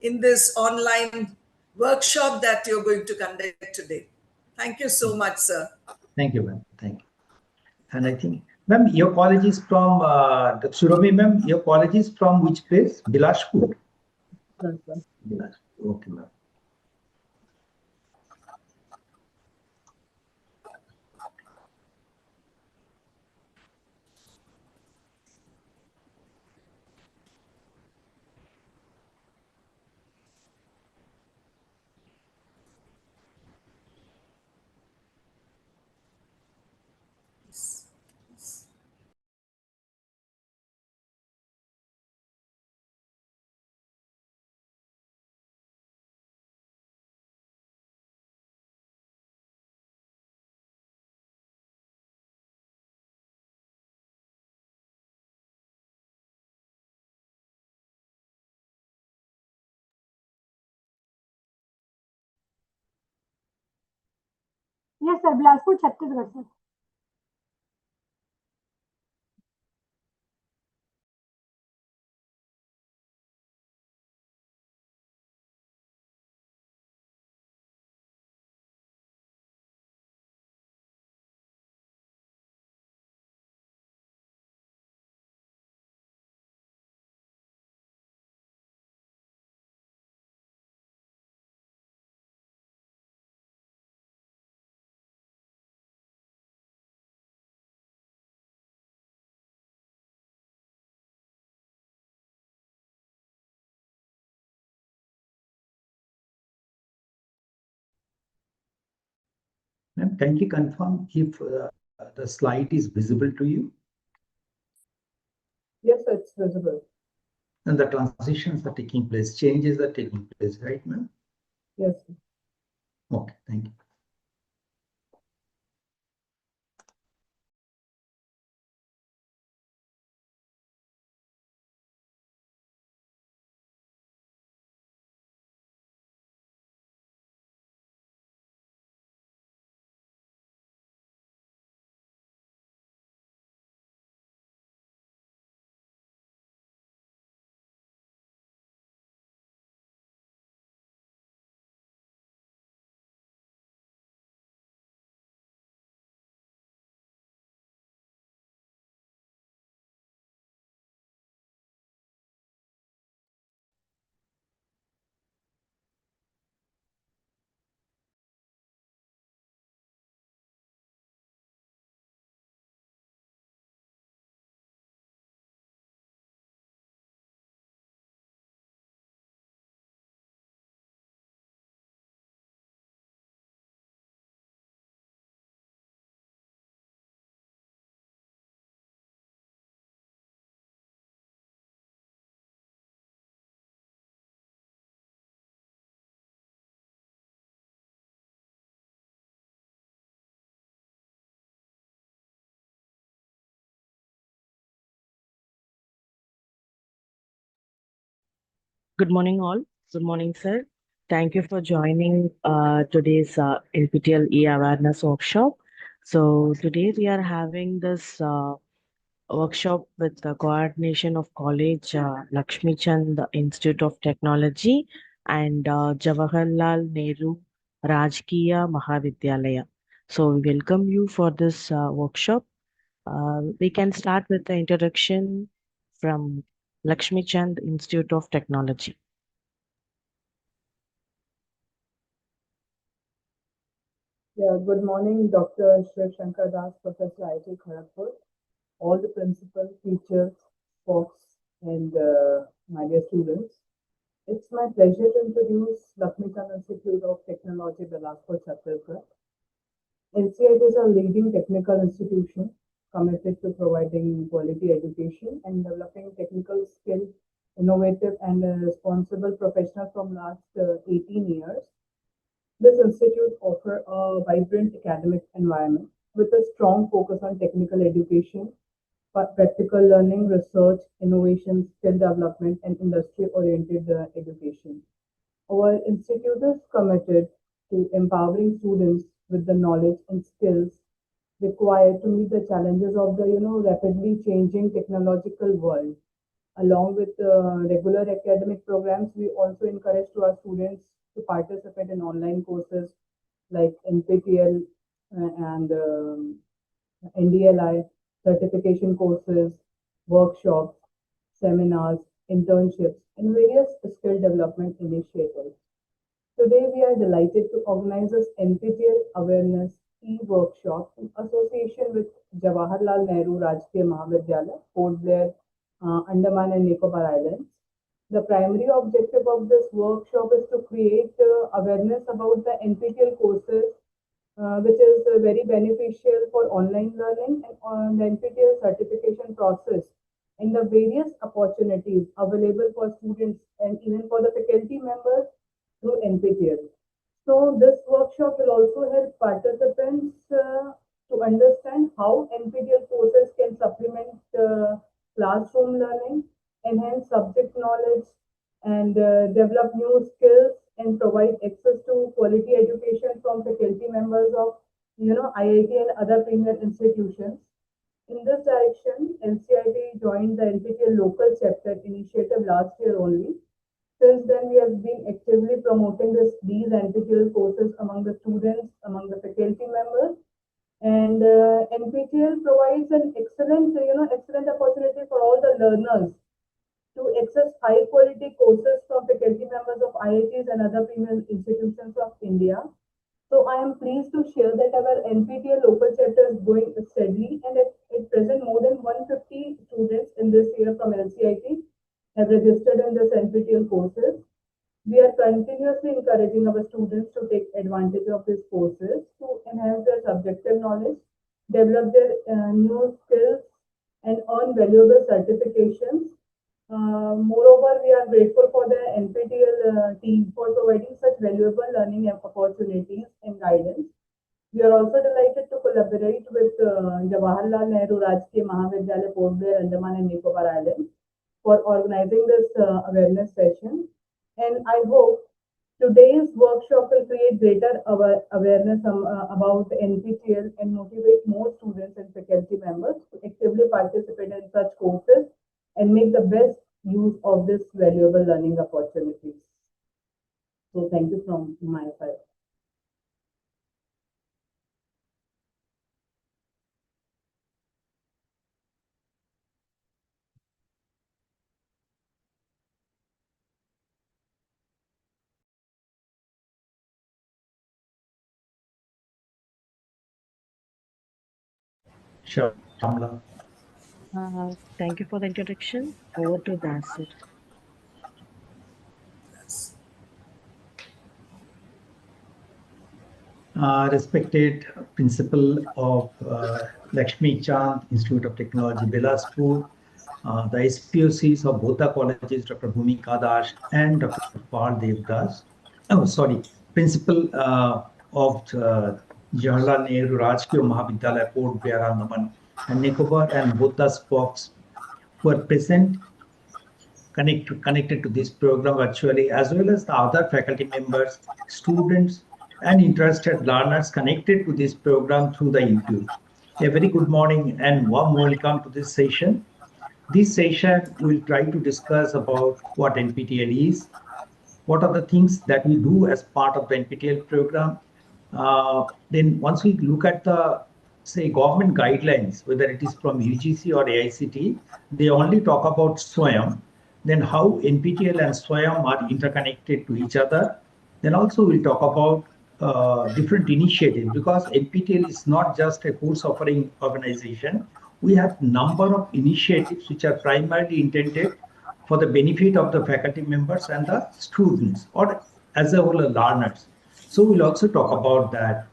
in this online workshop that you're going to conduct today. Thank you so much, sir. Thank you, ma'am. Thank you. And I think, ma'am, your college is from, Surabhi, ma'am, your college is from which place? Bilashpur? Bilashpur. Okay, ma'am. Yes, sir. Bilaspur, Chhattisgarh, sir. Ma'am, kindly confirm if the slide is visible to you. Yes, sir, it's visible. And the transitions are taking place, changes are taking place, right, ma'am? Yes, sir. Okay, thank you. Good morning, all. Good morning, sir. Thank you for joining today's NPTEL e-awareness workshop. So today we are having this workshop with the coordination of College Lakshmi Chand Institute of Technology and Jawaharlal Nehru Rajkeeya Mahavidyalaya. So we welcome you for this workshop. We can start with the introduction from Lakshmi Chand Institute of Technology. Yeah, good morning, Dr. Shiv Shankar Das, Professor IIT Kharagpur, all the principal, teachers, folks, and my dear students. It's my pleasure to introduce Lakhmi Institute of Technology, Bilaspur, Chhattisgarh. NCIT is a leading technical institution committed to providing quality education and developing technical skill, innovative and responsible professionals from last 18 years. This institute offers a vibrant academic environment with a strong focus on technical education, practical learning, research, innovation, skill development, and industry-oriented education. Our institute is committed to empowering students with the knowledge and skills required to meet the challenges of the rapidly changing technological world. Along with regular academic programs, we also encourage to our students to participate in online courses like NPTEL and NDLI certification courses, workshops, seminars, internships, and various skill development initiatives. Today, we are delighted to organize this NPTEL Awareness e-workshop in association with Jawaharlal Nehru Rajkeeya Mahavidyalaya, Port Blair, Andaman and Nicobar Islands. The primary objective of this workshop is to create awareness about the NPTEL courses, which is very beneficial for online learning and on the NPTEL certification process and the various opportunities available for students and even for the faculty members through NPTEL. So this workshop will also help participants to understand how NPTEL courses can supplement classroom learning, enhance subject knowledge, and develop new skills and provide access to quality education from faculty members of IIT and other premier institutions. In this direction, NCIT joined the NPTEL local chapter initiative last year only. Since then, we have been actively promoting these NPTEL courses among the students, among the faculty members, and NPTEL provides an excellent opportunity for all the learners to access high quality courses from faculty members of IITs and other premier institutions of India. So I am pleased to share that our NPTEL local chapter is going steadily, and at present more than 150 students in this year from LCIT have registered in this NPTEL courses. We are continuously encouraging our students to take advantage of these courses to enhance their subjective knowledge, develop their new skills, and earn valuable certifications. Moreover, we are grateful for the NPTEL team for providing such valuable learning opportunities and guidance. We are also delighted to collaborate with Jawaharlal Nehru Rajkeeya Mahavidyalaya, Port Blair, Andaman and Nicobar Islands for organizing this awareness session. And I hope today's workshop will create greater awareness about NPTEL and motivate more students and faculty members to actively participate in such courses and make the best use of this valuable learning opportunities. So thank you from my side. Sure, Shamla. Thank you for the introduction. Over to Dasir. Respected principal of Lakhmi Chand Institute of Technology, Bilaspur, the SPOCs of both the colleges, Dr. Bhumika Das and Dr. Pal Devdas. Oh, sorry, principal of Jawaharlal Nehru Rajkeeya Mahavidyalaya, Port Blair, Andaman and Nicobar, and both the SPOCs who are present connected to this program virtually, as well as the other faculty members, students, and interested learners connected to this program through the YouTube. A very good morning and warm welcome to this session. This session will try to discuss about what NPTEL is, what are the things that we do as part of the NPTEL program. Then once we look at the, say, government guidelines, whether it is from UGC or AICT, they only talk about SWAYAM, then how NPTEL and SWAYAM are interconnected to each other. Then also we'll talk about different initiatives, because NPTEL is not just a course offering organization. We have number of initiatives which are primarily intended for the benefit of the faculty members and the students, or as a whole learners. So we'll also talk about that.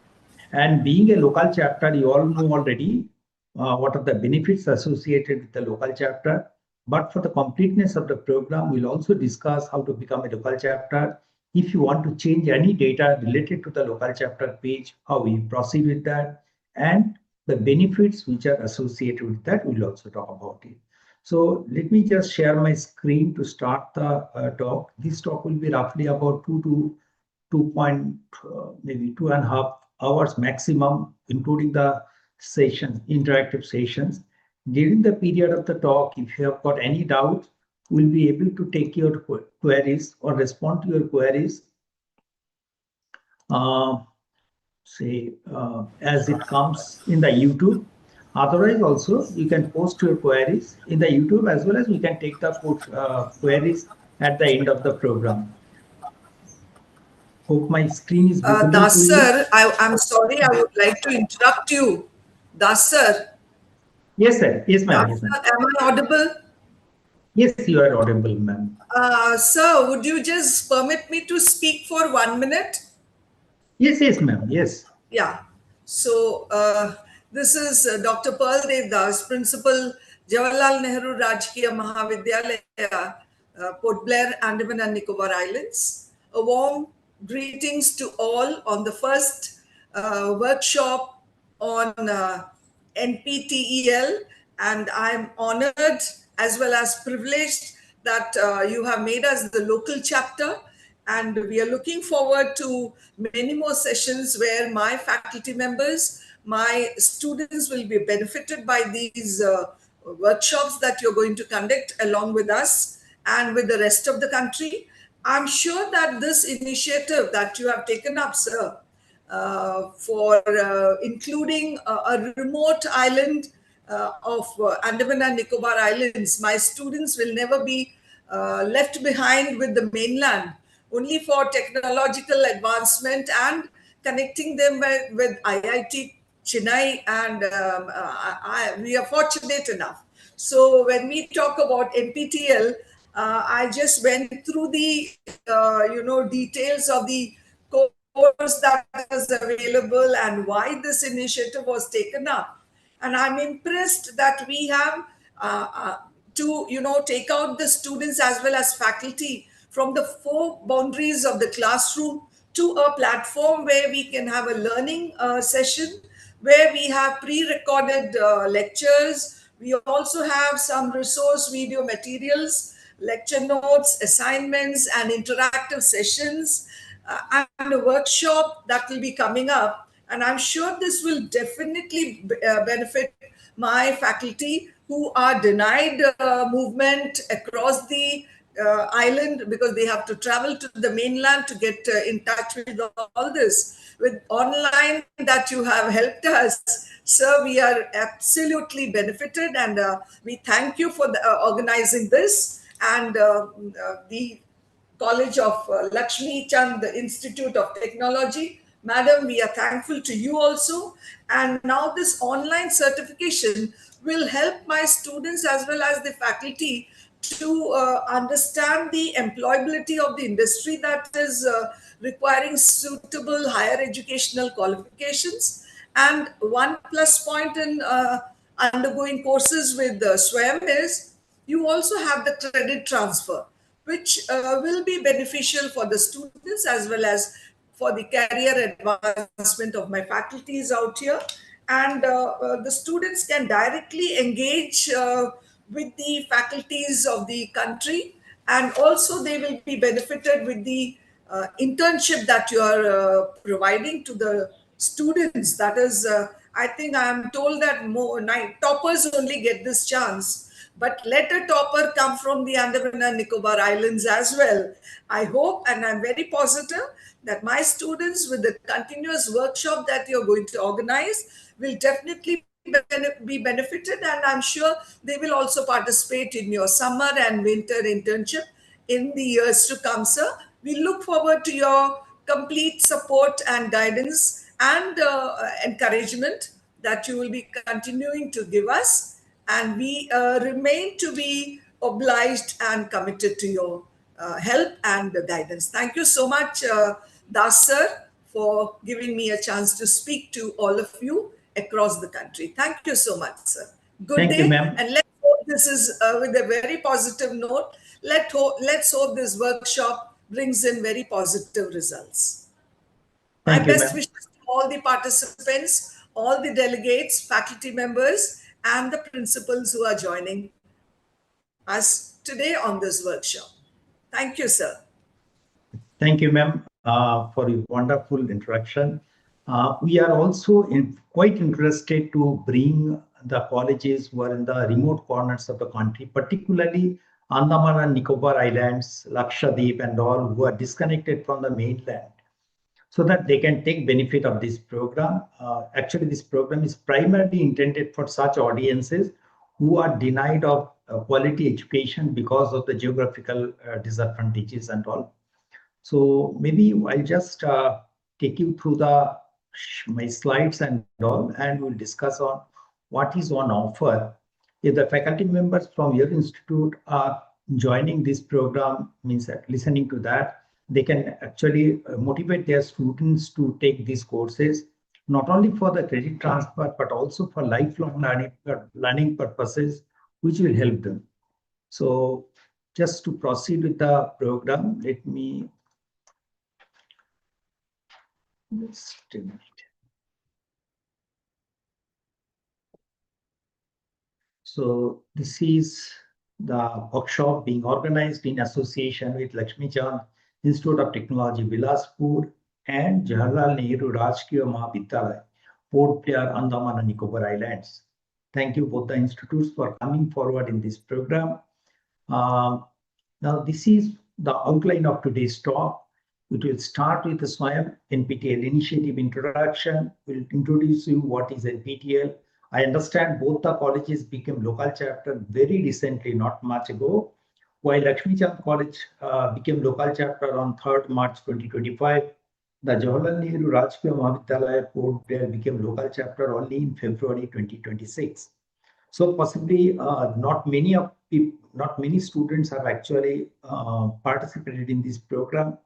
And being a local chapter, you all know already what are the benefits associated with the local chapter. But for the completeness of the program, we'll also discuss how to become a local chapter. If you want to change any data related to the local chapter page, how we proceed with that, and the benefits which are associated with that, we'll also talk about it. So let me just share my screen to start the talk. This talk will be roughly about 2.5 hours maximum, including the sessions, interactive sessions. During the period of the talk, if you have got any doubts, will be able to take your queries or respond to your queries, as it comes in the YouTube. Otherwise, also you can post your queries in the YouTube, as well as we can take the queries at the end of the program. Hope my screen is visible to Das you. sir, I'm sorry, I would like to interrupt you. Das sir, Yes, sir. Yes, ma'am. Das Yes, ma'am. sir, am I audible? Yes, you are audible, ma'am. Sir, would you just permit me to speak for 1 minute? Yes, yes, ma'am. Yes. Yeah. So this is Dr. Pearl Devdas, Principal, Jawaharlal Nehru Rajkeeya Mahavidyalaya, Port Blair, Andaman and Nicobar Islands. A warm greetings to all on the first workshop on NPTEL, and I'm honored as well as privileged that you have made us the local chapter, and we are looking forward to many more sessions where my faculty members, my students will be benefited by these workshops that you're going to conduct along with us and with the rest of the country. I'm sure that this initiative that you have taken up, sir, for including a remote island of Andaman and Nicobar Islands. My students will never be left behind with the mainland, only for technological advancement and connecting them with IIT Chennai. And we are fortunate enough. So when we talk about NPTEL, I just went through the details of the course that is available and why this initiative was taken up. And I'm impressed that we have to take out the students as well as faculty from the four boundaries of the classroom to a platform where we can have a learning session, where we have pre-recorded lectures. We also have some resource video materials, lecture notes, assignments, and interactive sessions, and a workshop that will be coming up. And I'm sure this will definitely benefit my faculty who are denied movement across the island because they have to travel to the mainland to get in touch with all this. With online that you have helped us, sir, we are absolutely benefited, and we thank you for organizing this. And the College of Lakhmi Chand Institute of Technology. Madam, we are thankful to you also. And now this online certification will help my students as well as the faculty to understand the employability of the industry that is requiring suitable higher educational qualifications. And one plus point in undergoing courses with SWAYAM is you also have the credit transfer, which will be beneficial for the students as well as for the career advancement of my faculties out here. And the students can directly engage with the faculties of the country, and also they will be benefited with the internship that you are providing to the students. That is, I think I am told that more toppers only get this chance, but let a topper come from the Andaman and Nicobar Islands as well. I hope and I'm very positive that my students, with the continuous workshop that you're going to organize, will definitely be benefited, and I'm sure they will also participate in your summer and winter internship in the years to come, sir. We look forward to your complete support and guidance and encouragement that you will be continuing to give us, and we remain to be obliged and committed to your help and guidance. Thank you so much, Das sir, for giving me a chance to speak to all of you across the country. Thank you so much, sir. Good Thank you, day, ma'am. and let's hope this is with a very positive note. Let's hope this workshop brings in very positive results. My Thank you, best ma'am. wishes to all the participants, all the delegates, faculty members, and the principals who are joining us today on this workshop. Thank you, sir. Thank you, ma'am, for your wonderful introduction. We are also quite interested to bring the colleges who are in the remote corners of the country, particularly Andaman and Nicobar Islands, Lakshadweep and all who are disconnected from the mainland so that they can take benefit of this program. Actually, this program is primarily intended for such audiences who are denied of quality education because of the geographical disadvantages and all. So maybe I'll just take you through my slides and all, and we'll discuss on what is on offer. If the faculty members from your institute are joining this program, means that listening to that, they can actually motivate their students to take these courses, not only for the credit transfer, but also for lifelong learning purposes, which will help them. So just to proceed with the program, let me just a minute. So this is the workshop being organized in association with Lakhmi Institute of Technology, Bilaspur, and Jawaharlal Nehru Rajkeeya Mahavidyalaya, Port Blair, Andaman and Nicobar Islands. Thank you both the institutes for coming forward in this program. Now this is the outline of today's talk. It will start with the SWAYAM NPTEL initiative introduction. We'll introduce you what is NPTEL. I understand both the colleges became local chapter very recently, not much ago, while Lakhmi College became local chapter on 3rd March 2025. The Jawaharlal Nehru Rajkeeya Mahavidyalaya Port Blair became local chapter only in February 2026. So possibly not many students have actually participated in this program.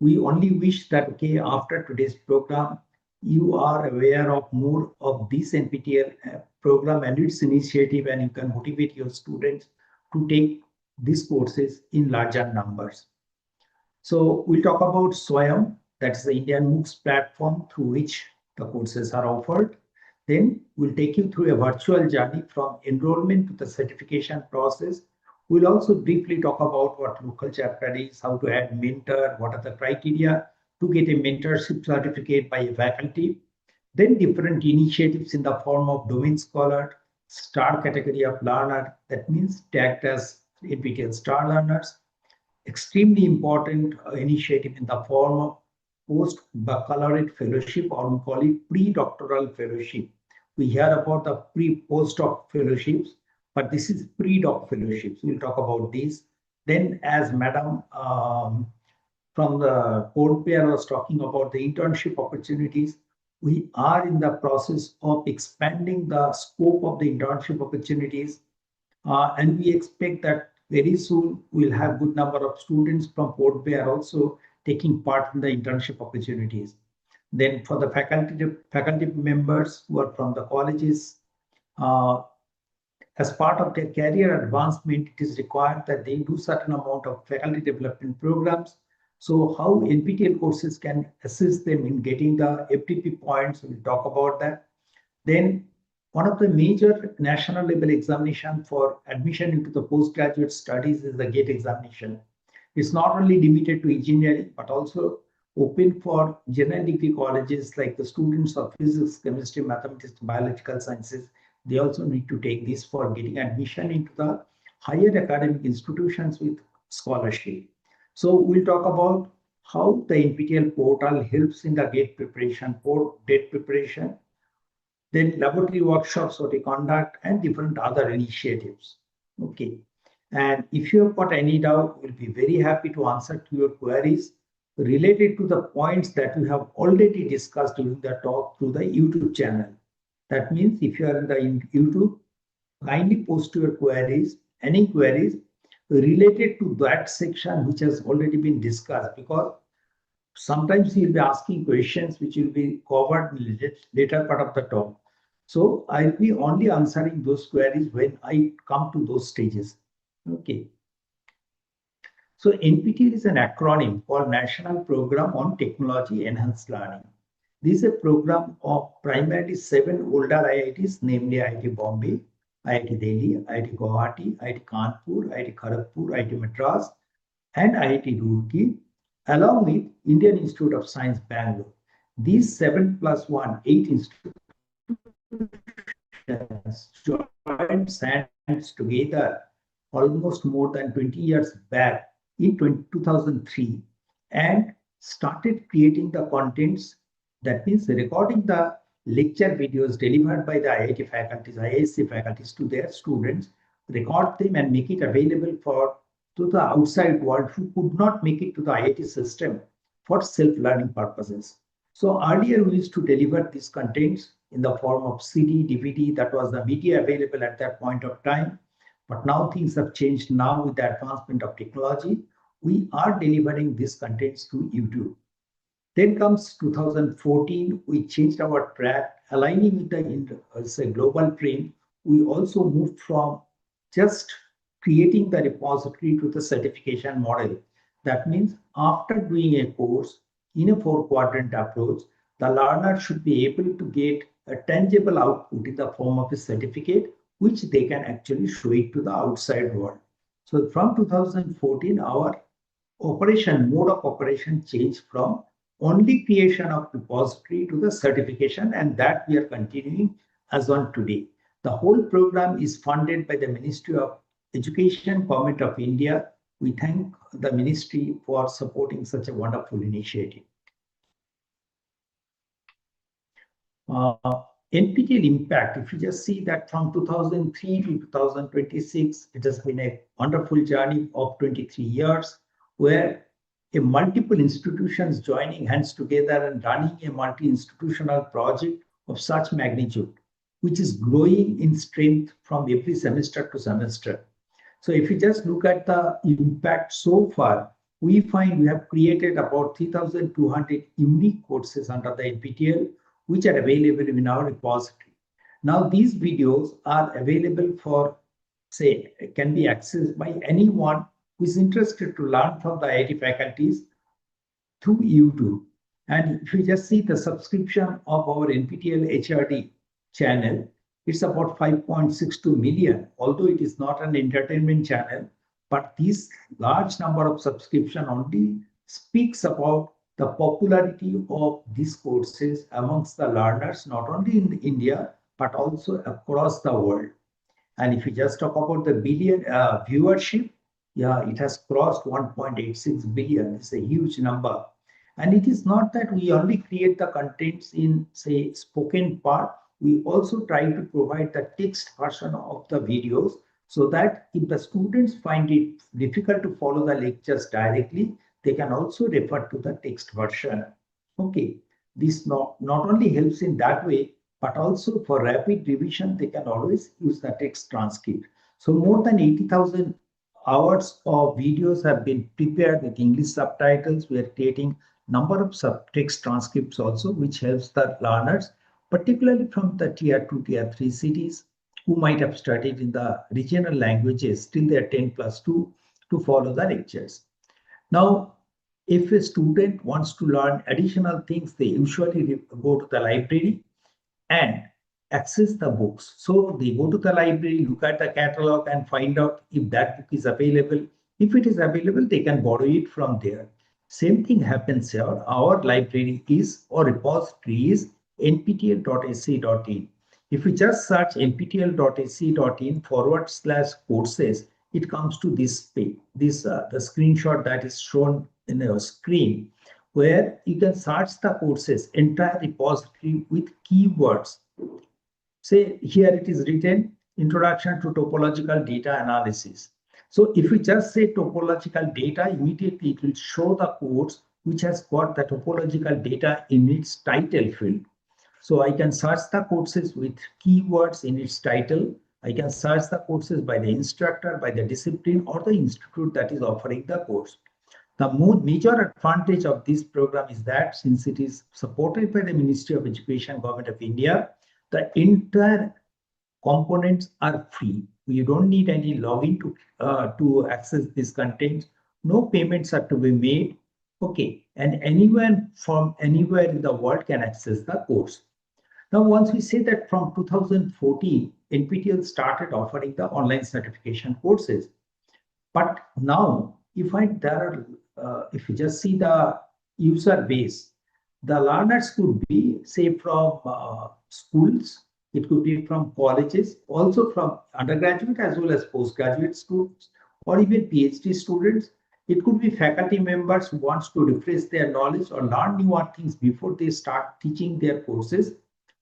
We only wish that, okay, after today's program, you are aware of more of this NPTEL program and its initiative, and you can motivate your students to take these courses in larger numbers. So we'll talk about SWAYAM, that's the Indian MOOCs platform through which the courses are offered. Then we'll take you through a virtual journey from enrollment to the certification process. We'll also briefly talk about what local chapter is, how to add mentor, what are the criteria to get a mentorship certificate by a faculty. Then different initiatives in the form of domain scholar, star category of learner, that means tagged as NPTEL star learners. Extremely important initiative in the form of post-baccalaureate fellowship, or we call it pre-doctoral fellowship. We hear about the post-doc fellowships, but this is pre-doc fellowships. We'll talk about this. Then, as Madam from the Port Pair was talking about the internship opportunities, we are in the process of expanding the scope of the internship opportunities, and we expect that very soon we'll have good number of students from Port Blair also taking part in the internship opportunities. Then for the faculty members who are from the colleges, as part of their career advancement, it is required that they do certain amount of faculty development programs. So how NPTEL courses can assist them in getting the FTP points, we'll talk about that. Then one of the major national level examination for admission into the postgraduate studies is the GATE examination. It's not only limited to engineering, but also open for general degree colleges like the students of physics, chemistry, mathematics, biological sciences. They also need to take this for getting admission into the higher academic institutions with scholarship. So we'll talk about how the NPTEL portal helps in the GATE preparation, GATE preparation, then laboratory workshops what we conduct, and different other initiatives. Okay. And if you have got any doubt, we'll be very happy to answer to your queries related to the points that we have already discussed during the talk through the YouTube channel. That means if you are in the YouTube, kindly post your queries, any queries related to that section which has already been discussed, because sometimes you'll be asking questions which will be covered in the later part of the talk. So I'll be only answering those queries when I come to those stages. Okay. So NPTEL is an acronym for National Program on Technology Enhanced Learning. This is a program of primarily 7 older IITs, namely IIT Bombay, IIT Delhi, IIT Guwahati, IIT Kanpur, IIT Kharagpur, IIT Madras, and IIT Roorkee, along with Indian Institute of Science, Bangalore. These 7 plus 1, 8 institutions joined hands together almost more than 20 years back in 2003 and started creating the contents. That means recording the lecture videos delivered by the IIT faculties, IISc faculties to their students, record them and make it available to the outside world who could not make it to the IIT system for self-learning purposes. So earlier we used to deliver these contents in the form of CD, DVD, that was the media available at that point of time. But now things have changed. Now with the advancement of technology, we are delivering these contents through YouTube. Then comes 2014, we changed our track, aligning with the global trend. We also moved from just creating the repository to the certification model. That means after doing a course in a four-quadrant approach, the learner should be able to get a tangible output in the form of a certificate, which they can actually show it to the outside world. So from 2014, our mode of operation changed from only creation of repository to the certification, and that we are continuing as on today. The whole program is funded by the Ministry of Education, Government of India. We thank the ministry for supporting such a wonderful initiative. NPTEL impact, if you just see that from 2003 to 2026, it has been a wonderful journey of 23 years where multiple institutions joining hands together and running a multi-institutional project of such magnitude, which is growing in strength from every semester to semester. So if you just look at the impact so far, we find we have created about 3,200 unique courses under the NPTEL, which are available in our repository. Now these videos are available for, say, can be accessed by anyone who is interested to learn from the IIT faculties through YouTube. And if you just see the subscription of our NPTEL HRD channel, it's about 5.62 million, although it is not an entertainment channel, but this large number of subscription only speaks about the popularity of these courses amongst the learners, not only in India, but also across the world. And if you just talk about the billion viewership, yeah, it has crossed 1.86 billion. It's a huge number. And it is not that we only create the contents in, say, spoken part. We also try to provide the text version of the videos so that if the students find it difficult to follow the lectures directly, they can also refer to the text version. Okay, this not only helps in that way, but also for rapid revision, they can always use the text transcript. So more than 80,000 hours of videos have been prepared with English subtitles. We are creating number of text transcripts also, which helps the learners, particularly from the tier 2, tier 3 cities who might have studied in the regional languages till they are 10+2 to follow the lectures. Now, if a student wants to learn additional things, they usually go to the library and access the books. So they go to the library, look at the catalog and find out if that book is available. If it is available, they can borrow it from there. Same thing happens here. Our library is or repository is nptel.ac.in. If you just search nptel.ac.in/courses, it comes to this page, the screenshot that is shown in your screen, where you can search the courses, entire repository with keywords. Say here it is written, Introduction to Topological Data Analysis. So if you just say topological data, immediately it will show the course which has got the topological data in its title field. So I can search the courses with keywords in its title. I can search the courses by the instructor, by the discipline, or the institute that is offering the course. The major advantage of this program is that since it is supported by the Ministry of Education, Government of India, the entire components are free. You don't need any login to access this content. No payments are to be made. Okay, and anyone from anywhere in the world can access the course. Now, once we say that from 2014, NPTEL started offering the online certification courses. But now, if you just see the user base, the learners could be, say, from schools it could be from colleges, also from undergraduate as well as postgraduate students, or even PhD students. It could be faculty members who wants to refresh their knowledge or learn newer things before they start teaching their courses,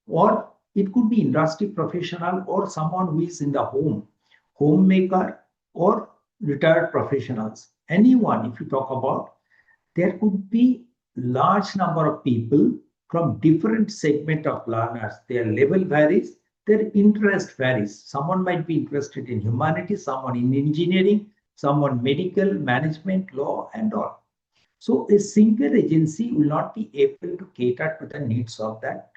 or it could be industry professional or someone who is in the homemaker or retired professionals. Anyone, if you talk about, there could be large number of people from different segment of learners. Their level varies, their interest varies. Someone might be interested in humanities, someone in engineering, someone medical, management, law, and all. So a single agency will not be able to cater to the needs of that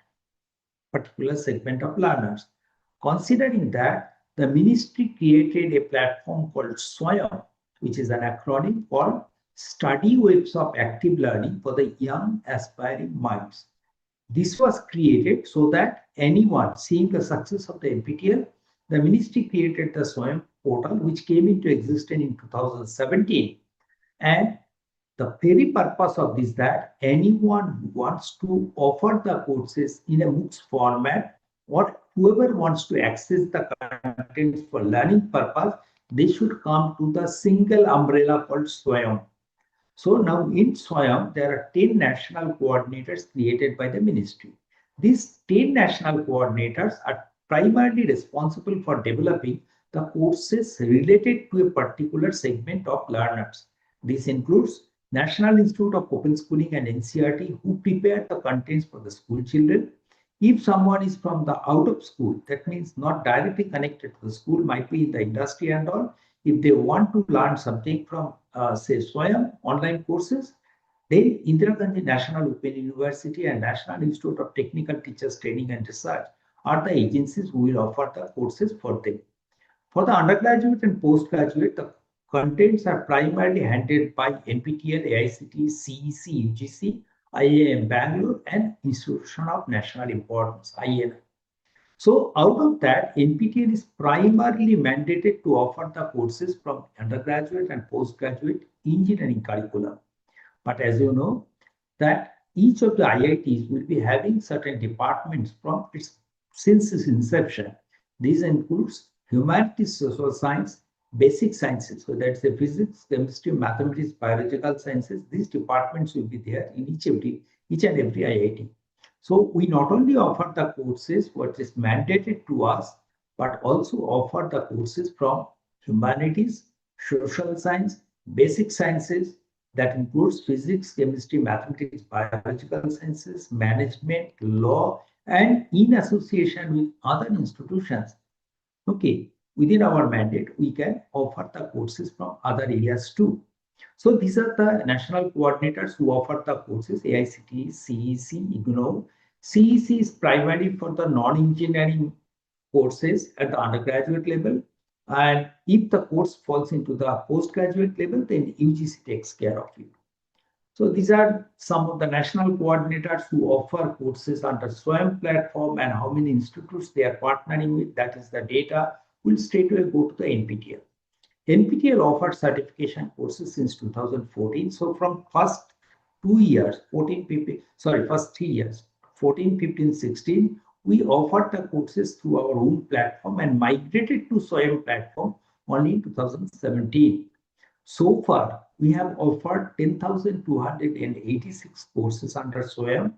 particular segment of learners. Considering that, the ministry created a platform called SWAYAM, which is an acronym called Study Webs of Active Learning for the Young Aspiring Minds. This was created so that anyone seeing the success of the NPTEL, the ministry created the SWAYAM portal, which came into existence in 2017. And the very purpose of this that anyone who wants to offer the courses in a MOOCs format, or whoever wants to access the contents for learning purpose, they should come to the single umbrella called SWAYAM. So now in SWAYAM, there are 10 national coordinators created by the ministry. These 10 national coordinators are primarily responsible for developing the courses related to a particular segment of learners. This includes National Institute of Open Schooling and NCERT, who prepare the contents for the school children. If someone is from the out of school, that means not directly connected to the school, might be in the industry and all, if they want to learn something from, say, SWAYAM online courses, then Indira Gandhi National Open University and National Institute of Technical Teachers Training and Research are the agencies who will offer the courses for them. For the undergraduate and postgraduate, the contents are primarily handled by NPTEL, AICTE, CEC, UGC, IIM Bangalore, and Institution of National Importance, INI. So out of that, NPTEL is primarily mandated to offer the courses from undergraduate and postgraduate engineering curriculum. But as you know, that each of the IITs will be having certain departments from since its inception. This includes humanities, social science, basic sciences. So that's the physics, chemistry, mathematics, biological sciences. These departments will be there in each and every IIT. So we not only offer the courses what is mandated to us, but also offer the courses from humanities, social science, basic sciences, that includes physics, chemistry, mathematics, biological sciences, management, law, and in association with other institutions. Okay, within our mandate, we can offer the courses from other areas too. So these are the national coordinators who offer the courses: AICTE, CEC, IGNOU. CEC is primarily for the non-engineering courses at the undergraduate level. And if the course falls into the postgraduate level, then UGC takes care of it. So these are some of the national coordinators who offer courses under SWAYAM platform, and how many institutes they are partnering with. That is the data. Will straightway go to the NPTEL. NPTEL offers certification courses since 2014. So from first 2 years, first 3 years, 14, 15, 16, we offered the courses through our own platform and migrated to SWAYAM platform only in 2017. So far, we have offered 10,286 courses under SWAYAM,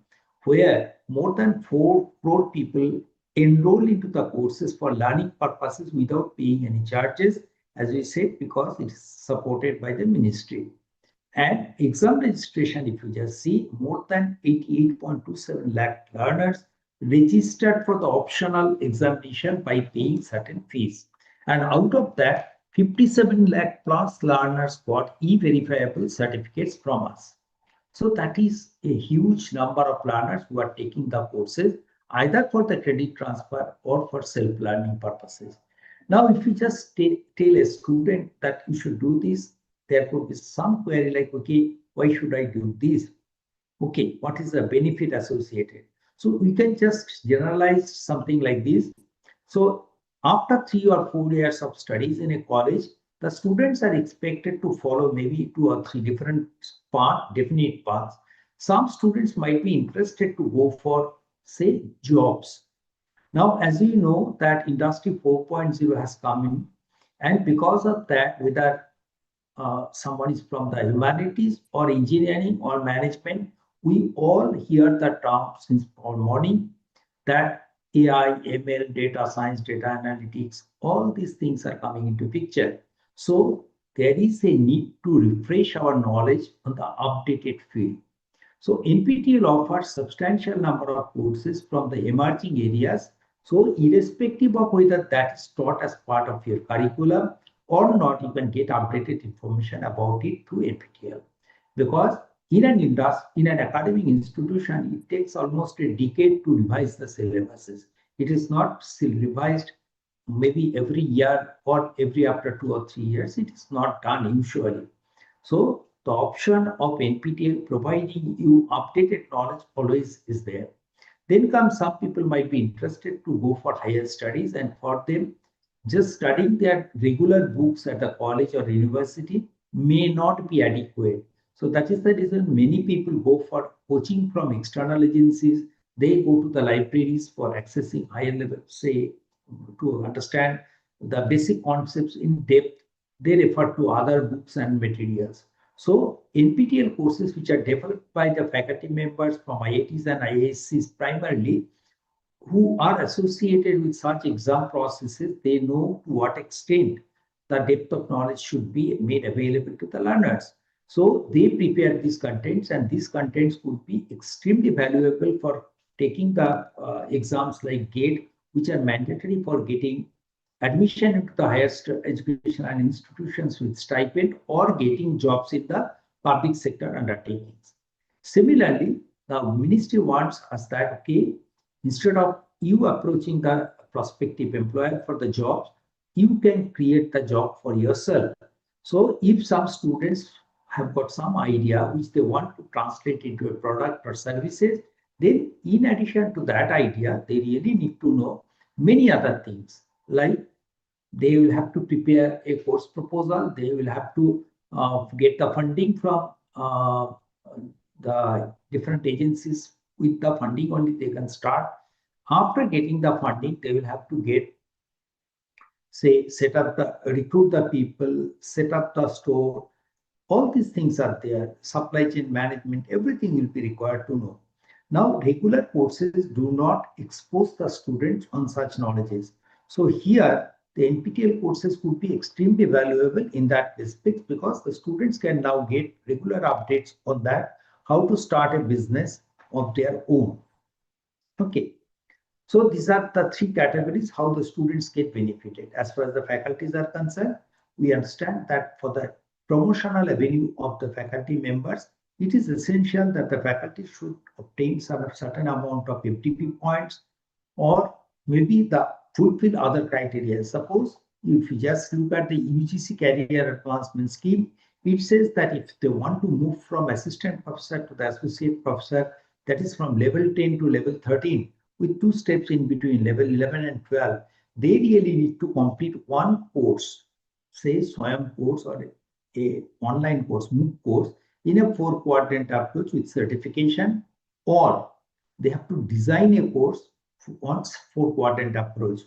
where more than 4 crore people enroll into the courses for learning purposes without paying any charges, as we said, because it is supported by the ministry. And exam registration, if you just see, more than 88.27 lakh learners registered for the optional examination by paying certain fees. And out of that, 57 lakh plus learners got e-verifiable certificates from us. So that is a huge number of learners who are taking the courses either for the credit transfer or for self-learning purposes. Now, if you just tell a student that you should do this, there could be some query like, okay, why should I do this? Okay, what is the benefit associated? So we can just generalize something like this. So after 3 or 4 years of studies in a college, the students are expected to follow maybe 2 or 3 different definite paths. Some students might be interested to go for, say, jobs. Now, as you know, that Industry 4.0 has come in, and because of that, whether someone is from the humanities or engineering or management, we all hear the term since all morning that AI, ML, data science, data analytics, all these things are coming into picture. So there is a need to refresh our knowledge on the updated field. So NPTEL offers substantial number of courses from the emerging areas. So irrespective of whether that is taught as part of your curriculum or not, you can get updated information about it through NPTEL. Because in an academic institution, it takes almost a decade to revise the syllabuses. It is not still revised maybe every year or every after 2 or 3 years. It is not done usually. So the option of NPTEL providing you updated knowledge always is there. Then comes some people might be interested to go for higher studies, and for them, just studying their regular books at the college or university may not be adequate. So that is the reason many people go for coaching from external agencies. They go to the libraries for accessing higher level, say, to understand the basic concepts in depth. They refer to other books and materials. So NPTEL courses which are developed by the faculty members from IITs and IIScs primarily, who are associated with such exam processes, they know to what extent the depth of knowledge should be made available to the learners. So they prepare these contents, and these contents could be extremely valuable for taking the exams like GATE, which are mandatory for getting admission into the higher education and institutions with stipend or getting jobs in the public sector undertakings. Similarly, the ministry wants us that, okay, instead of you approaching the prospective employer for the jobs, you can create the job for yourself. So if some students have got some idea which they want to translate into a product or services, then in addition to that idea, they really need to know many other things, like they will have to prepare a course proposal, they will have to get the funding from the different agencies. With the funding only they can start. After getting the funding, they will have to get, say, recruit the people, set up the store. All these things are there. Supply chain management, everything will be required to know. Now, regular courses do not expose the students on such knowledges. So here, the NPTEL courses could be extremely valuable in that respect, because the students can now get regular updates on that, how to start a business of their own. Okay. So these are the three categories how the students get benefited. As far as the faculties are concerned, we understand that for the promotional avenue of the faculty members, it is essential that the faculty should obtain some certain amount of FTP points, or maybe the fulfill other criteria. Suppose if you just look at the UGC career advancement scheme, it says that if they want to move from assistant professor to the associate professor, that is from level 10 to level 13, with 2 steps in between level 11 and 12, they really need to complete one course, say SWAYAM course or a online course, MOOC course, in a 4-quadrant approach with certification, or they have to design a course on 4-quadrant approach.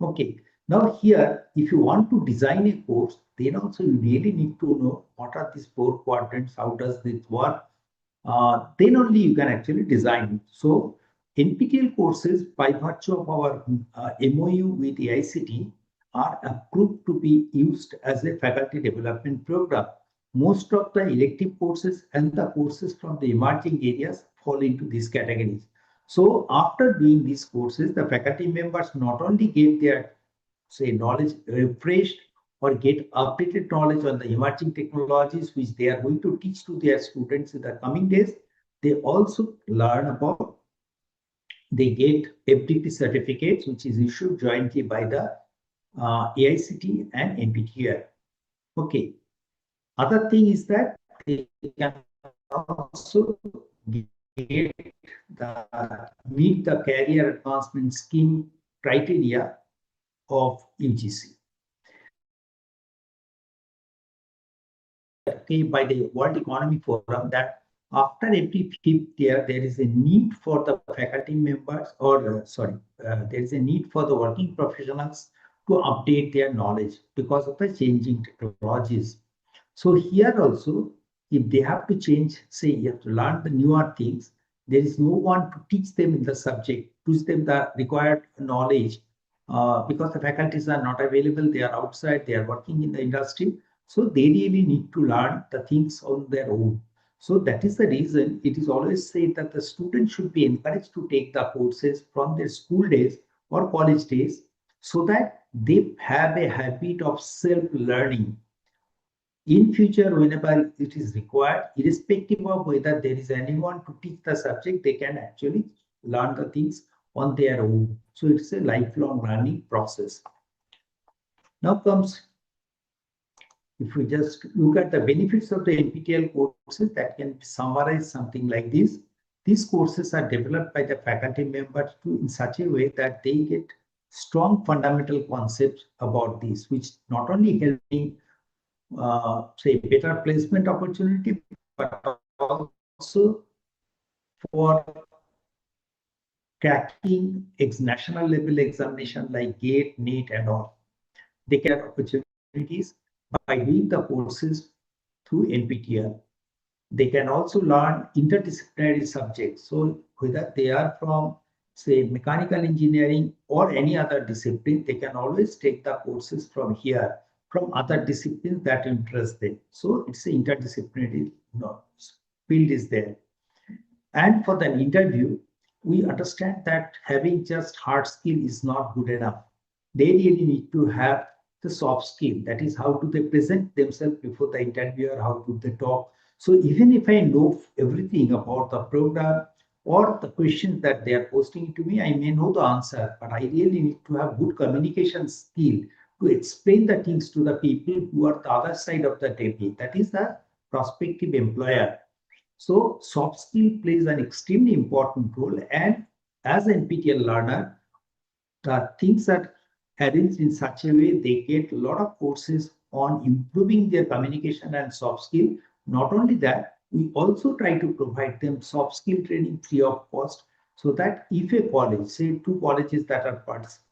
Okay. Now here, if you want to design a course, then also you really need to know what are these 4 quadrants, how does this work, then only you can actually design it. So NPTEL courses, by virtue of our MOU with AICT, are approved to be used as a faculty development program. Most of the elective courses and the courses from the emerging areas fall into these categories. So after doing these courses, the faculty members not only get their, say, knowledge refreshed or get updated knowledge on the emerging technologies which they are going to teach to their students in the coming days, they also learn about, they get FDP certificates, which is issued jointly by the AICT and NPTEL. Okay. Other thing is that they can also get meet the career advancement scheme criteria of UGC. Okay, by the World Economic Forum, that After every fifth year, there is a need for the faculty members, or there is a need for the working professionals to update their knowledge because of the changing technologies. So here also, if they have to change, say you have to learn the newer things, there is no one to teach them in the subject, teach them the required knowledge, because the faculties are not available, they are outside, they are working in the industry. So they really need to learn the things on their own. So that is the reason it is always said that the students should be encouraged to take the courses from their school days or college days so that they have a habit of self-learning. In future, whenever it is required, irrespective of whether there is anyone to teach the subject, they can actually learn the things on their own. So it's a lifelong learning process. Now comes, if we just look at the benefits of the NPTEL courses, that can summarize something like this. These courses are developed by the faculty members in such a way that they get strong fundamental concepts about this, which not only helping say better placement opportunity, but also for cracking national level examination like GATE, NEET, and all. They can have opportunities by doing the courses through NPTEL. They can also learn interdisciplinary subjects. So whether they are from, say, mechanical engineering or any other discipline, they can always take the courses from here, from other disciplines that interest them. So it's an interdisciplinary field is there. And for the interview, we understand that having just hard skill is not good enough. They really need to have the soft skill. That is, how do they present themselves before the interviewer, how do they talk. So even if I know everything about the program or the questions that they are posting to me, I may know the answer, but I really need to have good communication skill to explain the things to the people who are the other side of the table. That is the prospective employer. So soft skill plays an extremely important role, and as an NPTEL learner, things are arranged in such a way they get a lot of courses on improving their communication and soft skill. Not only that, we also try to provide them soft skill training free of cost, so that if a college, say two colleges that are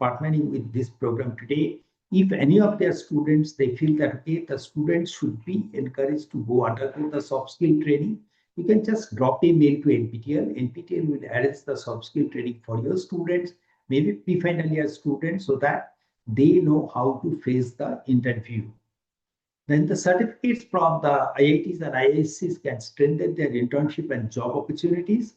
partnering with this program today, if any of their students, they feel that okay, the students should be encouraged to go undergo the soft skill training, you can just drop a mail to NPTEL. NPTEL will arrange the soft skill training for your students, maybe pre-final year students, so that they know how to face the interview. Then the certificates from the IITs and IIScs can strengthen their internship and job opportunities.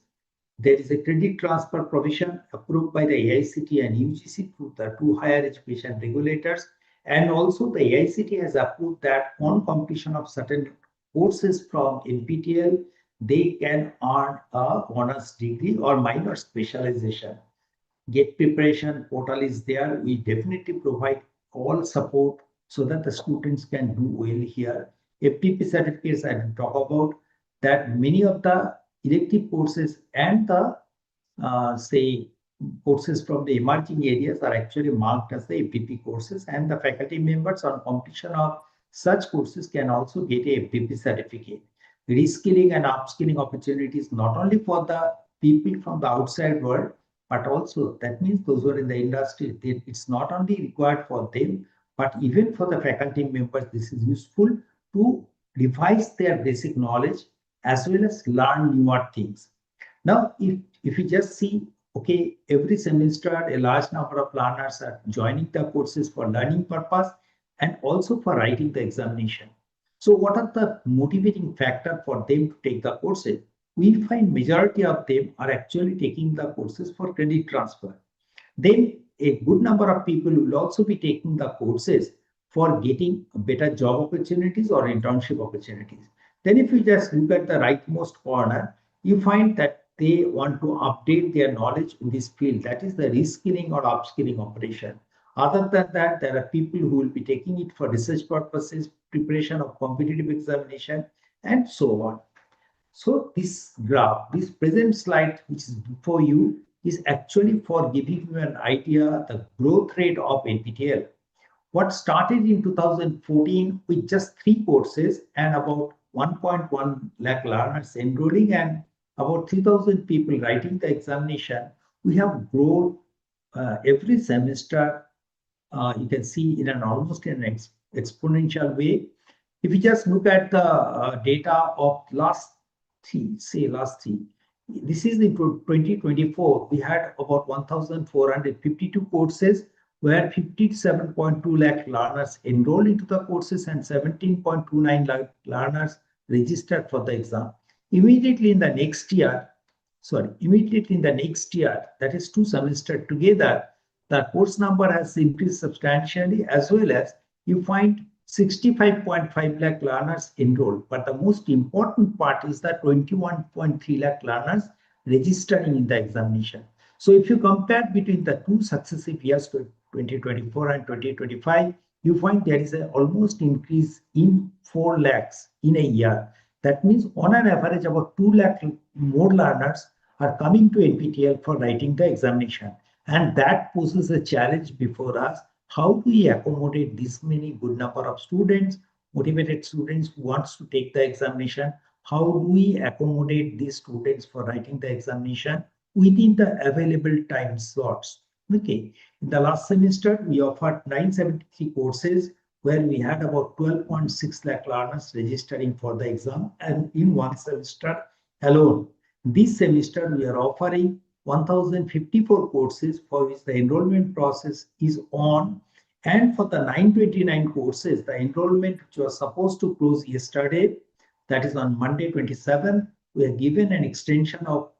There is a credit transfer provision approved by the AICTE and UGC through the two higher education regulators. And also the AICTE has approved that on completion of certain courses from NPTEL, they can earn a honors degree or minor specialization. Get preparation portal is there. We definitely provide all support so that the students can do well here. FTP certificates I will talk about that many of the elective courses and the say courses from the emerging areas are actually marked as the FPP courses, and the faculty members on completion of such courses can also get a FPP certificate. Reskilling and upskilling opportunities not only for the people from the outside world, but also that means those who are in the industry, it's not only required for them, but even for the faculty members, this is useful to revise their basic knowledge as well as learn newer things. Now, if you just see, okay, every semester a large number of learners are joining the courses for learning purpose and also for writing the examination. So what are the motivating factor for them to take the courses? We find majority of them are actually taking the courses for credit transfer. Then a good number of people will also be taking the courses for getting better job opportunities or internship opportunities. Then if you just look at the rightmost corner, you find that they want to update their knowledge in this field. That is the reskilling or upskilling operation. Other than that, there are people who will be taking it for research purposes, preparation of competitive examination, and so on. So this graph, this present slide which is before you is actually for giving you an idea the growth rate of NPTEL. What started in 2014 with just 3 courses and about 1.1 lakh learners enrolling and about 3,000 people writing the examination, we have grown every semester. You can see in an almost in an exponential way. If you just look at the data of last three, this is in 2024, we had about 1,452 courses where 57.2 lakh learners enrolled into the courses and 17.29 lakh learners registered for the exam. Immediately in the next year, that is 2 semesters together, the course number has increased substantially, as well as you find 65.5 lakh learners enrolled. But the most important part is that 21.3 lakh learners registering in the examination. So if you compare between the two successive years, 2024 and 2025, you find there is an almost increase in 4 lakhs in a year. That means on an average about 2 lakh more learners are coming to NPTEL for writing the examination. And that poses a challenge before us. How do we accommodate this many good number of students, motivated students who wants to take the examination? How do we accommodate these students for writing the examination within the available time slots? Okay, in the last semester, we offered 973 courses where we had about 12.6 lakh learners registering for the exam, and in one semester alone. This semester, we are offering 1,054 courses for which the enrollment process is on. And for the 929 courses, the enrollment which was supposed to close yesterday, that is on Monday 27th, we are given an extension of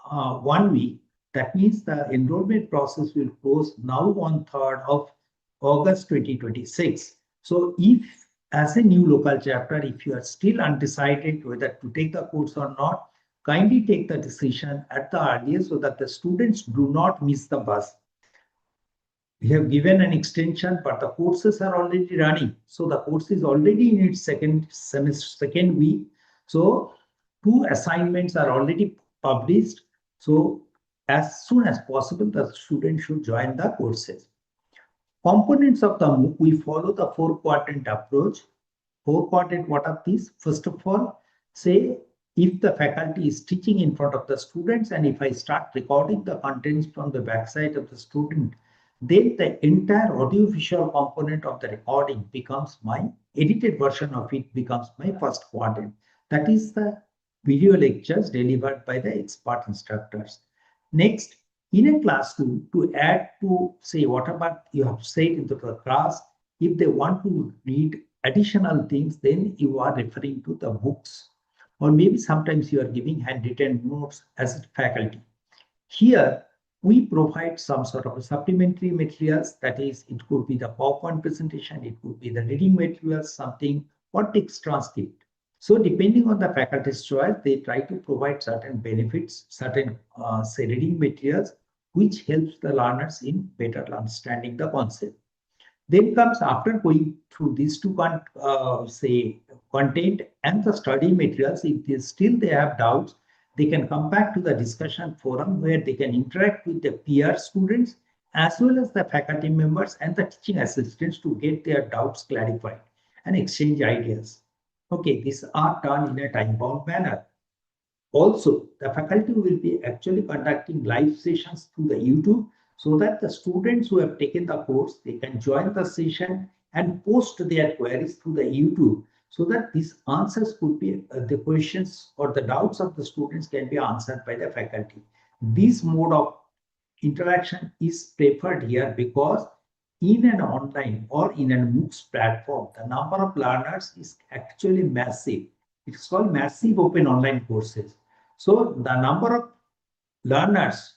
1 week. That means the enrollment process will close now on 3rd of August 2026. So if as a new local chapter, if you are still undecided whether to take the course or not, kindly take the decision at the earliest so that the students do not miss the bus. We have given an extension, but the courses are already running. So the course is already in its second semester, second week. So 2 assignments are already published. So as soon as possible, the student should join the courses. Components of the MOOC, we follow the 4-quadrant approach. 4-quadrant, what are these? First of all, say if the faculty is teaching in front of the students and if I start recording the contents from the backside of the student, then the entire audiovisual component of the recording becomes my edited version of it becomes my first quadrant. That is the video lectures delivered by the expert instructors. Next, in a classroom, to add to say whatever you have said into the class, if they want to read additional things, then you are referring to the books, or maybe sometimes you are giving handwritten notes as a faculty. Here, we provide some sort of supplementary materials. That is, it could be the PowerPoint presentation, it could be the reading materials, something, or text transcript. So depending on the faculty's choice, they try to provide certain benefits, certain say reading materials, which helps the learners in better understanding the concept. Then comes after going through these two say content and the study materials, if they have doubts, they can come back to the discussion forum where they can interact with the peer students as well as the faculty members and the teaching assistants to get their doubts clarified and exchange ideas. Okay, these are done in a time-bound manner. Also, the faculty will be actually conducting live sessions through the YouTube so that the students who have taken the course, they can join the session and post their queries through the YouTube so that these answers could be the questions or the doubts of the students can be answered by the faculty. This mode of interaction is preferred here because in an online or in a MOOCs platform, the number of learners is actually massive. It's called massive open online courses. So the number of learners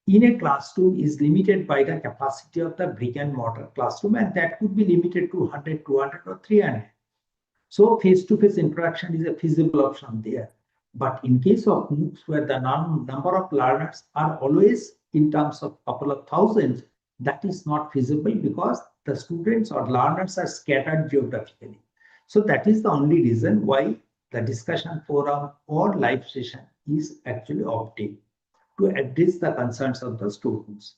in a classroom is limited by the capacity of the brick and mortar classroom, and that could be limited to 100, 200 or 300. So face-to-face interaction is a feasible option there. But in case of MOOCs where the number of learners are always in terms of couple of thousands, that is not feasible because the students or learners are scattered geographically. So that is the only reason why the discussion forum or live session is actually opted to address the concerns of the students.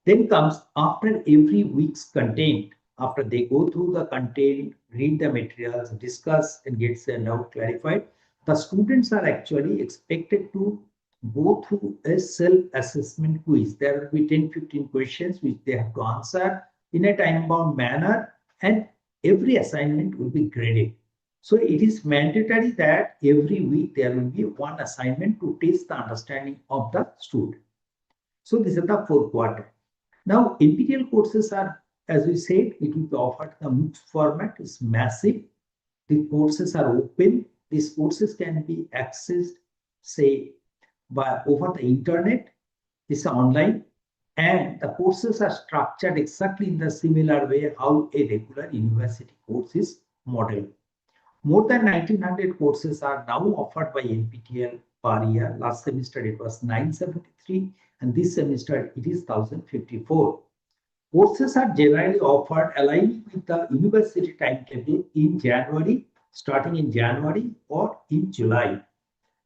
Then comes after every week's content, after they go through the content, read the materials, discuss and get their doubt clarified, the students are actually expected to go through a self-assessment quiz. There will be 10-15 questions which they have to answer in a time-bound manner, and every assignment will be graded. So it is mandatory that every week there will be one assignment to test the understanding of the student. So these are the 4 quarters. Now, NPTEL courses are, as we said, it will be offered in a MOOCs format. It's massive. The courses are open. These courses can be accessed, say, by over the internet. It's online, and the courses are structured exactly in the similar way how a regular university course is modeled. More than 1900 courses are now offered by NPTEL per year. Last semester it was 973, and this semester it is 1054. Courses are generally offered aligning with the university timetable in January, starting in January or in July.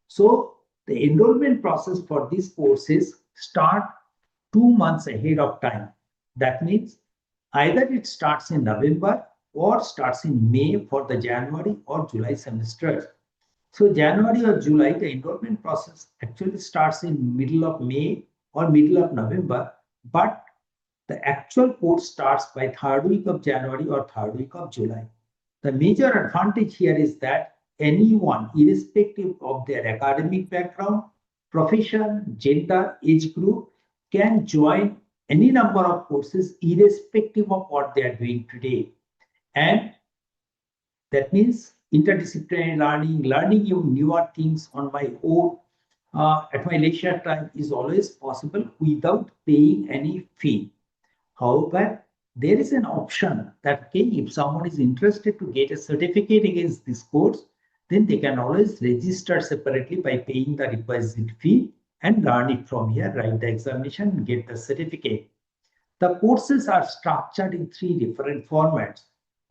So the enrollment process for these courses start 2 months ahead of time. That means either it starts in November or starts in May for the January or July semesters. So January or July, the enrollment process actually starts in middle of May or middle of November, but the actual course starts by 3rd week of January or 3rd week of July. The major advantage here is that anyone, irrespective of their academic background, profession, gender, age group, can join any number of courses irrespective of what they are doing today. And that means interdisciplinary learning, learning newer things on my own at my leisure time is always possible without paying any fee. However, there is an option that okay, if someone is interested to get a certificate against this course, then they can always register separately by paying the requisite fee and learn it from here, write the examination and get the certificate. The courses are structured in 3 different formats.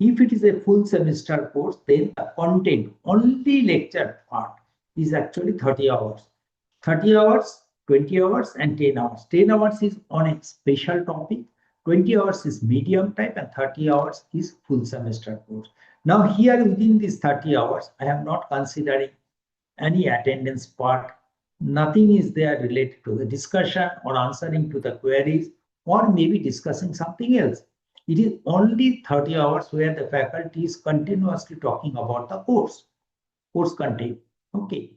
If it is a full semester course, then the content, only lecture part, is actually 30 hours. 30 hours, 20 hours, and 10 hours. 10 hours is on a special topic, 20 hours is medium type, and 30 hours is full semester course. Now here within these 30 hours, I am not considering any attendance part. Nothing is there related to the discussion or answering to the queries or maybe discussing something else. It is only 30 hours where the faculty is continuously talking about the course content. Okay.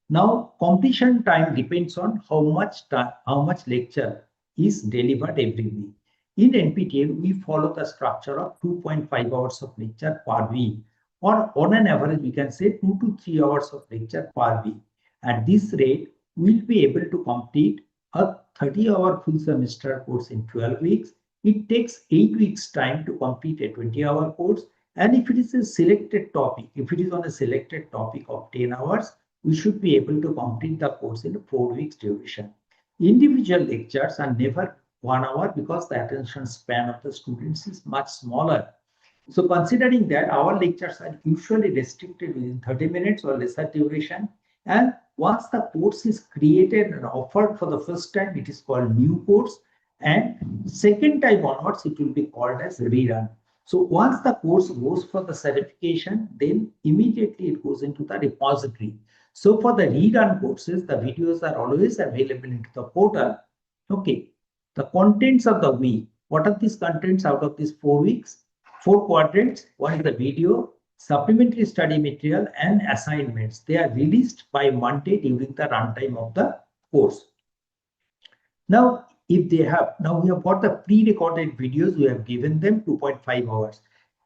Now, completion time depends on how much lecture is delivered every week. In NPTEL, we follow the structure of 2.5 hours of lecture per week, or on an average, we can say 2 to 3 hours of lecture per week. At this rate, we'll be able to complete a 30-hour full semester course in 12 weeks. It takes 8 weeks time to complete a 20-hour course. And if it is a selected topic, if it is on a selected topic of 10 hours, we should be able to complete the course in 4 weeks duration. Individual lectures are never 1 hour because the attention span of the students is much smaller. So considering that, our lectures are usually restricted within 30 minutes or lesser duration. And once the course is created and offered for the first time, it is called new course. And second time onwards, it will be called as rerun. So once the course goes for the certification, then immediately it goes into the repository. So for the rerun courses, the videos are always available into the portal. Okay. The contents of the week. What are these contents out of these 4 weeks? 4 quadrants. One is the video, supplementary study material, and assignments. They are released by Monday during the runtime of the course. Now, if they have, now we have got the pre-recorded videos, we have given them 2.5 hours.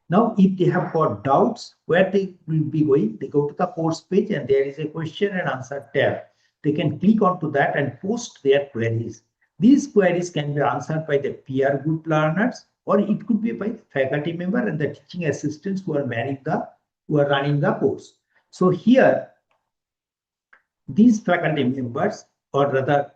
Now, if they have got doubts, where they will be going, they go to the course page and there is a question and answer tab. They can click onto that and post their queries. These queries can be answered by the peer group learners, or it could be by the faculty member and the teaching assistants who are running the course. So here, these faculty members, or rather,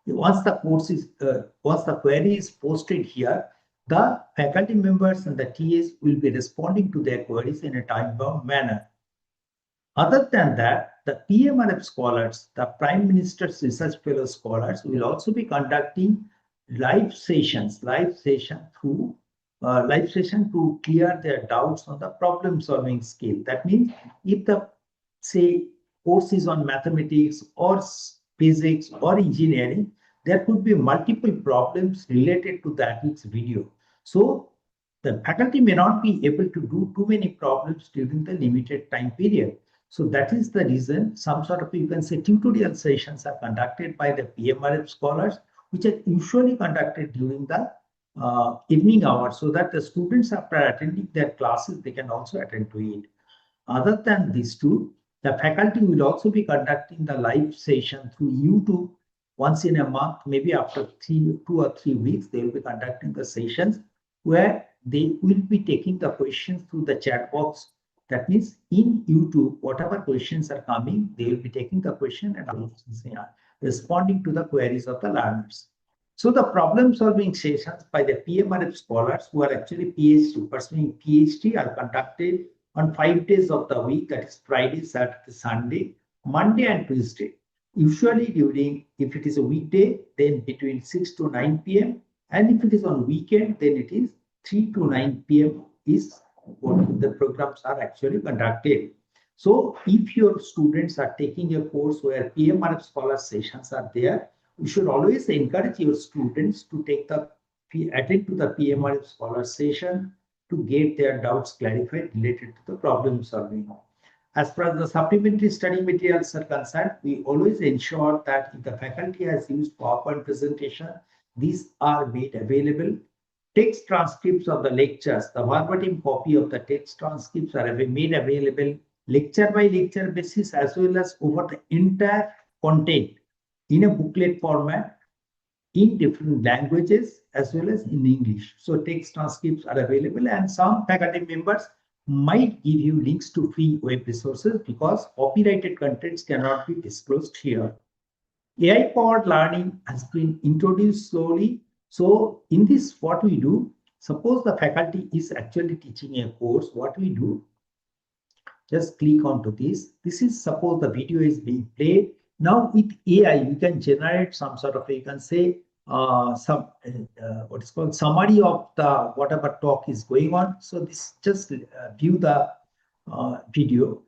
once the query is posted here, the faculty members and the TAs will be responding to their queries in a time-bound manner. Other than that, the PMRF scholars, the Prime Minister's Research Fellow scholars, will also be conducting live session through live session to clear their doubts on the problem solving skill. That means if the, say, course is on mathematics or physics or engineering, there could be multiple problems related to that each video. So the faculty may not be able to do too many problems during the limited time period. So that is the reason some sort of, you can say, tutorial sessions are conducted by the PMRF scholars, which are usually conducted during the evening hours, so that the students, after attending their classes, they can also attend to it. Other than these two, the faculty will also be conducting the live session through YouTube once in a month, maybe after 2 or 3 weeks, they will be conducting the sessions where they will be taking the questions through the chat box. That means in YouTube, whatever questions are coming, they will be taking the question and responding to the queries of the learners. So the problem solving sessions by the PMRF scholars who are actually PhD, pursuing PhD, are conducted on 5 days of the week, that is Friday, Saturday, Sunday, Monday and Tuesday. Usually during, if it is a weekday, then between 6 to 9 p.m. And if it is on weekend, then it is 3 to 9 p.m. is what the programs are actually conducted. So if your students are taking a course where PMRF scholar sessions are there, you should always encourage your students to take the attend to the PMRF scholar session to get their doubts clarified related to the problem solving. As far as the supplementary study materials are concerned, we always ensure that if the faculty has used PowerPoint presentation, these are made available. Text transcripts of the lectures, the verbatim copy of the text transcripts are made available lecture by lecture basis, as well as over the entire content in a booklet format in different languages as well as in English. So text transcripts are available, and some faculty members might give you links to free web resources because copyrighted contents cannot be disclosed here. AI-powered learning has been introduced slowly. So in this, what we do, suppose the faculty is actually teaching a course, what we do, just click onto this. This is, suppose the video is being played. Now with AI, you can generate some sort of, you can say, what is called summary of the whatever talk is going on. So this, just view the video.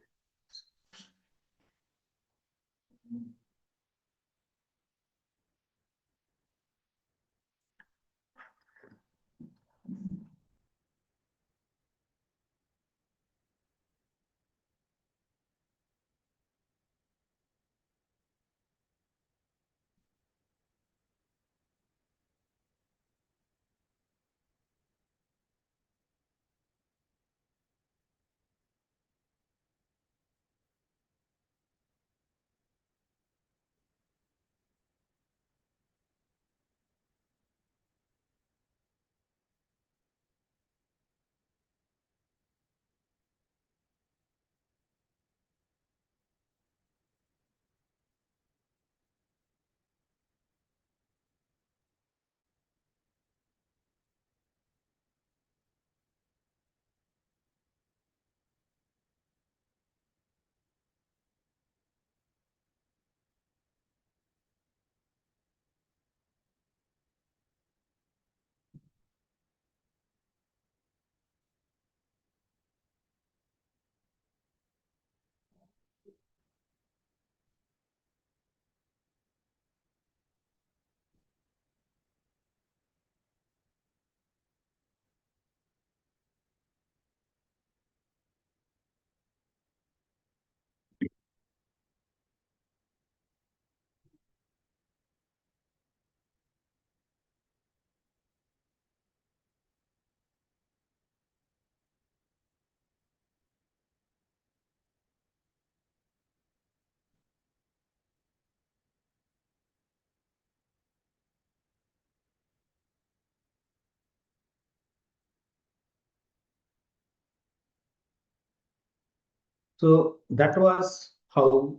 So that was how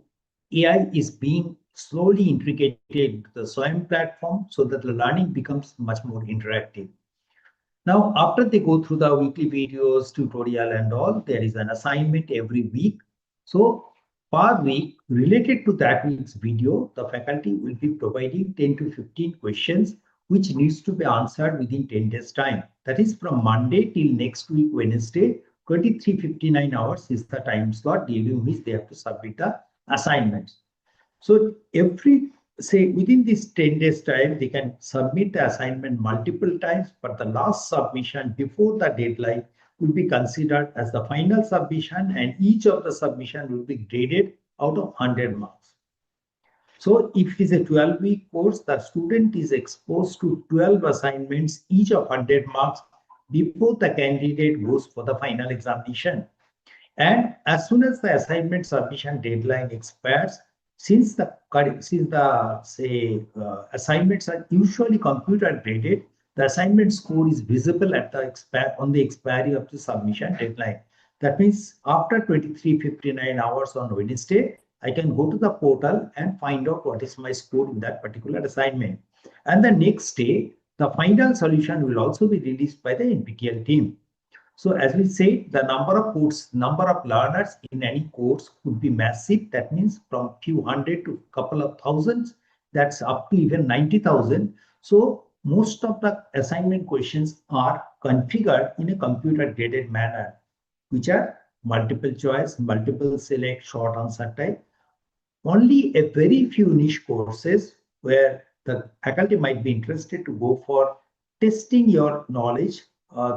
AI is being slowly integrated into the SWAYAM platform so that the learning becomes much more interactive. Now, after they go through the weekly videos, tutorial and all, there is an assignment every week. So per week, related to that week's video, the faculty will be providing 10 to 15 questions which needs to be answered within 10 days time. That is from Monday till next week, Wednesday, 23:59 hours is the time slot during which they have to submit the assignments. So every, say within this 10 days time, they can submit the assignment multiple times, but the last submission before the deadline will be considered as the final submission, and each of the submission will be graded out of 100 marks. So if it is a 12-week course, the student is exposed to 12 assignments, each of 100 marks, before the candidate goes for the final examination. And as soon as the assignment submission deadline expires, since the assignments are usually computer graded, the assignment score is visible at the on the expiry of the submission deadline. That means after 23:59 hours on Wednesday, I can go to the portal and find out what is my score in that particular assignment. And the next day, the final solution will also be released by the NPTEL team. So as we said, the number of learners in any course could be massive. That means from few hundred to couple of thousands, that's up to even 90,000. So most of the assignment questions are configured in a computer graded manner, which are multiple choice, multiple select, short answer type. Only a very few niche courses where the faculty might be interested to go for testing your knowledge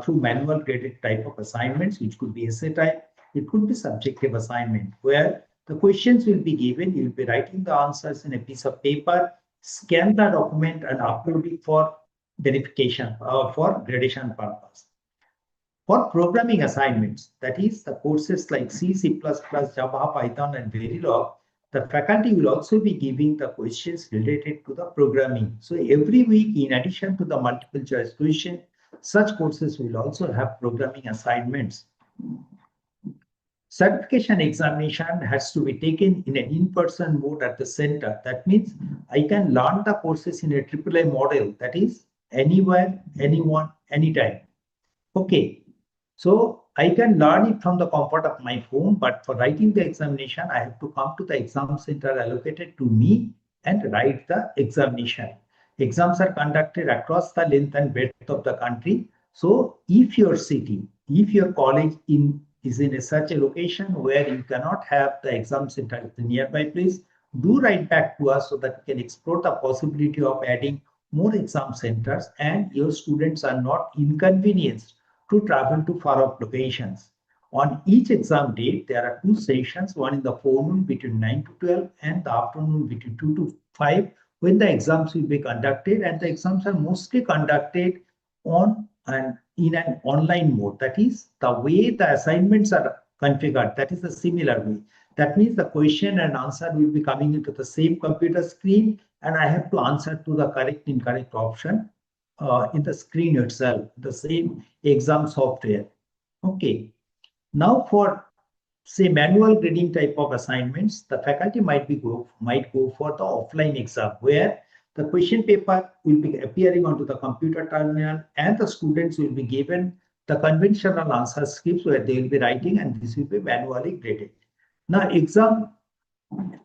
through manual graded type of assignments, which could be essay type, it could be subjective assignment, where the questions will be given, you will be writing the answers in a piece of paper, scan the document and upload it for verification for gradation purpose. For programming assignments, that is the courses like C, C++, Java, Python, and Verilog, the faculty will also be giving the questions related to the programming. So every week, in addition to the multiple choice question, such courses will also have programming assignments. Certification examination has to be taken in an in-person mode at the center. That means I can learn the courses in a AAA model, that is anywhere, anyone, anytime. Okay. So I can learn it from the comfort of my home, but for writing the examination, I have to come to the exam center allocated to me and write the examination. Exams are conducted across the length and breadth of the country. So if your city, if your college is in such a location where you cannot have the exam center at the nearby place, do write back to us so that we can explore the possibility of adding more exam centers and your students are not inconvenienced to travel to far-off locations. On each exam date, there are two sessions, one in the forenoon between 9 to 12 and the afternoon between 2 to 5, when the exams will be conducted, and the exams are mostly conducted on and in an online mode. That is the way the assignments are configured. That is the similar way. That means the question and answer will be coming into the same computer screen, and I have to answer to the correct, incorrect option in the screen itself, the same exam software. Okay. Now for say manual grading type of assignments, the faculty might go for the offline exam where the question paper will be appearing onto the computer terminal and the students will be given the conventional answer scripts where they will be writing, and this will be manually graded. Now exam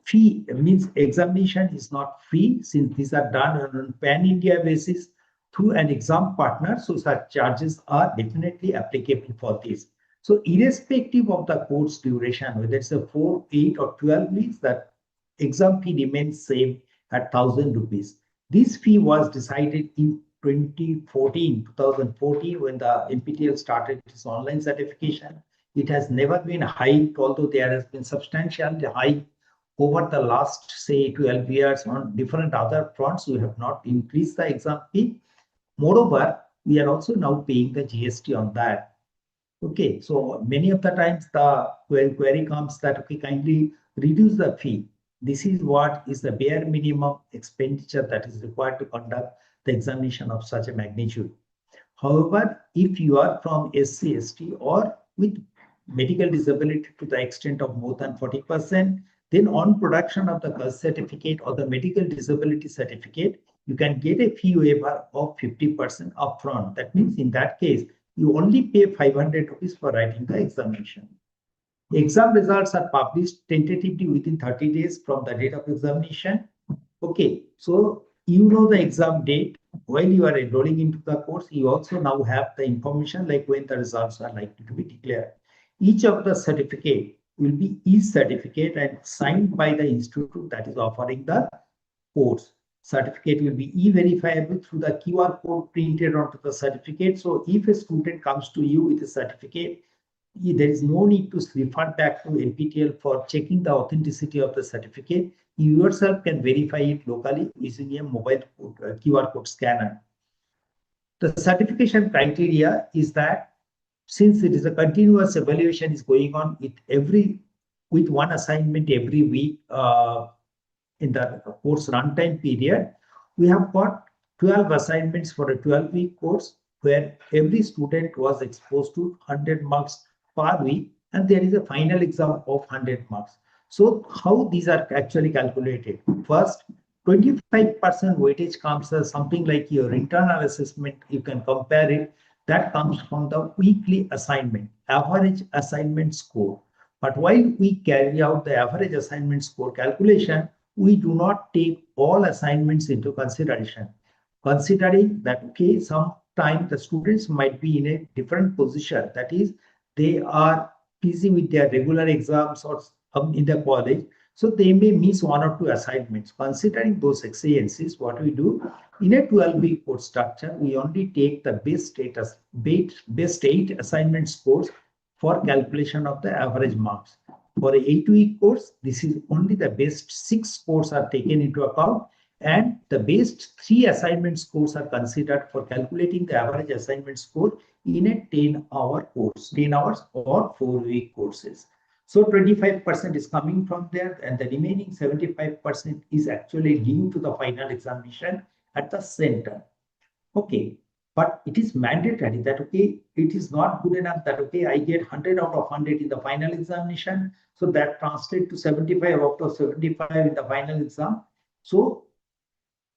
fee means examination is not free, since these are done on a pan-India basis through an exam partner. So such charges are definitely applicable for this. So irrespective of the course duration, whether it's a 4, 8 or 12 weeks, that exam fee remains same at 1,000 rupees. This fee was decided in 2014 when the NPTEL started its online certification. It has never been hiked, although there has been substantial hike over the last, say, 12 years on different other fronts. We have not increased the exam fee. Moreover, we are also now paying the GST on that. Okay, so many of the times the query comes that, okay, kindly reduce the fee. This is what is the bare minimum expenditure that is required to conduct the examination of such a magnitude. However, if you are from SC, ST or with medical disability to the extent of more than 40%, then on production of the caste certificate or the medical disability certificate, you can get a fee waiver of 50% upfront. That means in that case, you only pay 500 rupees for writing the examination. Exam results are published tentatively within 30 days from the date of examination. Okay, so you know the exam date while you are enrolling into the course, you also now have the information like when the results are likely to be declared. Each of the certificate will be e-certificate and signed by the institute that is offering the course. Certificate will be e-verifiable through the QR code printed onto the certificate. So if a student comes to you with a certificate, there is no need to refer back to NPTEL for checking the authenticity of the certificate. You yourself can verify it locally using a mobile QR code scanner. The certification criteria is that since it is a continuous evaluation is going on with one assignment every week in the course runtime period, we have got 12 assignments for a 12-week course where every student was exposed to 100 marks per week, and there is a final exam of 100 marks. So how these are actually calculated? First, 25% weightage comes as something like your internal assessment. You can compare it. That comes from the weekly assignment, average assignment score. But while we carry out the average assignment score calculation, we do not take all assignments into consideration, considering that, okay, sometimes the students might be in a different position. That is, they are busy with their regular exams or in the college, so they may miss one or two assignments. Considering those exigencies, what we do in a 12-week course structure, we only take the best 8 assignment scores for calculation of the average marks. For an 8-week course, this is only the best 6 scores are taken into account, and the best 3 assignment scores are considered for calculating the average assignment score in a 10-hour course, 10 hours or 4-week courses. So 25% is coming from there, and the remaining 75% is actually due to the final examination at the center. Okay, but it is mandatory that, okay, it is not good enough that, okay, I get 100 out of 100 in the final examination, so that translates to 75 out of 75 in the final exam, so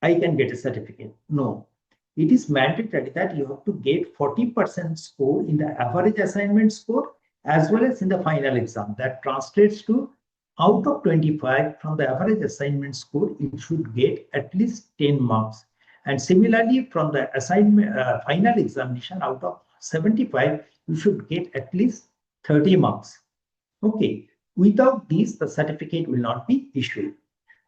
I can get a certificate. No, it is mandatory that you have to get 40% score in the average assignment score as well as in the final exam. That translates to out of 25 from the average assignment score, it should get at least 10 marks. And similarly, from the assignment final examination, out of 75, you should get at least 30 marks. Okay, without these, the certificate will not be issued.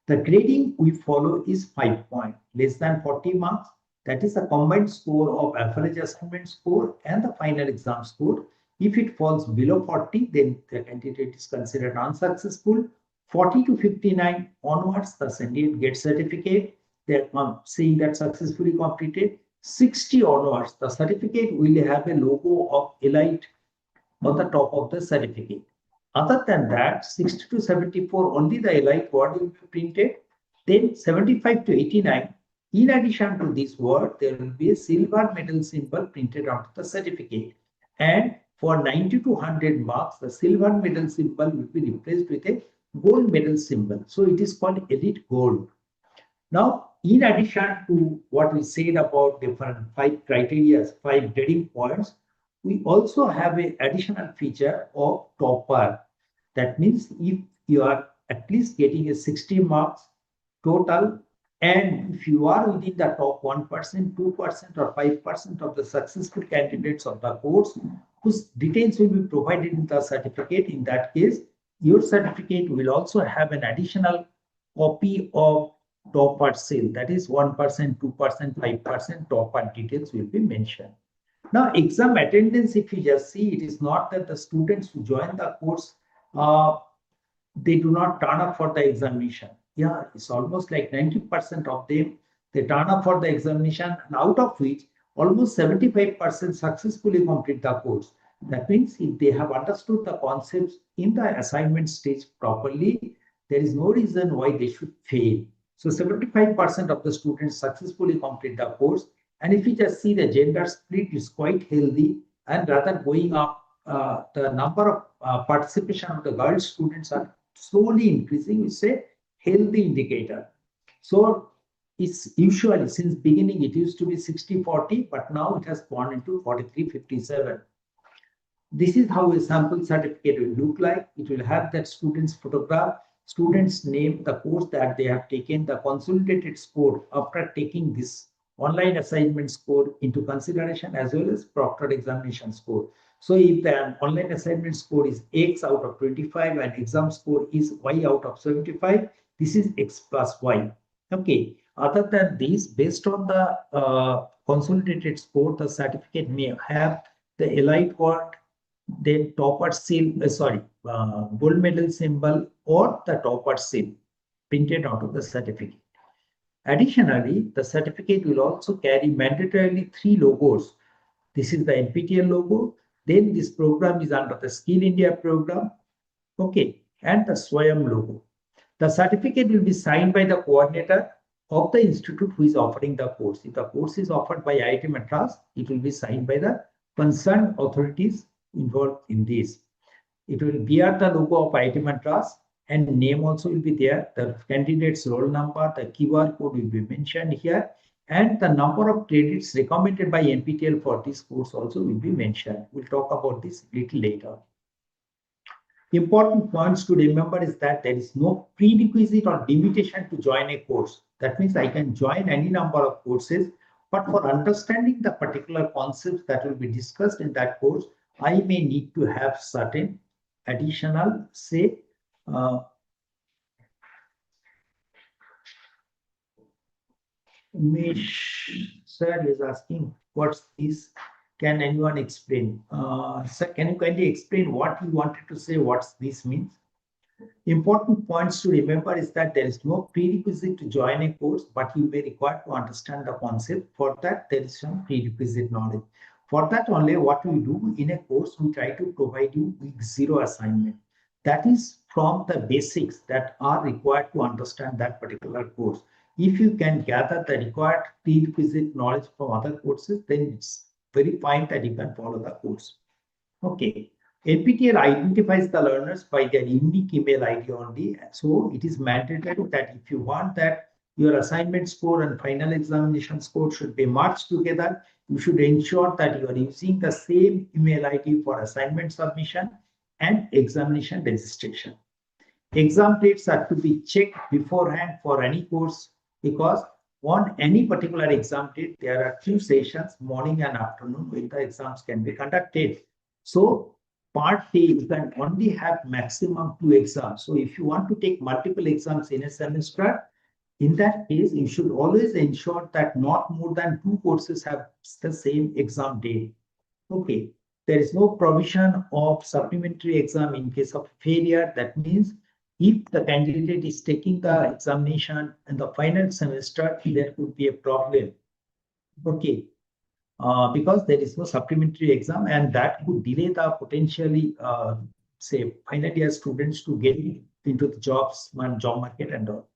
The grading we follow is 5 points, less than 40 marks. That is the combined score of average assignment score and the final exam score. If it falls below 40, then the candidate is considered unsuccessful. 40 to 59 onwards, the candidate gets certificate. They are saying that successfully completed. 60 onwards, the certificate will have a logo of elite on the top of the certificate. Other than that, 60 to 74, only the elite word will be printed. Then 75 to 89, in addition to this word, there will be a silver medal symbol printed onto the certificate. And for 90 to 100 marks, the silver medal symbol will be replaced with a gold medal symbol. So it is called Elite Gold. Now, in addition to what we said about different 5 criteria, 5 grading points, we also have an additional feature of topper. That means if you are at least getting a 60 marks total, and if you are within the top 1%, 2%, or 5% of the successful candidates of the course, whose details will be provided in the certificate, in that case, your certificate will also have an additional copy of topper seal. That is 1%, 2%, 5% topper details will be mentioned. Now, exam attendance, if you just see, it is not that the students who join the course, they do not turn up for the examination. Yeah, it's almost like 90% of them, they turn up for the examination, and out of which almost 75% successfully complete the course. That means if they have understood the concepts in the assignment stage properly, there is no reason why they should fail. So 75% of the students successfully complete the course. And if you just see, the gender split is quite healthy, and rather going up, the number of participation of the girl students are slowly increasing. It's a healthy indicator. So it's usually, since beginning, it used to be 60-40, but now it has gone into 43-57. This is how a sample certificate will look like. It will have that student's photograph, student's name, the course that they have taken, the consolidated score after taking this online assignment score into consideration as well as proctored examination score. So if the online assignment score is X out of 25 and exam score is Y out of 75, this is X plus Y. Okay. Other than this, based on the consolidated score, the certificate may have the elite award, then topper seal, gold medal symbol or the topper seal printed out of the certificate. Additionally, the certificate will also carry mandatorily 3 logos. This is the NPTEL logo. Then this program is under the Skill India program. Okay, and the Swayam logo. The certificate will be signed by the coordinator of the institute who is offering the course. If the course is offered by IIT Madras, it will be signed by the concerned authorities involved in this. It will bear the logo of IIT Madras and name also will be there. The candidate's roll number, the QR code will be mentioned here, and the number of credits recommended by NPTEL for this course also will be mentioned. We'll talk about this a little later. Important points to remember is that there is no prerequisite or limitation to join a course. That means I can join any number of courses, but for understanding the particular concepts that will be discussed in that course, I may need to have certain additional, say, Umesh sir is asking, what's this? Can anyone explain? Sir, can you kindly explain what you wanted to say, what this means? Important points to remember is that there is no prerequisite to join a course, but you may require to understand the concept. For that, there is some prerequisite knowledge. For that only, what we do in a course, we try to provide you week 0 assignment. That is from the basics that are required to understand that particular course. If you can gather the required prerequisite knowledge from other courses, then it's very fine that you can follow the course. Okay. NPTEL identifies the learners by their unique email ID only. So it is mandatory that if you want that your assignment score and final examination score should be merged together, you should ensure that you are using the same email ID for assignment submission and examination registration. Exam dates are to be checked beforehand for any course because on any particular exam date, there are 2 sessions, morning and afternoon, when the exams can be conducted. So part A, you can only have maximum 2 exams. So if you want to take multiple exams in a semester, in that case, you should always ensure that not more than 2 courses have the same exam date. Okay. There is no provision of supplementary exam in case of failure. That means if the candidate is taking the examination in the final semester, there could be a problem. Okay. Because there is no supplementary exam and that could delay the potentially, say, final year students to get into the jobs and job market and all.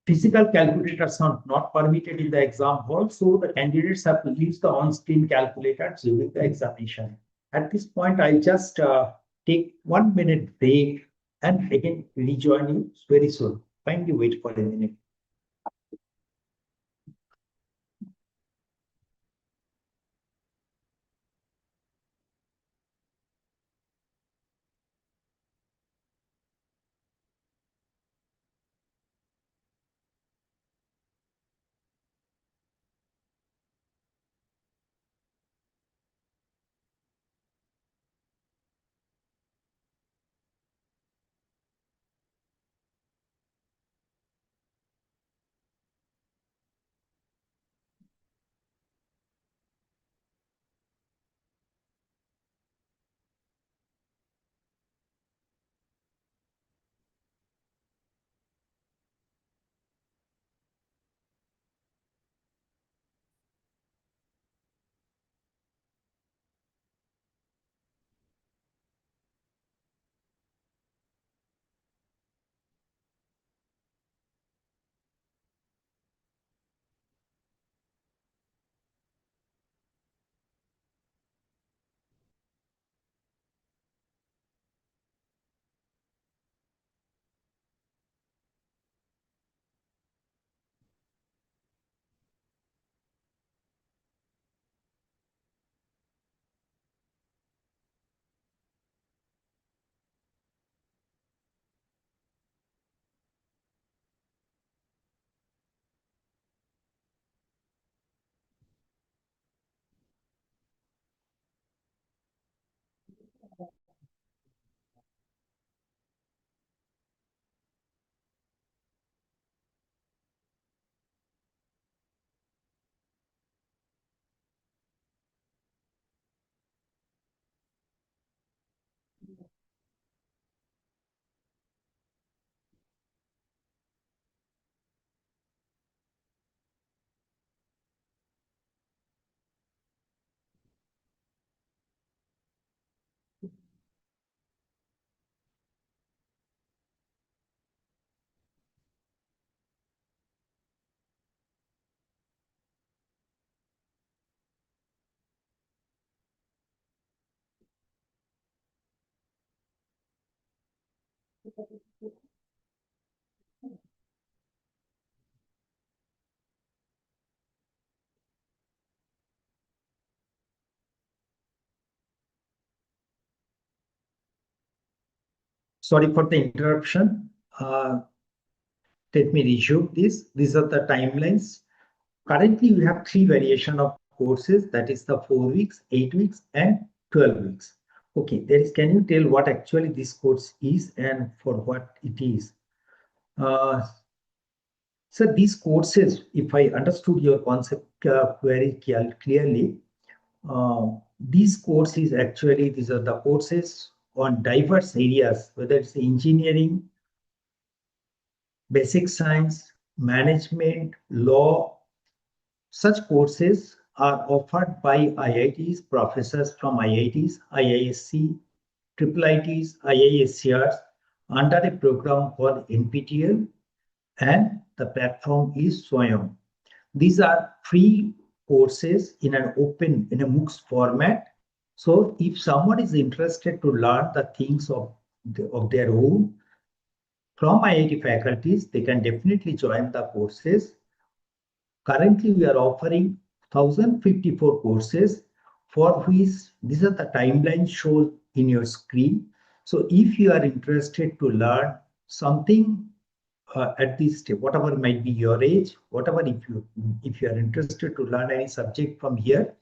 Physical calculators are not permitted in the exam hall, so the candidates have to use the on-screen calculator during the examination. At this point, I'll just take 1 minute break and again rejoin you very soon. Kindly wait for a minute. Sorry for the interruption. Let me resume this. These are the timelines. Currently, we have three variation of courses, that is the 4 weeks, 8 weeks, and 12 weeks. Okay, there is, can you tell what actually this course is and for what it is? So these courses, if I understood your concept very clearly, these courses actually, these are the courses on diverse areas, whether it's engineering, basic science, management, law. Such courses are offered by IITs, professors from IITs, IISc, IIITs, IISCRs under a program called NPTEL, and the platform is Swayam. These are free courses in an open, in a MOOCs format. So if someone is interested to learn the things of their own from IIT faculties, they can definitely join the courses. Currently, we are offering 1054 courses for which these are the timelines shown in your screen. So if you are interested to learn something at this step, whatever might be your age, whatever, if you are interested to learn any subject from here,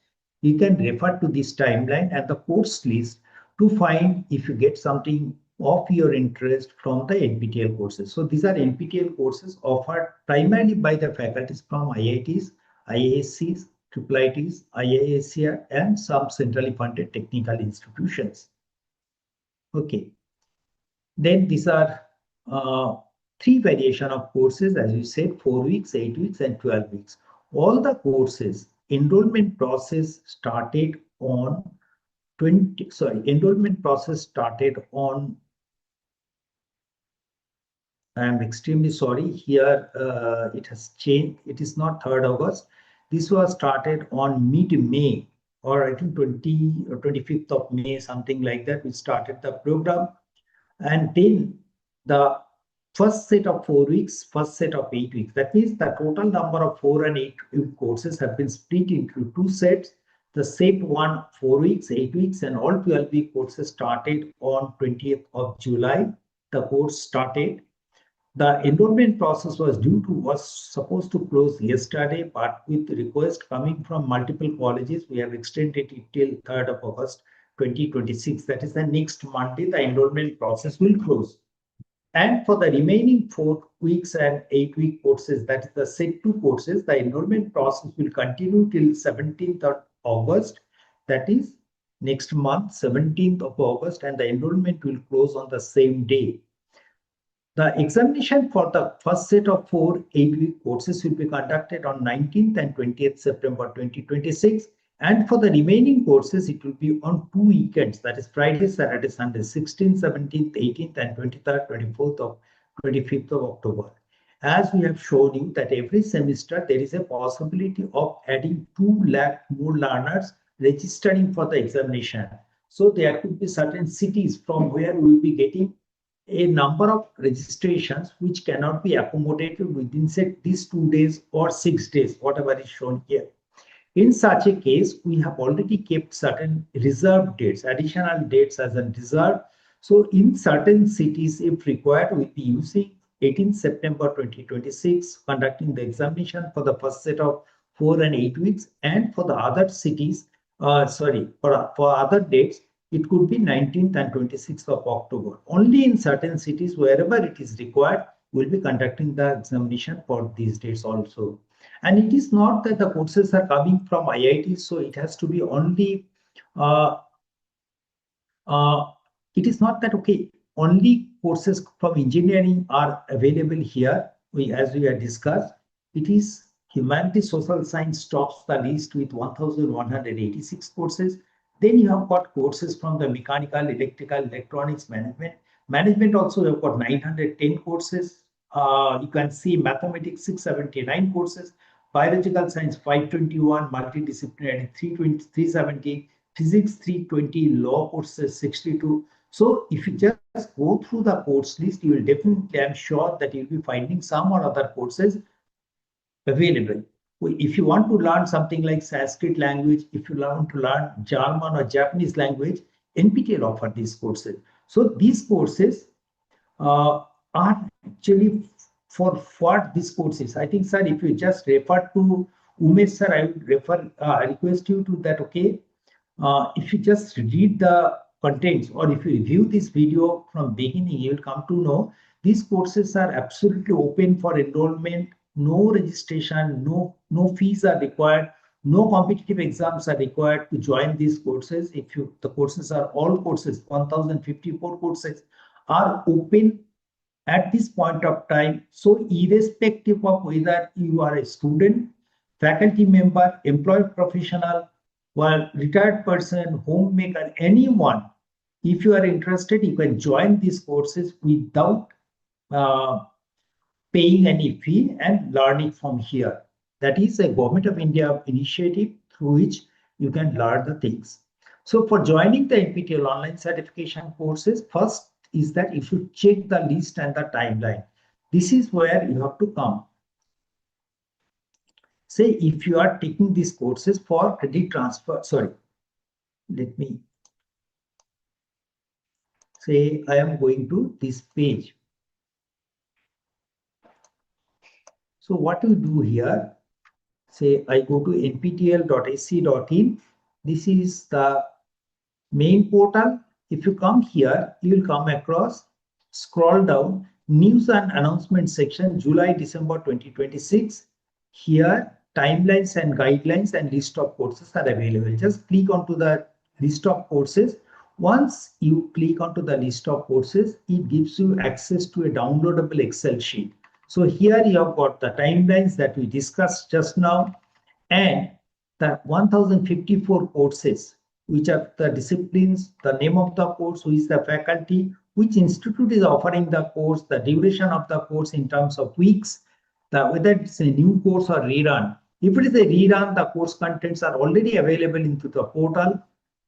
you can refer to this timeline and the course list to find if you get something of your interest from the NPTEL courses. So these are NPTEL courses offered primarily by the faculties from IITs, IISCs, IIITs, IISCR, and some centrally funded technical institutions. Okay. Then these are three variation of courses, as you said, 4 weeks, 8 weeks, and 12 weeks. All the courses, enrollment process started on enrollment process started on, I am extremely sorry, here it has changed. It is not 3rd August. This was started on mid-May, or I think 20 or 25th of May, something like that. We started the program. And then the first set of 4 weeks, first set of 8 weeks. That means the total number of 4 and 8 week courses have been split into two sets. The set 1, 4 weeks, 8 weeks, and all 12 week courses started on 20th of July. The course started. The enrollment process was supposed to close yesterday, but with request coming from multiple colleges, we have extended it till 3rd of August 2026. That is the next Monday, the enrollment process will close. And for the remaining 4 weeks and 8 week courses, that is the set 2 courses, the enrollment process will continue till 17th of August. That is next month, 17th of August, and the enrollment will close on the same day. The examination for the first set of 4 8-week courses will be conducted on 19th and 20th September 2026. And for the remaining courses, it will be on 2 weekends, that is Friday, Saturday, Sunday, 16th, 17th, 18th, and 23rd, 24th, of 25th of October. As we have shown you that every semester, there is a possibility of adding 2 lakh more learners registering for the examination. So there could be certain cities from where we will be getting a number of registrations which cannot be accommodated within, say, these 2 days or 6 days, whatever is shown here. In such a case, we have already kept certain reserved dates, additional dates as a reserve. So in certain cities, if required, we'll be using 18th September 2026, conducting the examination for the first set of 4 and 8 weeks. And for the other cities, for other dates, it could be 19th and 26th of October. Only in certain cities, wherever it is required, we'll be conducting the examination for these dates also. And it is not that the courses are coming from IIT, so it has to be only, it is not that, okay, only courses from engineering are available here. As we have discussed, it is humanity, social science tops the list with 1,186 courses. Then you have got courses from the mechanical, electrical, electronics, management. Management also, you have got 910 courses. You can see mathematics, 679 courses, biological science, 521, multidisciplinary, 370, physics, 320, law courses, 62, So if you just go through the course list, you will definitely, I'm sure that you'll be finding some or other courses available. If you want to learn something like Sanskrit language, if you want to learn German or Japanese language, NPTEL offer these courses. So these courses are actually for what these courses. I think, sir, if you just refer to Umesh, sir, I would request you to that, okay? If you just read the contents or if you review this video from beginning, you will come to know these courses are absolutely open for enrollment, no registration, no fees are required, no competitive exams are required to join these courses. The courses are all courses, 1054 courses are open at this point of time. So irrespective of whether you are a student, faculty member, employed professional, or retired person, homemaker, anyone, if you are interested, you can join these courses without uh, paying any fee and learn it from here. That is a Government of India initiative through which you can learn the things. So for joining the NPTEL online certification courses, first is that if you check the list and the timeline, this is where you have to come. Say if you are taking these courses for credit transfer, sorry, let me say I am going to this page. So what you do here, say I go to nptel.ac.in. This is the main portal. If you come here, you will come across, scroll down, news and announcement section, July, December 2026. Here, timelines and guidelines and list of courses are available. Just click onto the list of courses. Once you click onto the list of courses, it gives you access to a downloadable Excel sheet. So here you have got the timelines that we discussed just now and the 1054 courses, which are the disciplines, the name of the course, who is the faculty, which institute is offering the course, the duration of the course in terms of weeks, whether it's a new course or rerun. If it is a rerun, the course contents are already available into the portal.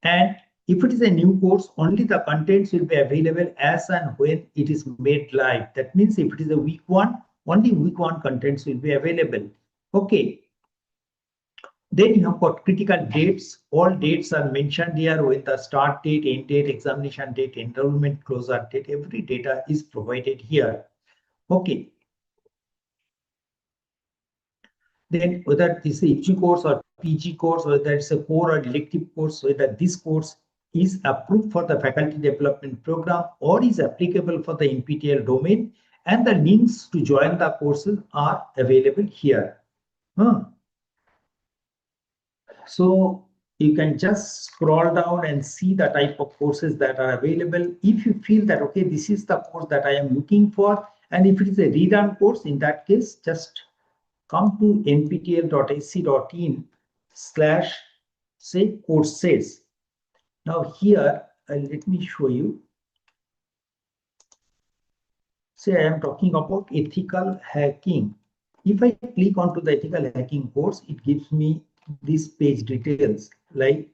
And if it is a new course, only the contents will be available as and when it is made live. That means if it is a week one, only week one contents will be available. Okay. Then you have got critical dates. All dates are mentioned here with the start date, end date, examination date, enrollment closure date. Every data is provided here. Okay. Then whether this is a UG course or PG course, whether it's a core or elective course, whether this course is approved for the faculty development program or is applicable for the NPTEL domain, and the links to join the courses are available here. So you can just scroll down and see the type of courses that are available. If you feel that, okay, this is the course that I am looking for, and if it is a rerun course, in that case, just come to nptel.ac.in slash say courses. Now here, let me show you. Say I am talking about ethical hacking. If I click onto the ethical hacking course, it gives me this page details like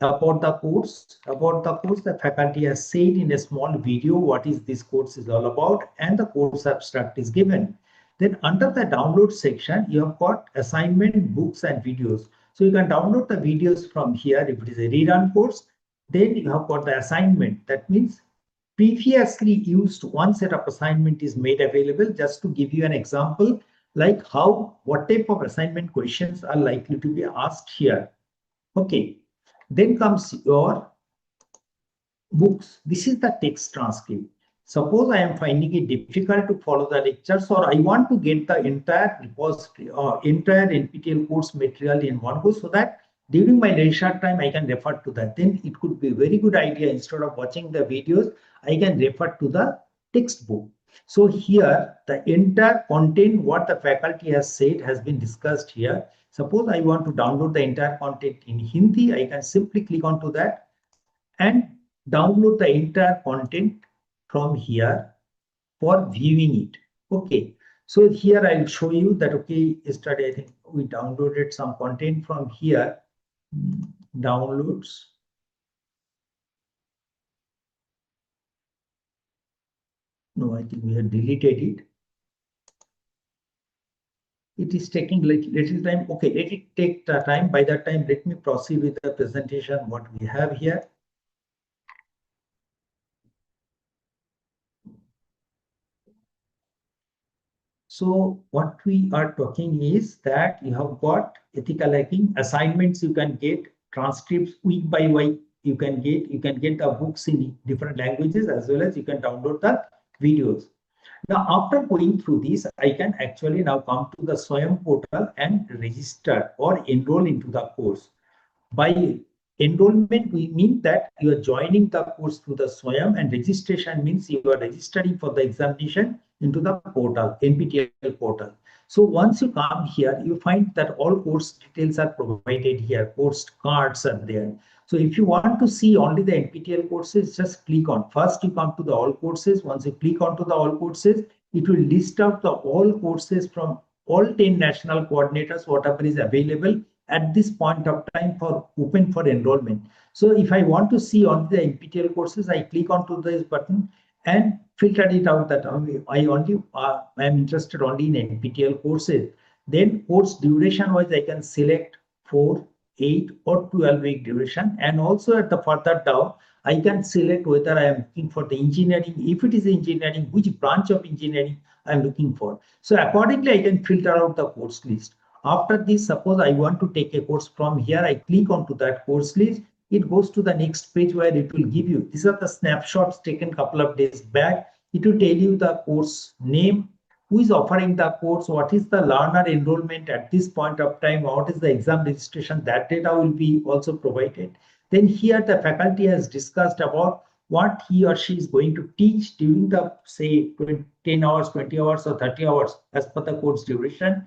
about the course. The faculty has said in a small video what is this course is all about, and the course abstract is given. Then under the download section, you have got assignment, books, and videos. So you can download the videos from here. If it is a rerun course, then you have got the assignment. That means previously used one set of assignment is made available. Just to give you an example, like what type of assignment questions are likely to be asked here. Okay. Then comes your books. This is the text transcript. Suppose I am finding it difficult to follow the lectures, or I want to get the entire repository or entire NPTEL course material in one go, so that during my leisure time I can refer to that. Then it could be a very good idea, instead of watching the videos, I can refer to the textbook. So here the entire content what the faculty has said has been discussed here. Suppose I want to download the entire content in Hindi, I can simply click onto that and download the entire content from here for viewing it. Okay. So here I'll show you that, okay, yesterday I think we downloaded some content from here. Downloads. No, I think we have deleted it. It is taking little time. Okay, let it take the time. By that time, let me proceed with the presentation, what we have here. So what we are talking is that you have got ethical hacking assignments, you can get transcripts week by week, you can get the books in different languages, as well as you can download the videos. Now, after going through this, I can actually now come to the Swayam portal and register or enroll into the course. By enrollment, we mean that you are joining the course through the Swayam, and registration means you are registering for the examination into the portal, NPTEL portal. So once you come here, you find that all course details are provided here, course cards are there. So if you want to see only the NPTEL courses, just click on. First, you come to the all courses. Once you click onto the all courses, it will list out the all courses from all 10 national coordinators, whatever is available at this point of time for open for enrollment. So if I want to see only the NPTEL courses, I click onto this button and filter it out that I am interested only in NPTEL courses. Then course duration wise, I can select 4, 8 or 12-week duration, and also at the further down I can select whether I am looking for the engineering. If it is engineering, which branch of engineering I am looking for. So accordingly I can filter out the course list. After this, suppose I want to take a course from here, I click onto that course list. It goes to the next page where it will give you, these are the snapshots taken a couple of days back. It will tell you the course name, who is offering the course, what is the learner enrollment at this point of time, what is the exam registration, that data will be also provided. Then here the faculty has discussed about what he or she is going to teach during the, say, 10 hours, 20 hours or 30 hours as per the course duration.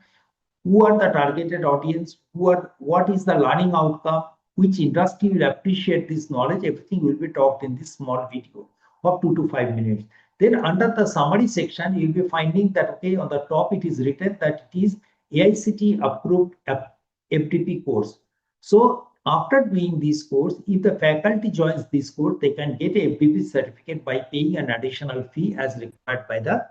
Who are the targeted audience, what is the learning outcome, which industry will appreciate this knowledge. Everything will be talked in this small video of 2 to 5 minutes. Then under the summary section, you'll be finding that, okay, on the top it is written that it is AICTE approved FTP course. So after doing this course, if the faculty joins this course, they can get a FBP certificate by paying an additional fee as required by the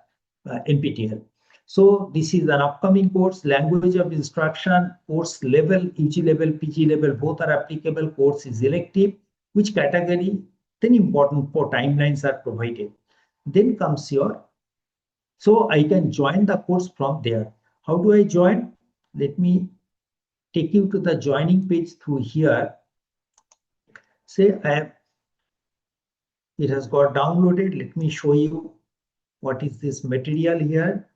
NPTEL. So this is an upcoming course, language of instruction, course level, UG level, PG level, both are applicable. Course is elective, which category, then important for timelines are provided. Then comes your, so I can join the course from there. How do I join? Let me take you to the joining page through here. Say it has got downloaded. Let me show you what is this material here.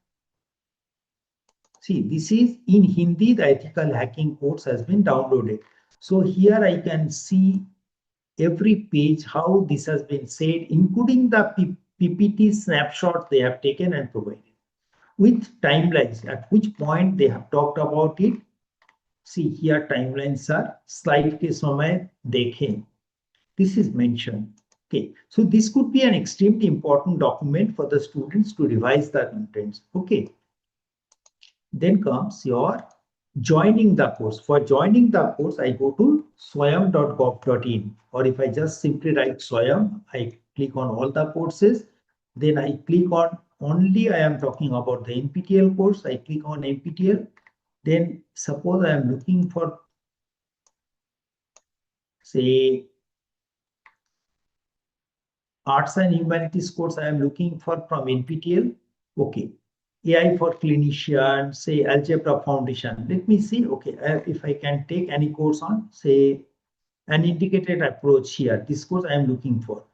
See, this is in Hindi, the ethical hacking course has been downloaded. So here I can see every page how this has been said, including the PPT snapshot they have taken and provided with timelines, at which point they have talked about it. See here timelines are slide ke samay dekhen. This is mentioned. Okay, so this could be an extremely important document for the students to revise the contents. Okay. Then comes your joining the course. For joining the course, I go to swayam.gov.in, or if I just simply write Swayam, I click on all the courses. Then I click on only I am talking about the NPTEL course. I click on NPTEL. Then suppose I am looking for, say, arts and humanities course I am looking for from NPTEL. Okay. AI for clinician, say algebra foundation. Let me see, okay, if I can take any course on, say, an indicated approach here. This course I am looking for.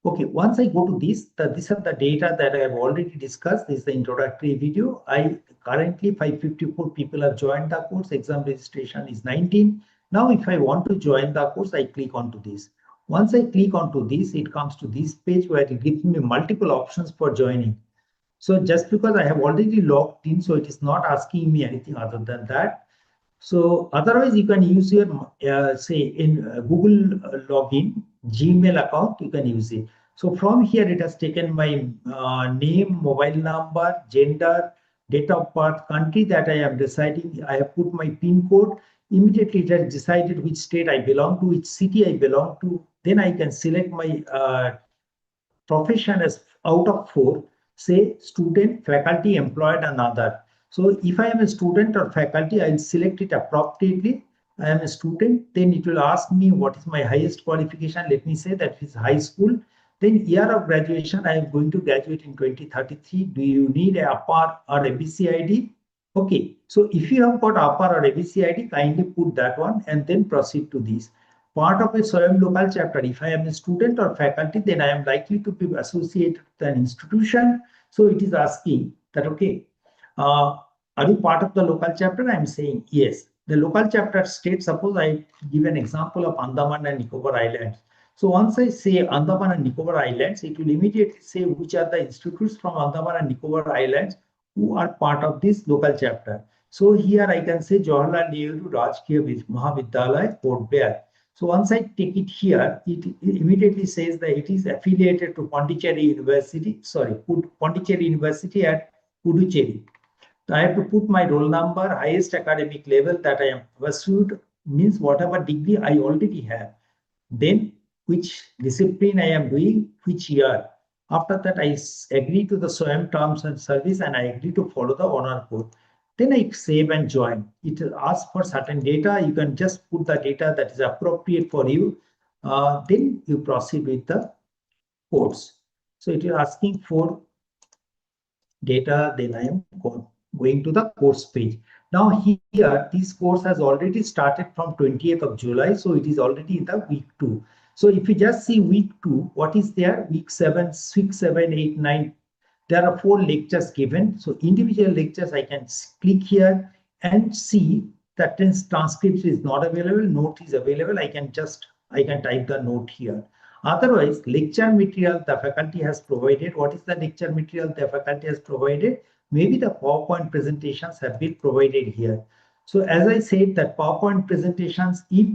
Okay, once I go to this, these are the data that I have already discussed. This is the introductory video. I currently 554 people have joined the course. Exam registration is 19. Now, if I want to join the course, I click onto this. Once I click onto this, it comes to this page where it gives me multiple options for joining. So just because I have already logged in, so it is not asking me anything other than that. So otherwise, you can use your, say, in Google login, Gmail account, you can use it. So from here, it has taken my name, mobile number, gender, date of birth, country that I am residing. I have put my PIN code. Immediately, it has decided which state I belong to, which city I belong to. Then I can select my profession as out of 4. say student, faculty, employed, and other. So if I am a student or faculty, I'll select it appropriately. I am a student, then it will ask me what is my highest qualification. Let me say that is high school. Then year of graduation, I am going to graduate in 2033. Do you need a upper or a BCID? Okay, so if you have got upper or ABCID, kindly put that one and then proceed to this. Part of a Swayam local chapter, if I am a student or faculty, then I am likely to be associated with an institution. So it is asking that, okay, uh, are you part of the local chapter? I am saying yes. The local chapter states, suppose I give an example of Andaman and Nicobar Islands. So once I say Andaman and Nicobar Islands, it will immediately say which are the institutes from Andaman and Nicobar Islands who are part of this local chapter. So here I can say Jawaharlal Nehru Rajkeeya Mahavidyalaya, Port Blair. So once I take it here, it immediately says that it is affiliated to Pondicherry University, Pondicherry University at Puducherry. So I have to put my roll number, highest academic level that I am pursued, means whatever degree I already have. Then which discipline I am doing, which year. After that, I agree to the SWAYAM terms and service and I agree to follow the honor code. Then I save and join. It asks for certain data. You can just put the data that is appropriate for you. Then you proceed with the course. So it is asking for data, then I am going to the course page. Now here, this course has already started from 20th of July, so it is already in the week 2. So if you just see week 2, what is there? Week 7, 6, 7, 8, 9. There are 4 lectures given. So individual lectures, I can click here and see that transcript is not available, note is available. I can type the note here. Otherwise, lecture material the faculty has provided. What is the lecture material the faculty has provided? Maybe the PowerPoint presentations have been provided here. So as I said, that PowerPoint presentations, if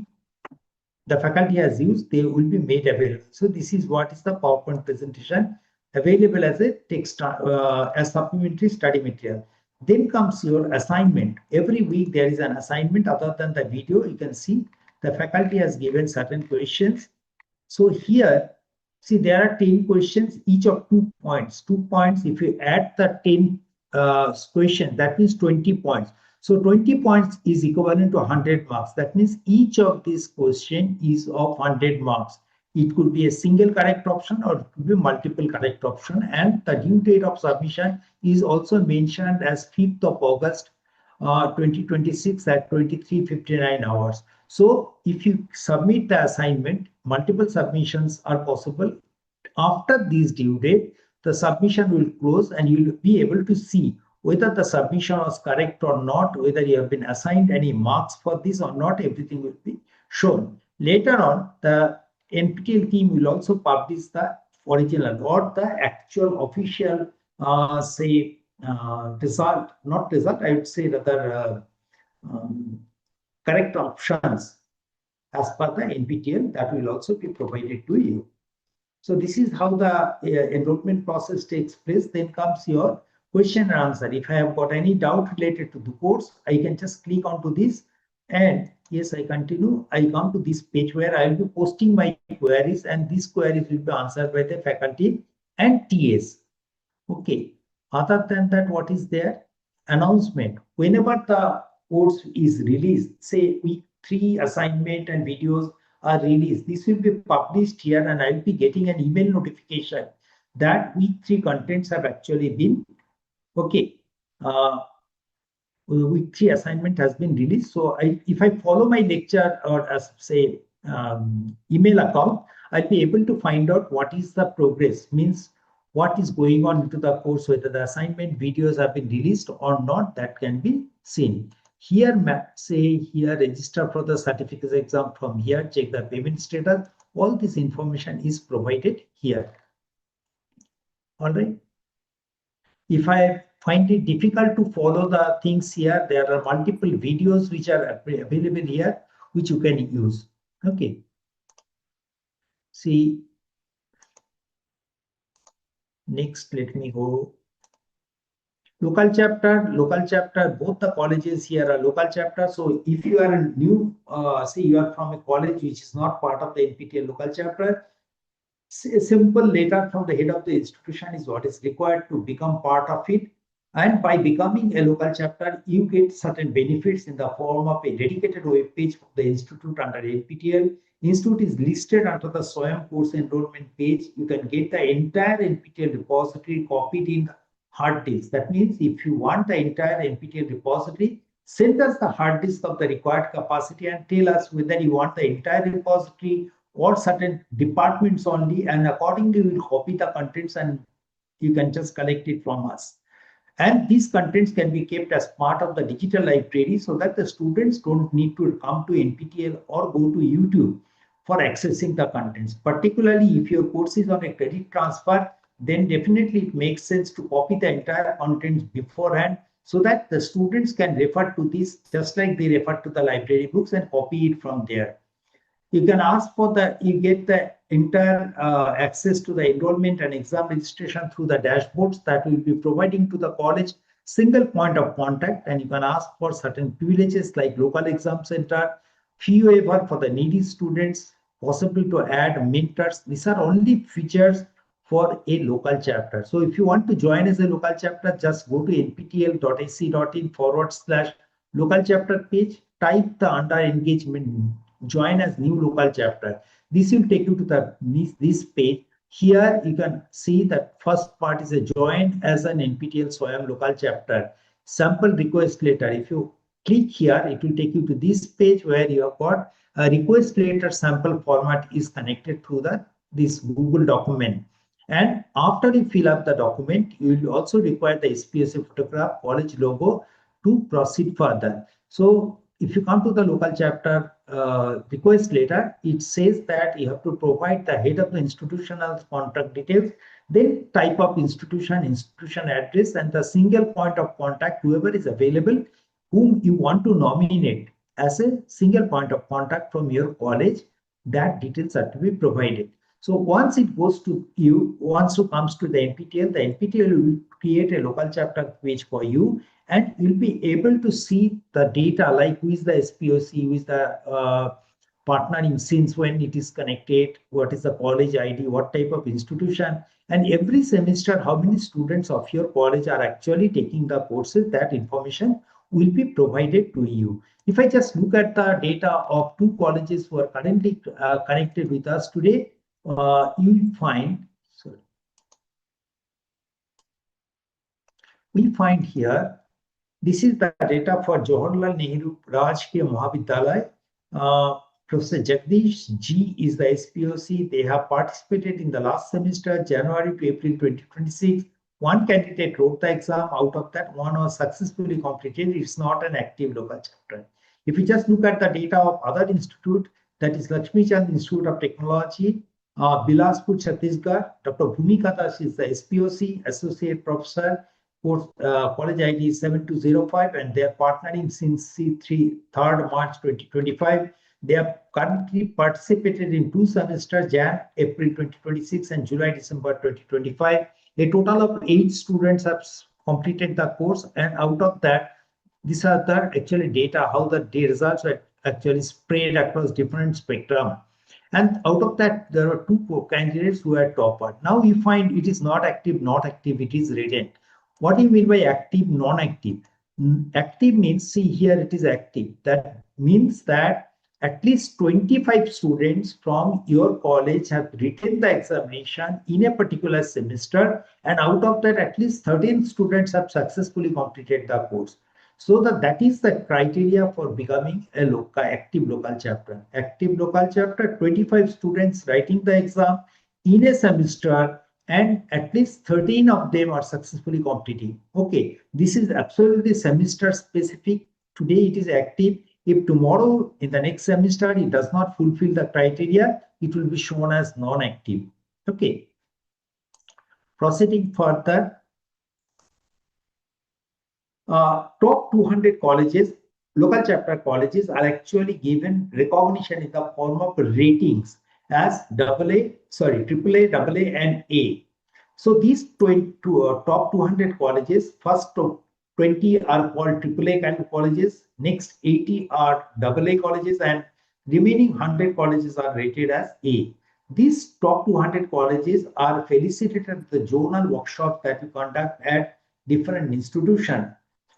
the faculty has used, they will be made available. So this is what is the PowerPoint presentation available as a text, as supplementary study material. Then comes your assignment. Every week there is an assignment other than the video. You can see the faculty has given certain questions. So here, see, there are 10 questions, each of 2 points. 2 points, if you add the 10 question, that means 20 points. So 20 points is equivalent to 100 marks. That means each of these question is of 100 marks. It could be a single correct option or it could be multiple correct option. And the due date of submission is also mentioned as 5th of August 2026 at 23:59 hours. So if you submit the assignment, multiple submissions are possible. After this due date, the submission will close and you will be able to see whether the submission was correct or not, whether you have been assigned any marks for this or not, everything will be shown. Later on, the NPTEL team will also publish the original or the actual official, result, not result, I would say rather correct options as per the NPTEL that will also be provided to you. So this is how the enrollment process takes place. Then comes your question and answer. If I have got any doubt related to the course, I can just click onto this and yes, I continue. I come to this page where I will be posting my queries and these queries will be answered by the faculty and TAs. Okay. Other than that, what is there? Announcement. Whenever the course is released, say week 3 assignment and videos are released, this will be published here and I'll be getting an email notification that week 3 contents have actually been, okay, week 3 assignment has been released. So if I follow my lecture or as say email account, I'll be able to find out what is the progress, means what is going on into the course, whether the assignment videos have been released or not, that can be seen. Here, say here, register for the certificate exam from here, check the payment status. All this information is provided here. All right. If I find it difficult to follow the things here, there are multiple videos which are available here, which you can use. Okay. See, next, let me go. Local chapter, both the colleges here are local chapter. So if you are a new, say you are from a college which is not part of the NPTEL local chapter, A simple letter from the head of the institution is what is required to become part of it. And by becoming a local chapter, you get certain benefits in the form of a dedicated web page of the institute under NPTEL. Institute is listed under the SWAYAM course enrollment page. You can get the entire NPTEL repository copied in hard disk. That means if you want the entire NPTEL repository, send us the hard disk of the required capacity and tell us whether you want the entire repository or certain departments only, and accordingly we'll copy the contents and you can just collect it from us. And these contents can be kept as part of the digital library so that the students don't need to come to NPTEL or go to YouTube for accessing the contents. Particularly if your course is on a credit transfer, then definitely it makes sense to copy the entire contents beforehand so that the students can refer to this just like they refer to the library books and copy it from there. You can ask for you get the entire access to the enrollment and exam registration through the dashboards that will be providing to the college single point of contact, and you can ask for certain privileges like local exam center, fee waiver for the needy students, possible to add mentors. These are only features for a local chapter. So if you want to join as a local chapter, just go to nptel.ac.in/local chapter page, type the under engagement join as new local chapter. This will take you to this page. Here you can see that first part is a join as an NPTEL SWAYAM local chapter sample request letter. If you click here, it will take you to this page where you have got a request letter sample format is connected through this Google document. And after you fill up the document, you will also require the SPSA photograph, college logo to proceed further. So if you come to the local chapter request letter, it says that you have to provide the head of the institutional contact details, then type of institution address, and the single point of contact, whoever is available, whom you want to nominate as a single point of contact from your college. That details are to be provided. So once it goes to you, once it comes to the NPTEL will create a local chapter page for you, and you'll be able to see the data like who is the SPOC, who is the partnering, since when it is connected, what is the college ID, what type of institution, and every semester how many students of your college are actually taking the courses. That information will be provided to you. If I just look at the data of 2 colleges who are currently connected with us today, you will find, we find here, this is the data for Jawaharlal Nehru Rajkeeya Mahavidyalaya. Professor Jagdish G is the SPOC. They have participated in the last semester, January to April 2026. 1 candidate wrote the exam. Out of that, 1 was successfully completed. It's not an active local chapter. If you just look at the data of other institute, that is Lakhmi Institute of Technology, Bilaspur, Chhattisgarh, Dr. Bhumika Das is the SPOC, Associate Professor. College ID is 7205, and they are partnering since C3 March 2025. They have currently participated in 2 semesters, Jan, April 2026 and July, December 2025. A total of 8 students have completed the course, and out of that, these are the actually data, how the results are actually spread across different spectrum. And out of that, there are 2 candidates who are topper. Now we find it is not active, it is written. What do you mean by active, non-active? Active means, see here it is active. That means that at least 25 students from your college have written the examination in a particular semester, and out of that at least 13 students have successfully completed the course. So that is the criteria for becoming a active local chapter. Active local chapter, 25 students writing the exam in a semester, and at least 13 of them are successfully completing. Okay, this is absolutely semester specific. Today it is active. If tomorrow in the next semester it does not fulfill the criteria, it will be shown as non-active. Okay. Proceeding further, top 200 colleges, local chapter colleges are actually given recognition in the form of ratings as AAA, AA, and A. So these top 200 colleges, first 20 are called AAA kind of colleges, next 80 are AA colleges, and remaining 100 colleges are rated as A. These top 200 colleges are felicitated at the zonal workshops that we conduct at different institutions.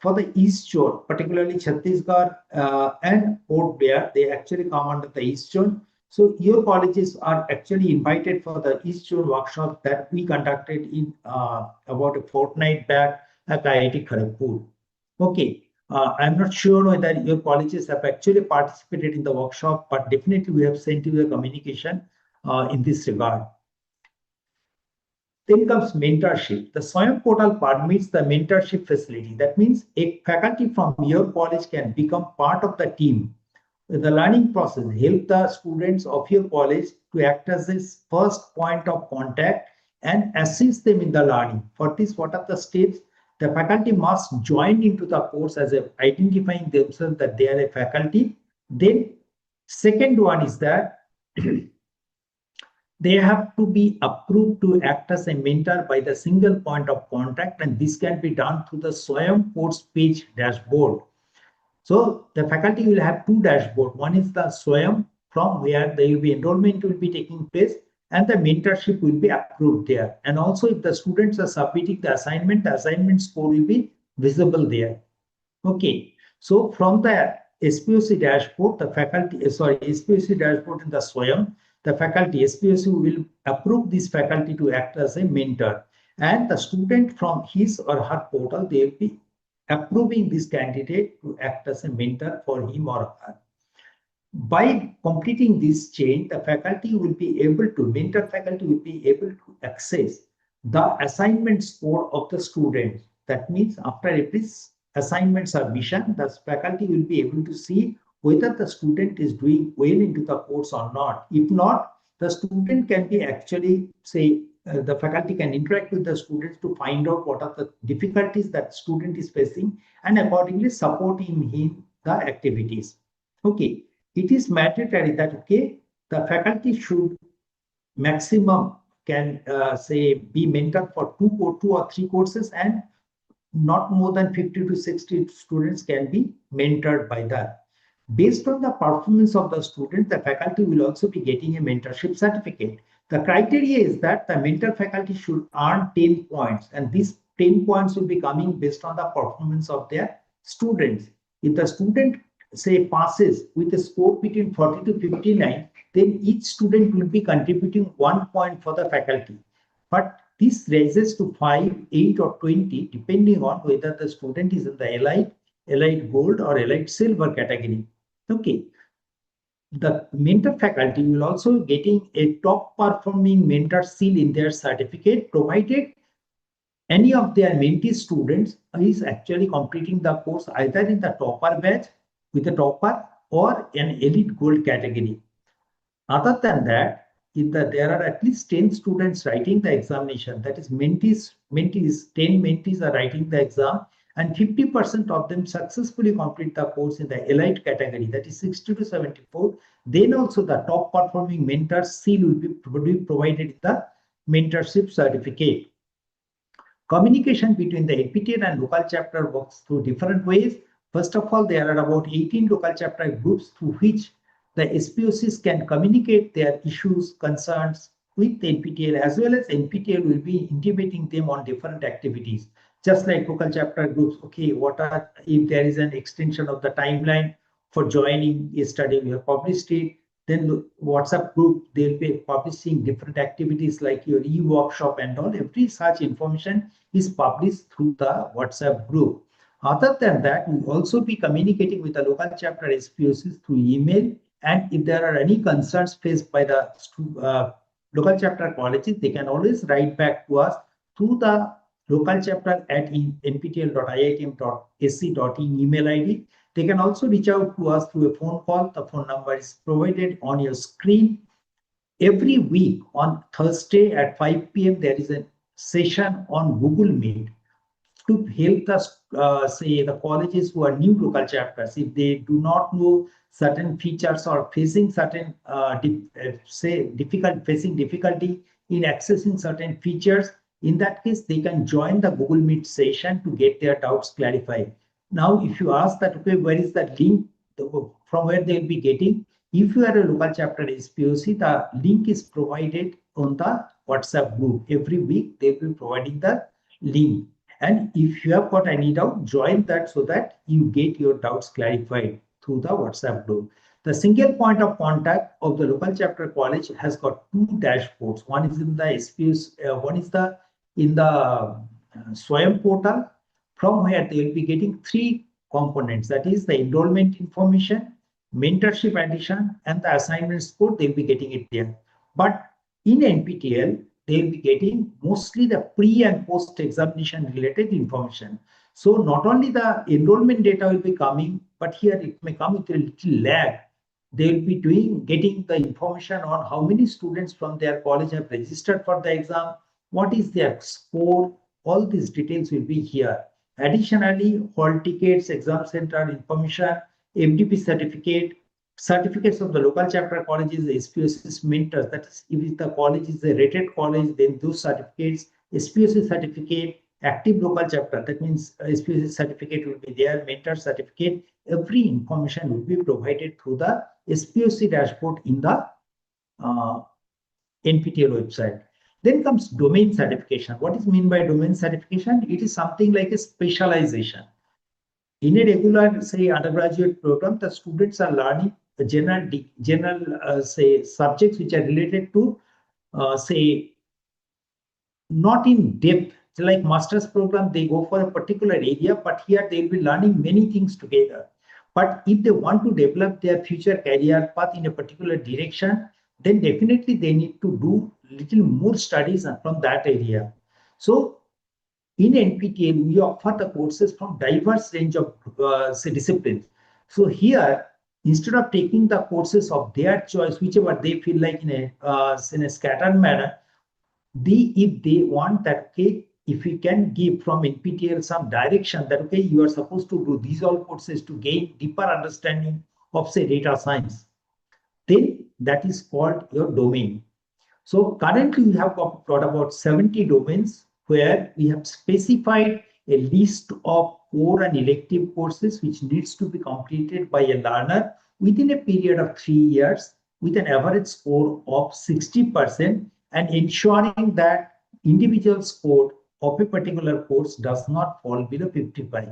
For the East Zone, particularly Chhattisgarh and Port Blair, they actually come under the East Zone. So your colleges are actually invited for the East Zone workshop that we conducted in about a fortnight back at IIT Kharagpur. Okay, I'm not sure whether your colleges have actually participated in the workshop, but definitely we have sent you a communication in this regard. Then comes mentorship. The Swayam portal permits the mentorship facility. That means a faculty from your college can become part of the team. The learning process help the students of your college to act as this first point of contact and assist them in the learning. For this, what are the steps? The faculty must join into the course as a identifying themselves that they are a faculty. Then second one is that they have to be approved to act as a mentor by the single point of contact, and this can be done through the Swayam course page dashboard. So the faculty will have two dashboards. One is the Swayam, from where the enrollment will be taking place, and the mentorship will be approved there. And also if the students are submitting the assignment score will be visible there. Okay, so from the SPOC dashboard, the faculty, SPOC dashboard in the Swayam, the faculty, SPOC will approve this faculty to act as a mentor. And the student from his or her portal, they will be approving this candidate to act as a mentor for him or her. By completing this chain, the faculty will be able to, mentor faculty will be able to access the assignment score of the students. That means after every assignment submission, the faculty will be able to see whether the student is doing well into the course or not. If not, the student can be actually say, the faculty can interact with the students to find out what are the difficulties that student is facing and accordingly supporting him the activities. Okay, it is mandatory that okay, the faculty should maximum can say be mentored for two or three courses, and not more than 50 to 60 students can be mentored by that. Based on the performance of the student, the faculty will also be getting a mentorship certificate. The criteria is that the mentor faculty should earn 10 points, and these 10 points will be coming based on the performance of their students. If the student say passes with a score between 40 to 59, then each student will be contributing 1 point for the faculty. But this raises to 5, 8 or 20 depending on whether the student is in the elite gold or elite silver category. Okay. The mentor faculty will also getting a top performing mentor seal in their certificate, provided any of their mentee students is actually completing the course either in the topper batch with a topper or an elite gold category. Other than that, if there are at least 10 students writing the examination, that is mentees, 10 mentees are writing the exam, and 50% of them successfully complete the course in the elite category, that is 60 to 74, then also the top performing mentor seal will be provided in the mentorship certificate. Communication between the NPTEL and local chapter works through different ways. First of all, there are about 18 local chapter groups through which the SPOCs can communicate their issues, concerns with NPTEL, as well as NPTEL will be intimating them on different activities. Just like local chapter groups, okay, what are, if there is an extension of the timeline for joining yesterday, we have published it. Then WhatsApp group, they'll be publishing different activities like your e-workshop and all. Every such information is published through the WhatsApp group. Other than that, we will also be communicating with the local chapter SPOCs through email. And if there are any concerns faced by the local chapter colleges, they can always write back to us through the local chapter at nptel.iitm.ac.in email ID. They can also reach out to us through a phone call. The phone number is provided on your screen. Every week on Thursday at 5 p.m., there is a session on Google Meet to help us, say, the colleges who are new local chapters, if they do not know certain features or facing certain, difficulty in accessing certain features. In that case, they can join the Google Meet session to get their doubts clarified. Now, if you ask that, okay, where is that link from where they'll be getting? If you are a local chapter SPOC, the link is provided on the WhatsApp group. Every week they will be providing the link. And if you have got any doubt, join that so that you get your doubts clarified through the WhatsApp group. The single point of contact of the local chapter college has got two dashboards. One is in the SPOC, one is in the Swayam portal, from where they will be getting three components. That is the enrollment information, mentorship addition, and the assignment score. They'll be getting it there. But in NPTEL, they'll be getting mostly the pre and post examination related information. So not only the enrollment data will be coming, but here it may come with a little lag. They'll be getting the information on how many students from their college have registered for the exam, what is their score. All these details will be here. Additionally, hall tickets, exam center information, MDP certificate, certificates of the local chapter colleges, SPOC's mentors. That is, if the college is a rated college, then those certificates, SPOC certificate, active local chapter. That means SPOC certificate will be there, mentor certificate. Every information will be provided through the SPOC dashboard in the NPTEL website. Then comes domain certification. What is meant by domain certification? It is something like a specialization. In a regular, say, undergraduate program, the students are learning general say, subjects which are related to, say, not in depth. Like master's program, they go for a particular area, but here they'll be learning many things together. But if they want to develop their future career path in a particular direction, then definitely they need to do little more studies from that area. So in NPTEL, we offer the courses from diverse range of say disciplines. So here, instead of taking the courses of their choice, whichever they feel like in a scattered manner, if they want that, okay, if we can give from NPTEL some direction that, okay, you are supposed to do these all courses to gain deeper understanding of, say, data science, then that is called your domain. So currently we have got about 70 domains where we have specified a list of core and elective courses which needs to be completed by a learner within a period of 3 years with an average score of 60% and ensuring that individual score of a particular course does not fall below 55.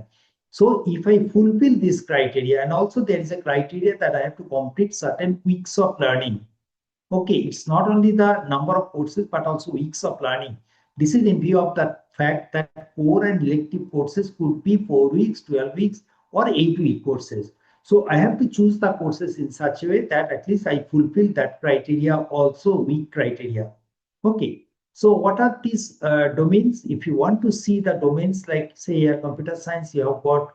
So if I fulfill this criteria, and also there is a criteria that I have to complete certain weeks of learning. Okay, it's not only the number of courses, but also weeks of learning. This is in view of the fact that core and elective courses could be 4 weeks, 12 weeks, or 8-week courses. So I have to choose the courses in such a way that at least I fulfill that criteria, also week criteria. Okay, so what are these domains? If you want to see the domains like, say, computer science, you have got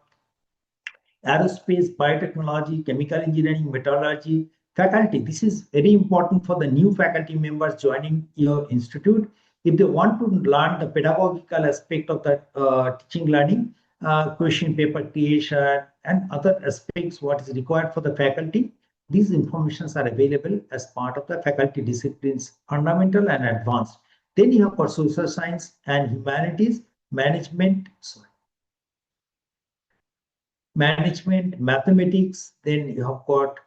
aerospace, biotechnology, chemical engineering, metallurgy, faculty. This is very important for the new faculty members joining your institute. If they want to learn the pedagogical aspect of the teaching learning, question paper creation, and other aspects, what is required for the faculty, these informations are available as part of the faculty disciplines, fundamental and advanced. Then you have for social science and humanities, management, mathematics. Then you have got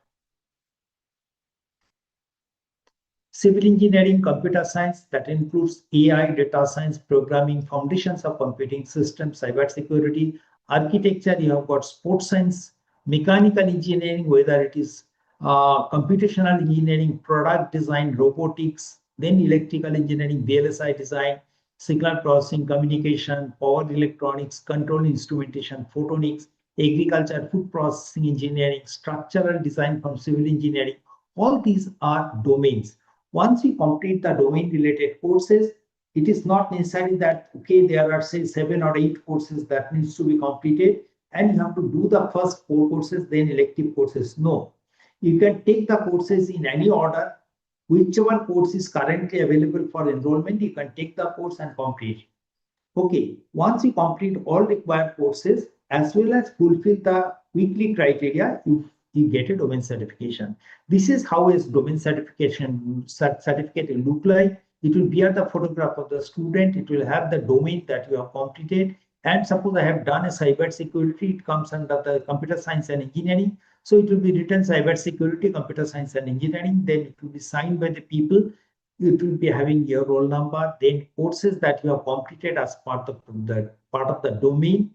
civil engineering, computer science, that includes AI, data science, programming, foundations of computing systems, cybersecurity. Architecture, you have got sports science, mechanical engineering, whether it is computational engineering, product design, robotics, then electrical engineering, VLSI design, signal processing, communication, power electronics, control instrumentation, photonics, agriculture, food processing engineering, structural design from civil engineering. All these are domains. Once we complete the domain related courses, it is not necessary that, okay, there are, say, 7 or 8 courses that needs to be completed and you have to do the first 4 courses, then elective courses. No, you can take the courses in any order. Whichever course is currently available for enrollment, you can take the course and complete. Okay, once you complete all required courses as well as fulfill the weekly criteria, you get a domain certification. This is how a domain certificate will look like. It will bear the photograph of the student. It will have the domain that you have completed. And suppose I have done a cyber security, it comes under the computer science and engineering. So it will be written cyber security, computer science and engineering. Then it will be signed by the people. It will be having your roll number. Then courses that you have completed as part of the domain,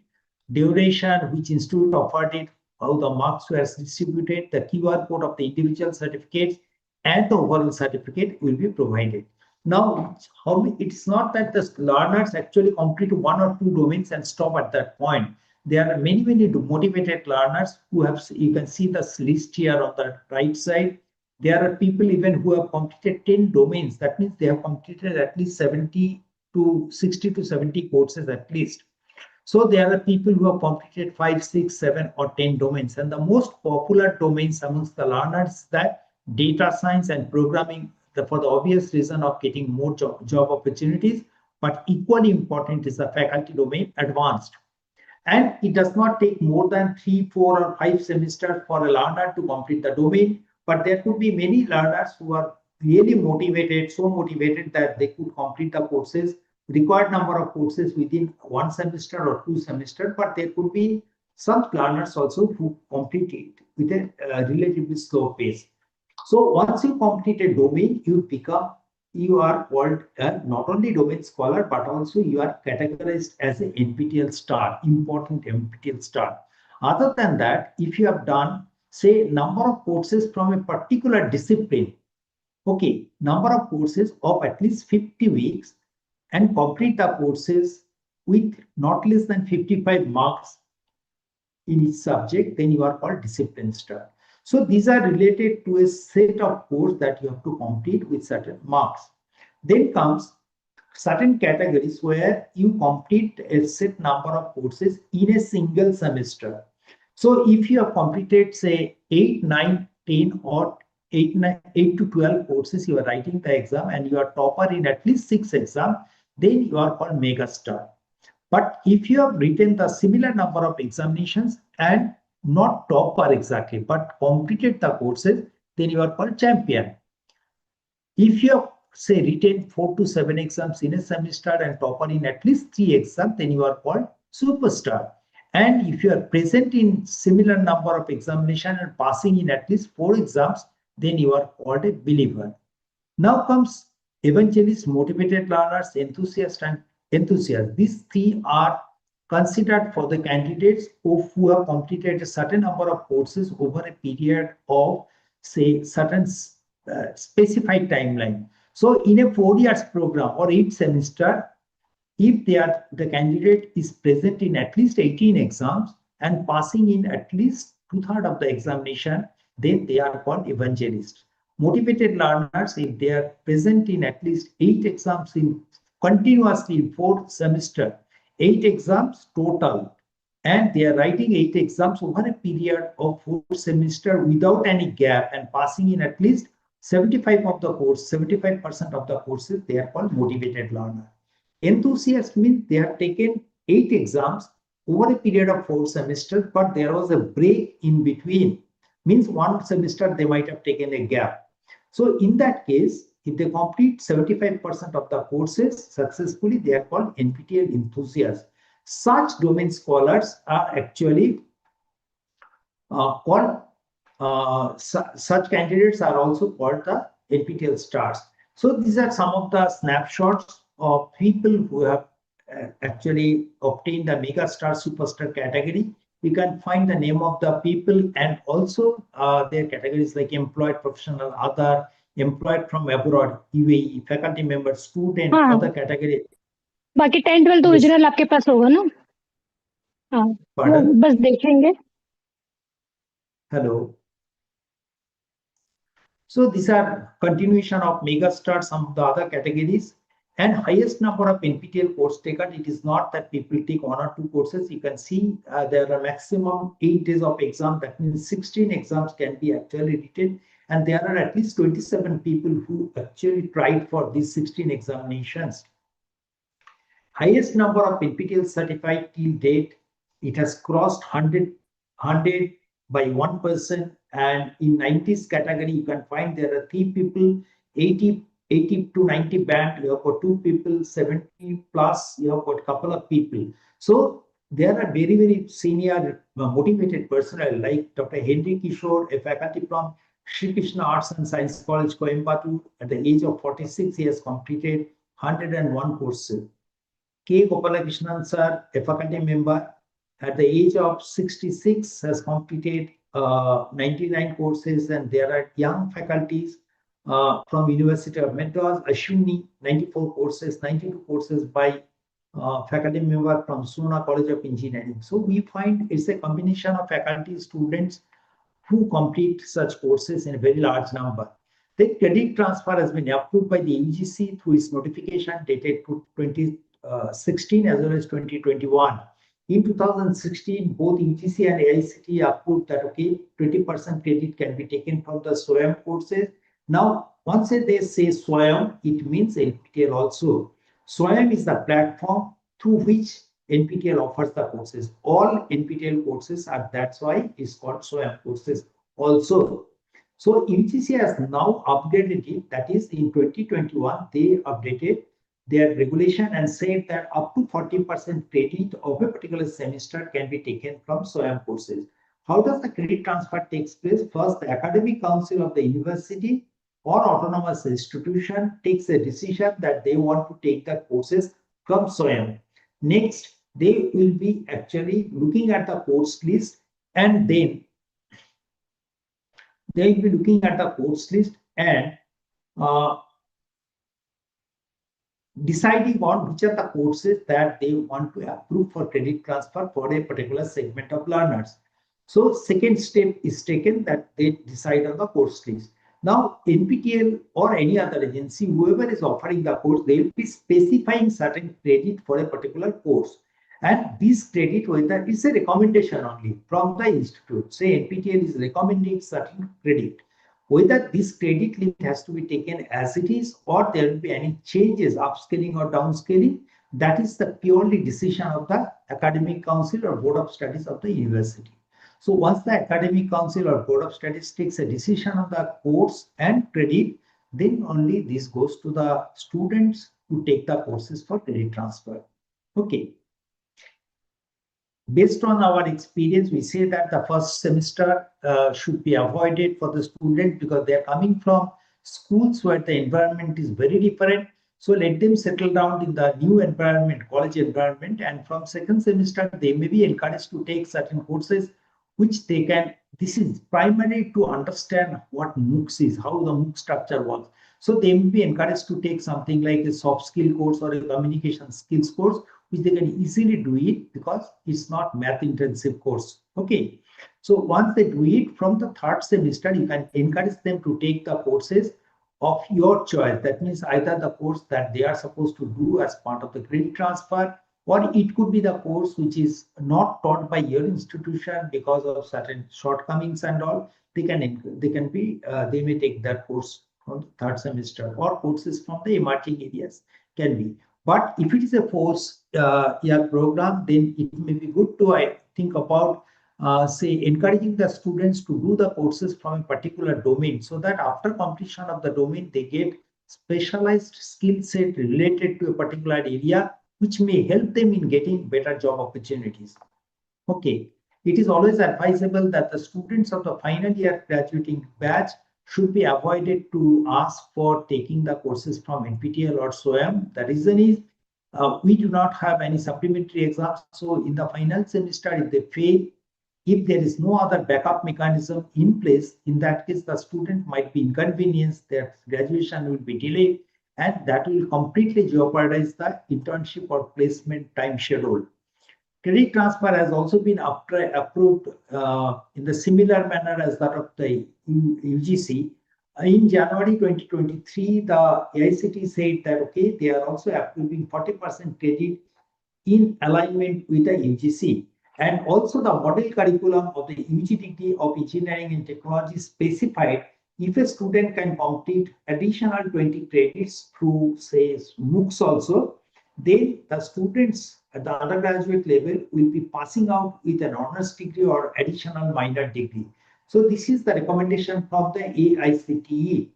duration, which institute offered it, how the marks were distributed, the QR code of the individual certificates, and the overall certificate will be provided. Now, it's not that the learners actually complete one or two domains and stop at that point. There are many, many motivated learners who have, you can see this list here on the right side. There are people even who have completed 10 domains. That means they have completed at least 60 to 70 courses at least. So there are people who have completed 5, 6, 7, or 10 domains. And the most popular domains amongst the learners is that data science and programming, for the obvious reason of getting more job opportunities. But equally important is the faculty domain, advanced. And it does not take more than 3, 4, or 5 semesters for a learner to complete the domain. But there could be many learners who are really motivated, so motivated that they could complete the courses, required number of courses within 1 semester or 2 semesters. But there could be some learners also who complete it with a relatively slow pace. So once you complete a domain, you are called not only domain scholar, but also you are categorized as an NPTEL star, important NPTEL star. Other than that, if you have done, say, number of courses from a particular discipline, okay, number of courses of at least 50 weeks, and complete the courses with not less than 55 marks in each subject, then you are called discipline star. So these are related to a set of course that you have to complete with certain marks. Then comes certain categories where you complete a set number of courses in a single semester. So if you have completed, say, 8, 9, 10, or 8 to 12 courses, you are writing the exam and you are topper in at least 6 exams, then you are called mega star. But if you have written the similar number of examinations and not topper exactly, but completed the courses, then you are called champion. If you have, say, written 4 to 7 exams in a semester and topper in at least 3 exams, then you are called superstar. And if you are present in similar number of examination and passing in at least 4 exams, then you are called a believer. Now comes evangelist, motivated learners, enthusiast, and enthusiast. These 3 are considered for the candidates who have completed a certain number of courses over a period of, say, certain specified timeline. So in a 4 years program or 8 semester, if the candidate is present in at least 18 exams and passing in at least 2/3 of the examination, then they are called evangelists. Motivated learners, if they are present in at least 8 exams continuously in 4 semester, 8 exams total, and they are writing 8 exams over a period of 4 semester without any gap and passing in at least 75% of the courses, they are called motivated learner. Enthusiast means they have taken 8 exams over a period of 4 semesters, but there was a break in between. Means 1 semester they might have taken a gap. So in that case, if they complete 75% of the courses successfully, they are called NPTEL enthusiasts. Such domain scholars are actually such candidates are also called the NPTEL stars. So these are some of the snapshots of people who have actually obtained the mega star superstar category. You can find the name of the people and also their categories like employed, professional, other, employed from abroad, UAE, faculty member, student, हाँ other category. बाकी 10 12 तो Yes, original आपके पास होगा ना हाँ वो pardon. बस देखेंगे Hello. So these are continuation of megastar, some of the other categories, and highest number of NPTEL course taken. It is not that people take 1 or 2 courses. You can see there are maximum 8 days of exam. That means 16 exams can be actually written, and there are at least 27 people who actually tried for these 16 examinations. Highest number of NPTEL certified till date, it has crossed 100 by 1 person, and in 90s category you can find there are 3 people, 80 to 90 band, you have got 2 people, 70 plus, you have got a couple of people. So there are very, very senior motivated personnel like Dr. Henry Kishore, a faculty from Sri Krishna Arts and Science College, Coimbatore. At the age of 46, he has completed 101 courses. K. Gopalakrishnan sir, a faculty member, at the age of 66 has completed 99 courses, and there are young faculties from University of Madras, Ashwini, 94 courses, 92 courses by faculty member from Suna College of Engineering. So we find it's a combination of faculty students who complete such courses in a very large number. The credit transfer has been approved by the UGC through its notification dated to 2016 as well as 2021. In 2016, both UGC and AICTE approved that, okay, 20% credit can be taken from the SWAYAM courses. Now, once they say SWAYAM, it means NPTEL also. SWAYAM is the platform through which NPTEL offers the courses. All NPTEL courses are, that's why it's called SWAYAM courses also. So UGC has now upgraded it, that is in 2021, they updated their regulation and said that up to 40% credit of a particular semester can be taken from SWAYAM courses. How does the credit transfer takes place? First, the academic council of the university or autonomous institution takes a decision that they want to take the courses from SWAYAM. Next, they will be actually looking at the course list, and then they will be looking at the course list and deciding on which are the courses that they want to approve for credit transfer for a particular segment of learners. So second step is taken that they decide on the course list. Now NPTEL or any other agency, whoever is offering the course, they will be specifying certain credit for a particular course. And this credit, whether it's a recommendation only from the institute, say NPTEL is recommending certain credit, whether this credit limit has to be taken as it is or there will be any changes, upscaling or downscaling, that is the purely decision of the academic council or board of studies of the university. So once the academic council or board of studies takes a decision on the course and credit, then only this goes to the students to take the courses for credit transfer. Okay. Based on our experience, we say that the first semester should be avoided for the student because they are coming from schools where the environment is very different. So let them settle down in the new environment, college environment, and from second semester, they may be encouraged to take certain courses which they can. This is primarily to understand what MOOCs is, how the MOOC structure works. So they may be encouraged to take something like a soft skill course or a communication skills course, which they can easily do it because it's not math intensive course. Okay. So once they do it from the third semester, you can encourage them to take the courses of your choice. That means either the course that they are supposed to do as part of the credit transfer, or it could be the course which is not taught by your institution because of certain shortcomings and all. They may take that course from the third semester, or courses from the emerging areas can be. But if it is a 4-year program, then it may be good to think about say encouraging the students to do the courses from a particular domain, so that after completion of the domain they get specialized skill set related to a particular area, which may help them in getting better job opportunities. Okay, it is always advisable that the students of the final year graduating batch should be avoided to ask for taking the courses from NPTEL or SWAYAM. The reason is we do not have any supplementary exams. So in the final semester, if they fail, if there is no other backup mechanism in place, in that case, the student might be inconvenienced, their graduation will be delayed, and that will completely jeopardize the internship or placement time schedule. Credit transfer has also been approved in the similar manner as that of the UGC. In January 2023, the AICTE said that, okay, they are also approving 40% credit in alignment with the UGC. And also the model curriculum of the UG degree of engineering and technology specified if a student can complete additional 20 credits through, say, MOOCs also, then the students at the undergraduate level will be passing out with an honors degree or additional minor degree. So this is the recommendation from the AICTE.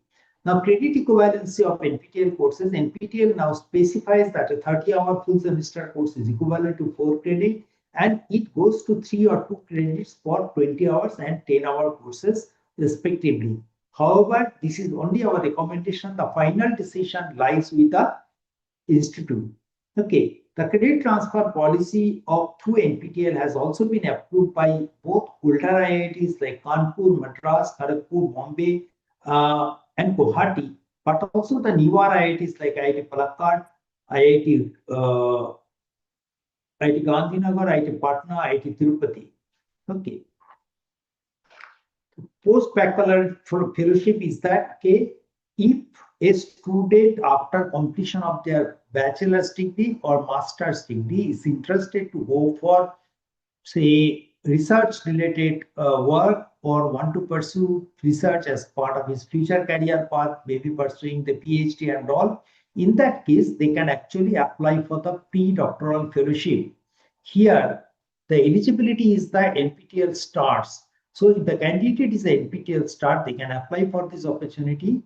Now, credit equivalency of NPTEL courses. NPTEL now specifies that a 30-hour full semester course is equivalent to 4 credit, and it goes to 3 or 2 credits for 20 hours and 10-hour courses respectively. However, this is only our recommendation. The final decision lies with the institute. Okay, the credit transfer policy of through NPTEL has also been approved by both older IITs like Kanpur, Madras, Kharagpur, Bombay, and Guwahati, but also the newer IITs like IIT Palakkad, IIT Gandhinagar, IIT Patna, IIT Tirupati. Okay, post-baccalaureate fellowship is that, okay, if a student after completion of their bachelor's degree or master's degree is interested to go for, say, research related work, or want to pursue research as part of his future career path, maybe pursuing the PhD and all, in that case, they can actually apply for the pre-doctoral fellowship. Here, the eligibility is the NPTEL starts. So if the candidate is a NPTEL start, they can apply for this opportunity.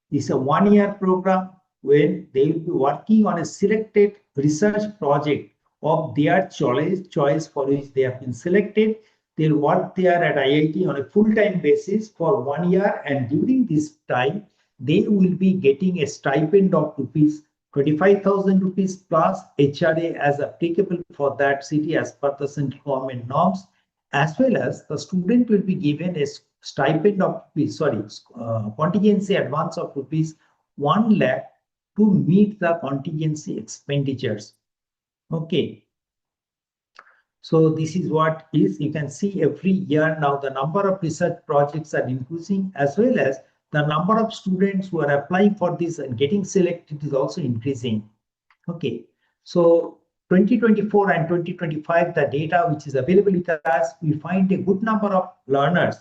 This is a one-year program where they will be working on a selected research project of their choice for which they have been selected. They'll work there at IIT on a full-time basis for 1 year, and during this time, they will be getting a stipend of rupees 25,000 rupees plus HRA as applicable for that city as per the central government norms, as well as the student will be given a stipend of contingency advance of rupees 1 lakh to meet the contingency expenditures. Okay. So this is what is, you can see every year now the number of research projects are increasing, as well as the number of students who are applying for this and getting selected is also increasing. Okay, so 2024 and 2025, the data which is available with us, we find a good number of learners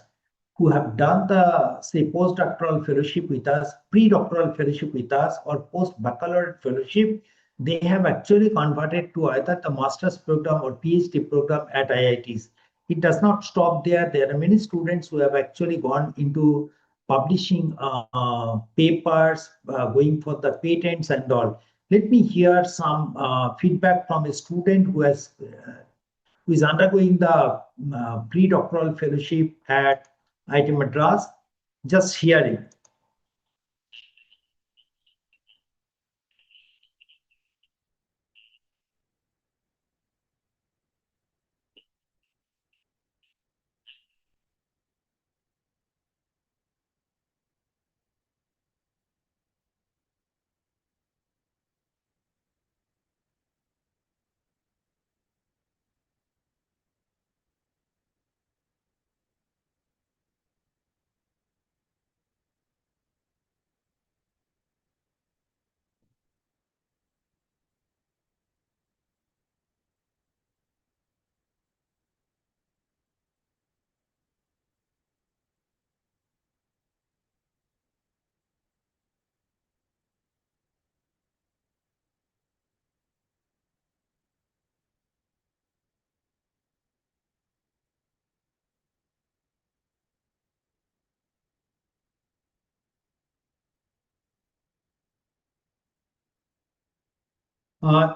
who have done the, say, postdoctoral fellowship with us, pre-doctoral fellowship with us, or post-baccalaureate fellowship. They have actually converted to either the master's program or PhD program at IITs. It does not stop there. There are many students who have actually gone into publishing papers, going for the patents and all. Let me hear some feedback from a student who is undergoing the pre-doctoral fellowship at IIT Madras. Just hearing.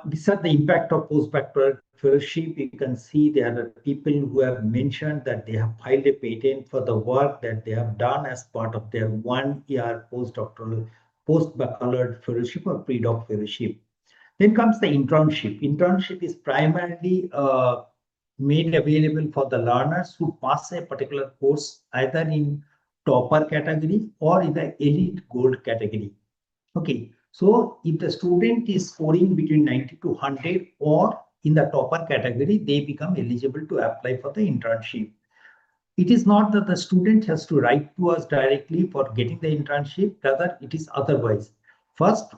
These are the impact of postdoctoral fellowship. You can see there are people who have mentioned that they have filed a patent for the work that they have done as part of their 1 year postdoctoral, post-baccalaureate fellowship or pre-doc fellowship. Then comes the internship. Internship is primarily made available for the learners who pass a particular course either in topper category or in the elite gold category. Okay, so if the student is scoring between 90 to 100 or in the topper category, they become eligible to apply for the internship. It is not that the student has to write to us directly for getting the internship, rather it is otherwise. First,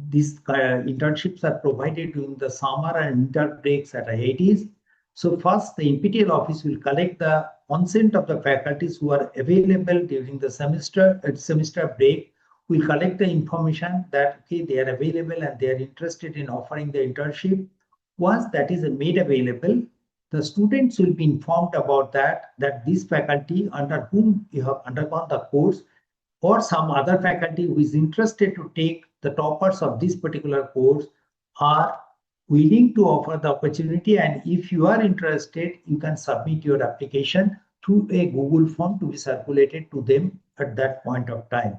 these internships are provided during the summer and winter breaks at IITs. So first, the NPTEL office will collect the consent of the faculties who are available during the semester break. We'll collect the information that, okay, they are available and they are interested in offering the internship. Once that is made available, the students will be informed about that this faculty under whom you have undergone the course or some other faculty who is interested to take the toppers of this particular course are willing to offer the opportunity, and if you are interested, you can submit your application through a Google form to be circulated to them at that point of time.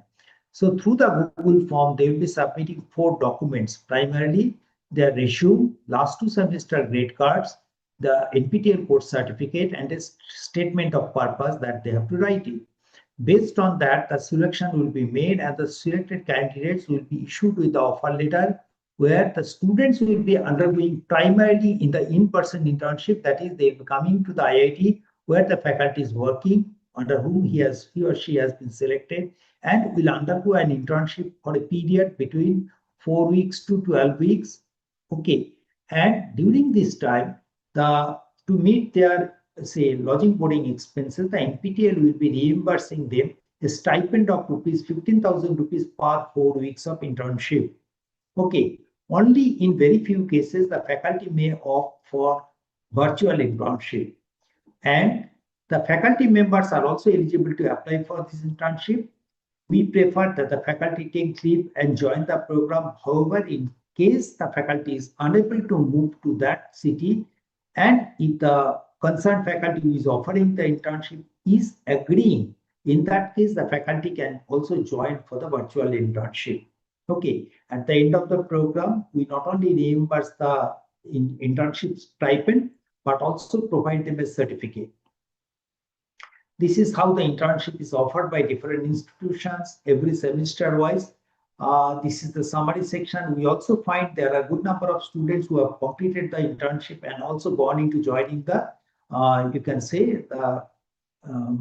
So through the Google form, they will be submitting 4 documents, primarily their resume, last 2 semester grade cards, the NPTEL course certificate, and a statement of purpose that they have to write it. Based on that, the selection will be made and the selected candidates will be issued with the offer letter, where the students will be undergoing primarily in the in-person internship. That is, they will be coming to the IIT where the faculty is working, under whom he or she has been selected, and will undergo an internship for a period between 4 weeks to 12 weeks. Okay. And during this time, to meet their say lodging boarding expenses, the NPTEL will be reimbursing them a stipend of rupees 15,000 rupees per 4 weeks of internship. Okay, only in very few cases the faculty may opt for virtual internship, and the faculty members are also eligible to apply for this internship. We prefer that the faculty take leave and join the program. However, in case the faculty is unable to move to that city, and if the concerned faculty who is offering the internship is agreeing, in that case, the faculty can also join for the virtual internship. Okay, at the end of the program, we not only reimburse the internship stipend, but also provide them a certificate. This is how the internship is offered by different institutions every semester wise. This is the summary section. We also find there are a good number of students who have completed the internship and also gone into joining the, you can say, the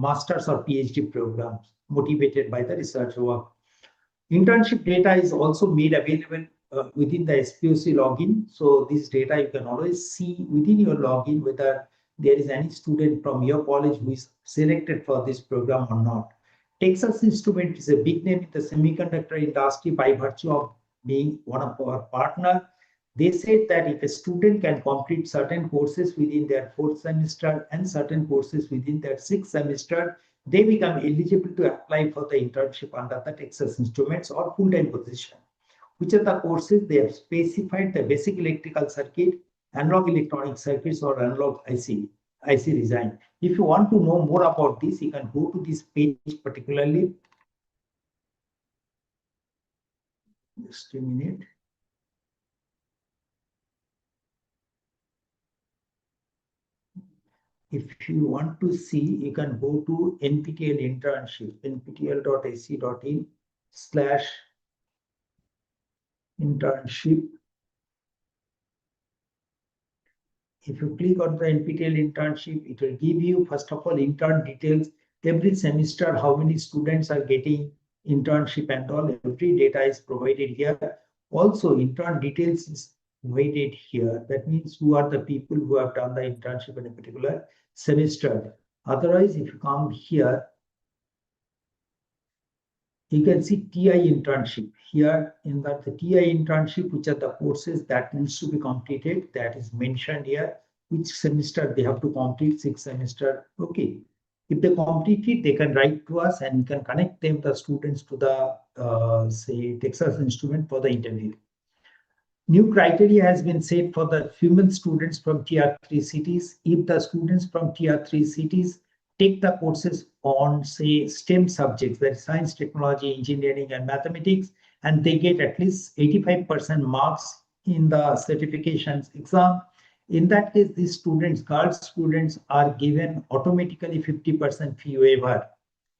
master's or PhD programs motivated by the research work. Internship data is also made available within the SPOC login. So this data you can always see within your login whether there is any student from your college who is selected for this program or not. Texas Instruments is a big name in the semiconductor industry by virtue of being one of our partners. They said that if a student can complete certain courses within their 4th semester and certain courses within their 6th semester, they become eligible to apply for the internship under the Texas Instruments or full-time position. Which are the courses? They have specified the basic electrical circuit, analog electronic circuits, or analog IC design. If you want to know more about this, you can go to this page particularly. Just a minute. If you want to see, you can go to NPTEL internship, nptel.ac.in/internship. If you click on the NPTEL internship, it will give you, first of all, intern details. Every semester, how many students are getting internship and all, every data is provided here. Also, intern details is provided here. That means who are the people who have done the internship in a particular semester. Otherwise, if you come here, you can see TI internship. Here in the TI internship, which are the courses that needs to be completed, that is mentioned here, which semester they have to complete, 6th semester. Okay. If they complete it, they can write to us and we can connect them, the students, to the, say, Texas Instrument for the interview. New criteria has been set for the female students from Tier 3 cities. If the students from Tier 3 cities take the courses on, say, STEM subjects, that is science, technology, engineering, and mathematics, and they get at least 85% marks in the certifications exam, in that case, these students, girls students, are given automatically 50% fee waiver.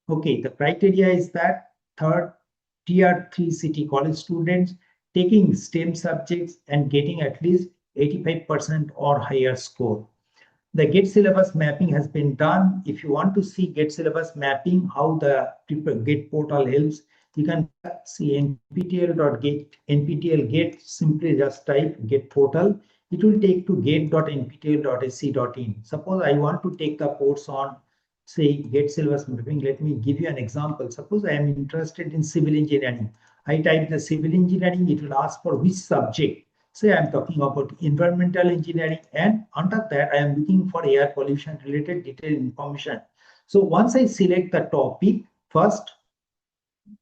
Okay, the criteria is that Tier 3 city college students taking STEM subjects and getting at least 85% or higher score. The GET syllabus mapping has been done. If you want to see GET syllabus mapping, how the GET portal helps, you can see nptel GET, simply just type GET portal. It will take to get.nptel.ac.in. Suppose I want to take the course on, say, GET syllabus mapping. Let me give you an example. Suppose I am interested in civil engineering. I type the civil engineering, it will ask for which subject. Say I'm talking about environmental engineering, and under that I am looking for air pollution related detailed information. So once I select the topic, first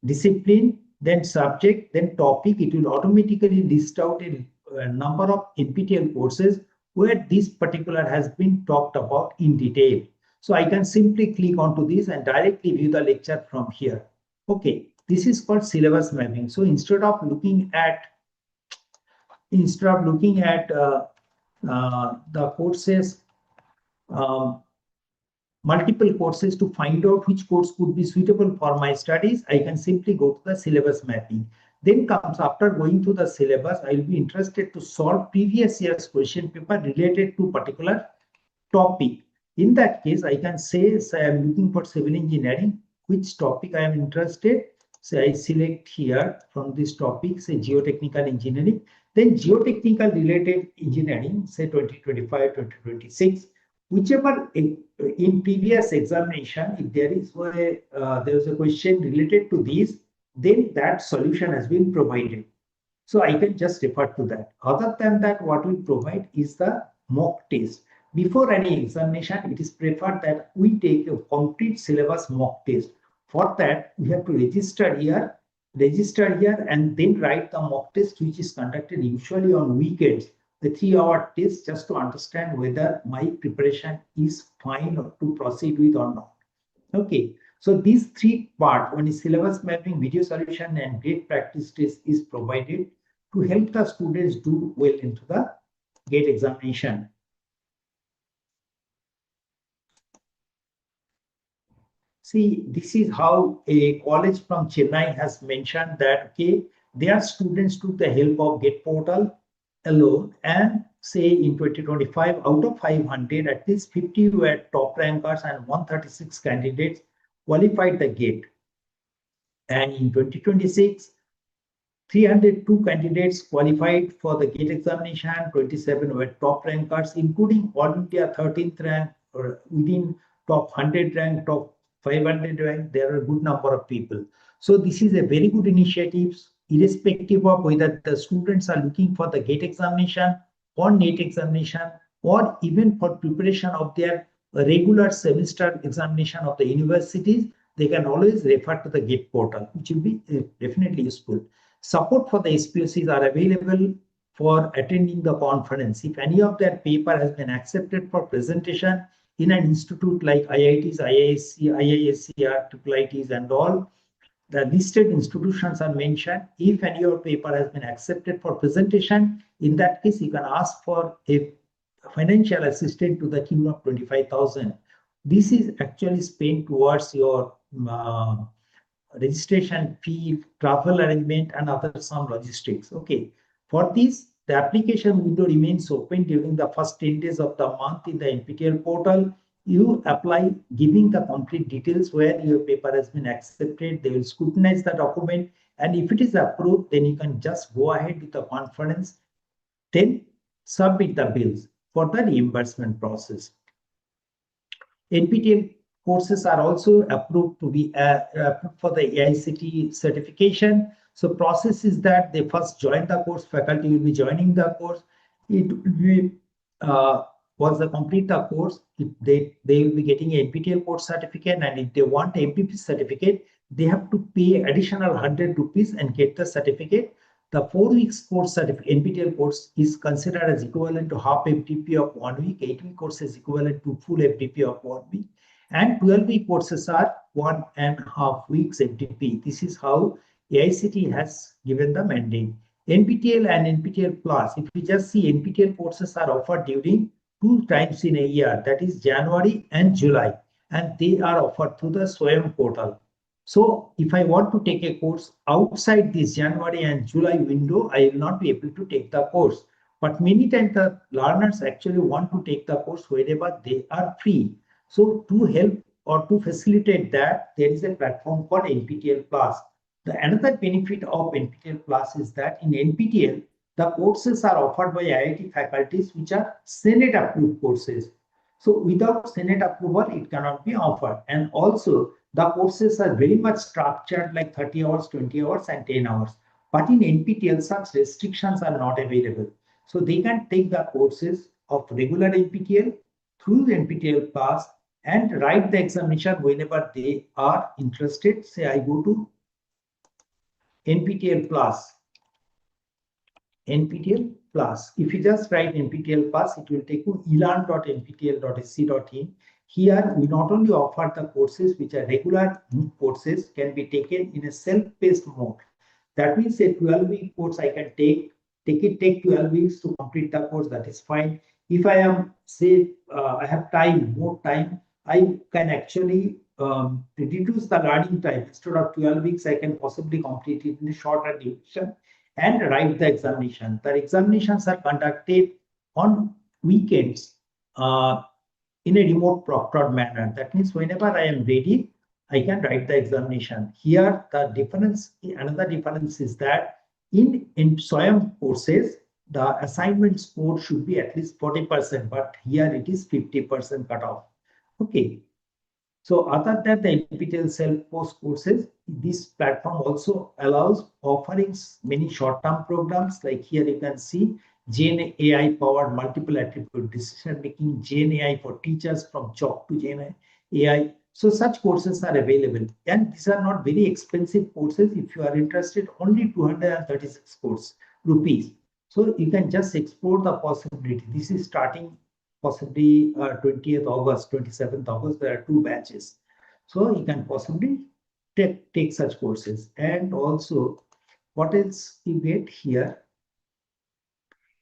discipline, then subject, then topic, it will automatically list out a number of NPTEL courses where this particular has been talked about in detail. So I can simply click onto this and directly view the lecture from here. Okay, this is called syllabus mapping. So instead of looking at the courses, um, multiple courses to find out which course could be suitable for my studies, I can simply go to the syllabus mapping. Then comes, after going to the syllabus, I will be interested to solve previous year's question paper related to particular topic. In that case, I can say I am looking for civil engineering, which topic I am interested. So I select here from this topic, say geotechnical engineering, then geotechnical related engineering, say 2025, 2026, whichever in previous examination, if there is a question related to these, then that solution has been provided. So I can just refer to that. Other than that, what we provide is the mock test. Before any examination, it is preferred that we take a complete syllabus mock test. For that, we have to register here, and then write the mock test, which is conducted usually on weekends, the 3-hour test, just to understand whether my preparation is fine or to proceed with or not. Okay, so these 3 parts, one is syllabus mapping, video solution, and gate practice test, is provided to help the students do well into the gate examination. See, this is how a college from Chennai has mentioned that, okay, their students took the help of gate portal alone, and say in 2025, out of 500, at least 50 were top rankers and 136 candidates qualified the gate. And in 2026, 302 candidates qualified for the gate examination, 27 were top rankers, including All India 13th rank, or within top 100 rank, top 500 rank, there are a good number of people. So this is a very good initiative, irrespective of whether the students are looking for the gate examination or NET examination, or even for preparation of their regular semester examination of the universities, they can always refer to the gate portal, which will be definitely useful. Support for the SPOCs are available for attending the conference. If any of their paper has been accepted for presentation in an institute like IITs, IISc, IIITs, and all, the listed institutions are mentioned. If any of your paper has been accepted for presentation, in that case, you can ask for a financial assistance to the tune of 25,000. This is actually spent towards your registration fee, travel arrangement, and other some logistics. Okay. For this, the application window remains open during the first 10 days of the month in the NPTEL portal. You apply giving the complete details where your paper has been accepted. They will scrutinize the document, and if it is approved, then you can just go ahead with the conference, then submit the bills for the reimbursement process. NPTEL courses are also approved to be approved for the AICTE certification. So process is that they first join the course, faculty will be joining the course. It will be, once they complete the course, they will be getting a NPTEL course certificate, and if they want MPP certificate, they have to pay additional 100 rupees and get the certificate. The 4 weeks course certificate, NPTEL course, is considered as equivalent to half FTP of 1 week. 8-week course is equivalent to full FTP of 1 week. And 12-week courses are 1.5 weeks FTP. This is how AICTE has given the mandate. NPTEL and NPTEL Plus, if you just see, NPTEL courses are offered during 2 times in a year, that is January and July, and they are offered through the SWAYAM portal. So if I want to take a course outside this January and July window, I will not be able to take the course. But many times the learners actually want to take the course wherever they are free. So to help or to facilitate that, there is a platform called NPTEL Plus. Another benefit of NPTEL Plus is that in NPTEL, the courses are offered by IIT faculties which are Senate approved courses. So without Senate approval, it cannot be offered. And also, the courses are very much structured like 30 hours, 20 hours, and 10 hours. But in NPTEL, such restrictions are not available. So they can take the courses of regular NPTEL through NPTEL Plus and write the examination whenever they are interested. Say I go to NPTEL Plus. NPTEL plus. If you just write NPTEL plus, it will take you elearn.nptel.sc.in. Here, we not only offer the courses which are regular courses, can be taken in a self-paced mode. That means a 12-week course I can take 12 weeks to complete the course, that is fine. If I am, say, I have more time, I can actually reduce the learning time. Instead of 12 weeks, I can possibly complete it in a shorter duration and write the examination. The examinations are conducted on weekends in a remote proctored manner. That means whenever I am ready, I can write the examination. Here, another difference is that in SWAYAM courses, the assignment score should be at least 40%, but here it is 50% cutoff. Okay. So other than the NPTEL self-post courses, this platform also allows offering many short-term programs. Like here you can see Gen AI powered multiple attribute decision making, Gen AI for teachers from chalk to Gen AI. So such courses are available, and these are not very expensive courses. If you are interested, only 236 rupees. So you can just explore the possibility. This is starting possibly 20th August, 27th August, there are 2 batches. So you can possibly take such courses. And also, what else you get here?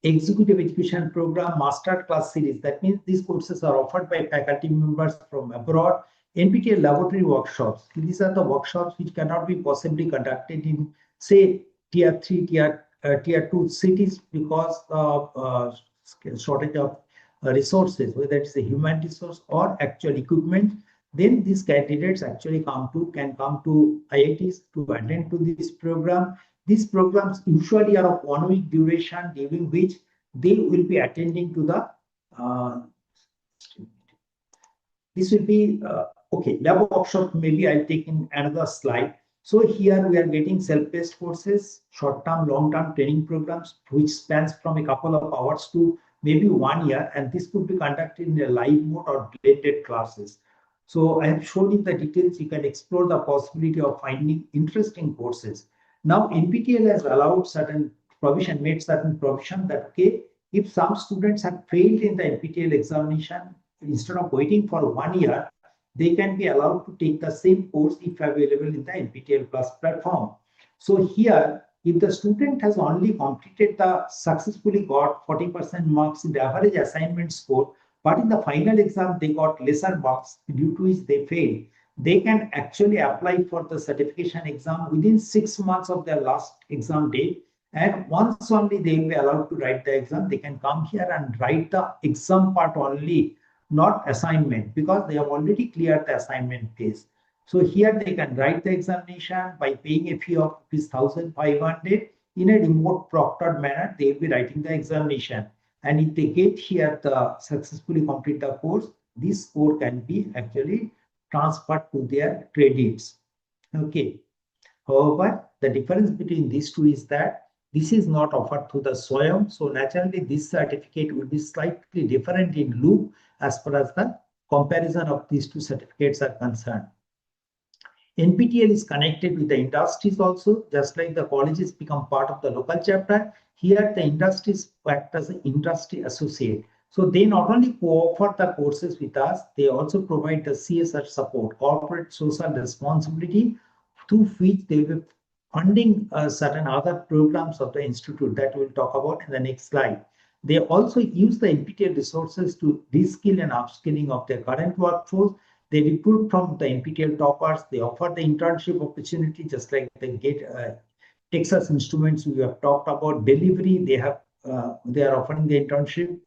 Executive Education Program Master Class Series. That means these courses are offered by faculty members from abroad. NPTEL Laboratory Workshops. These are the workshops which cannot be possibly conducted in, say, Tier 3, Tier 2 cities because of shortage of resources, whether it's a human resource or actual equipment. Then these candidates actually can come to IITs to attend to this program. These programs usually are of 1 week duration, during which they will be attending to the this will be okay. Lab workshop, maybe I'll take in another slide. So here we are getting self-paced courses, short-term, long-term training programs, which spans from a couple of hours to maybe 1 year, and this could be conducted in a live mode or blended classes. So I have shown you the details. You can explore the possibility of finding interesting courses. Now NPTEL has allowed made certain provision that, okay, if some students have failed in the NPTEL examination, instead of waiting for 1 year, they can be allowed to take the same course if available in the NPTEL Plus platform. So here, if the student has only successfully got 40% marks in the average assignment score, but in the final exam they got lesser marks due to which they failed, they can actually apply for the certification exam within 6 months of their last exam date. And once only they will be allowed to write the exam, they can come here and write the exam part only, not assignment, because they have already cleared the assignment phase. So here they can write the examination by paying a fee of 1,500 in a remote proctored manner. They will be writing the examination, and if they get here the successfully complete the course, this score can be actually transferred to their credits. Okay. However, the difference between these two is that this is not offered through the SWAYAM. So naturally, this certificate will be slightly different in loop as far as the comparison of these two certificates are concerned. NPTEL is connected with the industries also, just like the colleges become part of the local chapter. Here, the industries act as an industry associate. So they not only co-offer the courses with us, they also provide the CSR support, corporate social responsibility, through which they will be funding certain other programs of the institute that we'll talk about in the next slide. They also use the NPTEL resources to reskill and upskilling of their current workforce. They recruit from the NPTEL toppers. They offer the internship opportunity, just like they get Texas Instruments we have talked about. Delivery, they are offering the internship.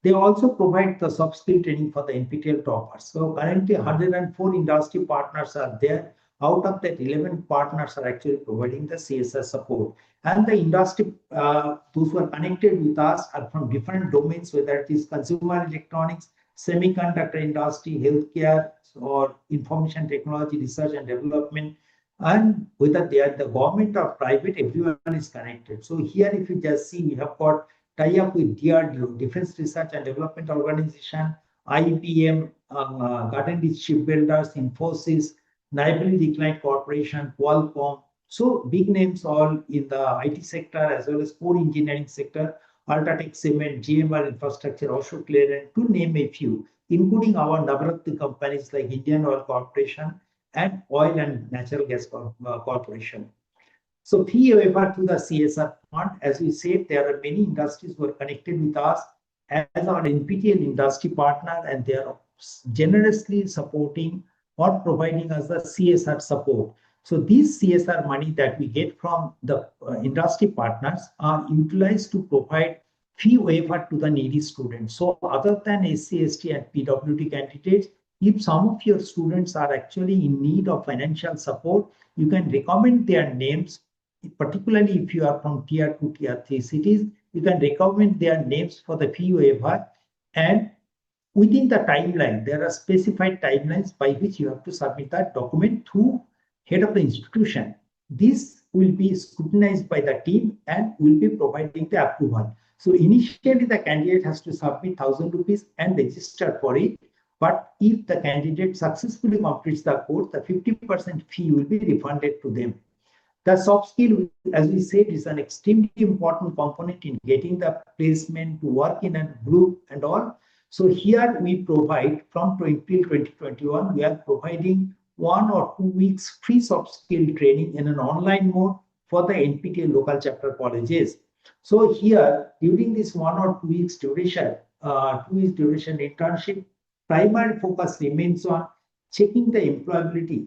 They also provide the soft skill training for the NPTEL toppers. So currently 104 industry partners are there. Out of that, 11 partners are actually providing the CSR support. And the industry, those who are connected with us are from different domains, whether it is consumer electronics, semiconductor industry, healthcare, or information technology, research and development. And whether they are the government or private, everyone is connected. So here, if you just see, we have got tie-up with DRDO, Defense Research and Development Organization, IBM, Garden Shipbuilders, Infosys, Neighboring Lignite Corporation, Qualcomm. So big names all in the IT sector as well as core engineering sector Ultratech Cement, GMR Infrastructure, Ashok Leyland, to name a few, including our Navaratna companies like Indian Oil Corporation and Oil and Natural Gas Corporation. So fee waiver to the CSR fund, as we said, there are many industries who are connected with us as our NPTEL industry partner, and they are generously supporting or providing us the CSR support. So these CSR money that we get from the industry partners are utilized to provide fee waiver to the needy students. So other than SC, ST and PWD candidates, if some of your students are actually in need of financial support, you can recommend their names, particularly if you are from tier 2, tier 3 cities, you can recommend their names for the fee waiver, and within the timeline, there are specified timelines by which you have to submit that document to head of the institution. This will be scrutinized by the team and will be providing the approval. So initially, the candidate has to submit 1,000 rupees and register for it. But if the candidate successfully completes the course, the 50% fee will be refunded to them. The soft skill, as we said, is an extremely important component in getting the placement to work in a group and all. So here we provide from April 2021, we are providing 1 or 2 weeks free soft skill training in an online mode for the NPTEL local chapter colleges. So here, during this 1 or 2 weeks duration, internship, primary focus remains on checking the employability.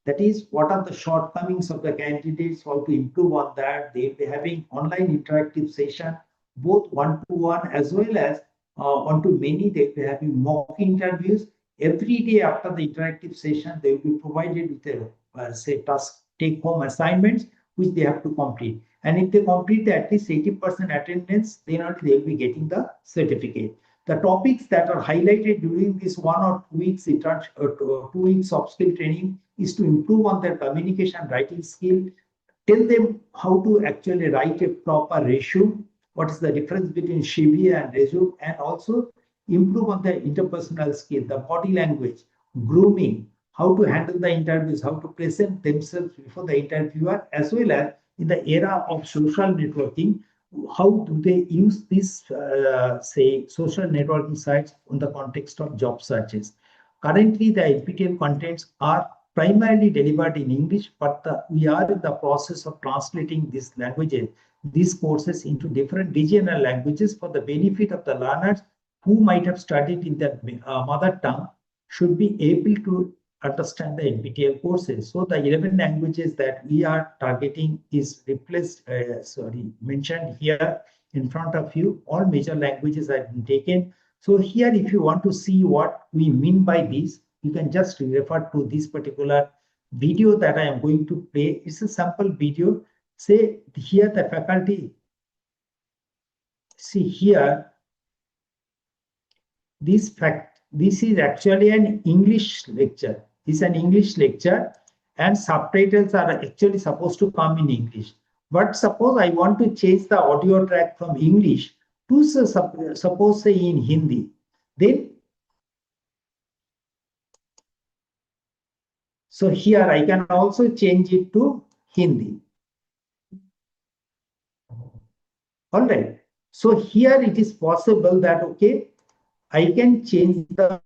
That is, what are the shortcomings of the candidates, how to improve on that. They'll be having online interactive session, both one-to-one as well as one-to-many. They'll be having mock interviews. Every day after the interactive session, they'll be provided with a, say, task take-home assignments, which they have to complete. And if they complete at least 80% attendance, then only they'll be getting the certificate. The topics that are highlighted during this 1 or 2 weeks 2 weeks of skill training is to improve on their communication writing skill, tell them how to actually write a proper resume, what is the difference between CV and resume, and also improve on their interpersonal skill, the body language, grooming, how to handle the interviews, how to present themselves before the interviewer, as well as in the era of social networking, how do they use these, say, social networking sites in the context of job searches. Currently, the NPTEL contents are primarily delivered in English, but we are in the process of translating these courses into different regional languages for the benefit of the learners who might have studied in their mother tongue should be able to understand the NPTEL courses. So the 11 languages that we are targeting is mentioned here in front of you. All major languages have been taken. So here, if you want to see what we mean by this, you can just refer to this particular video that I am going to play. It's a sample video. Say here the faculty, see here, this is actually an English lecture. This is an English lecture and subtitles are actually supposed to come in English. But suppose I want to change the audio track from English to suppose say in Hindi. Then, so here I can also change it to Hindi. All right. So here it is possible that, okay, I can change the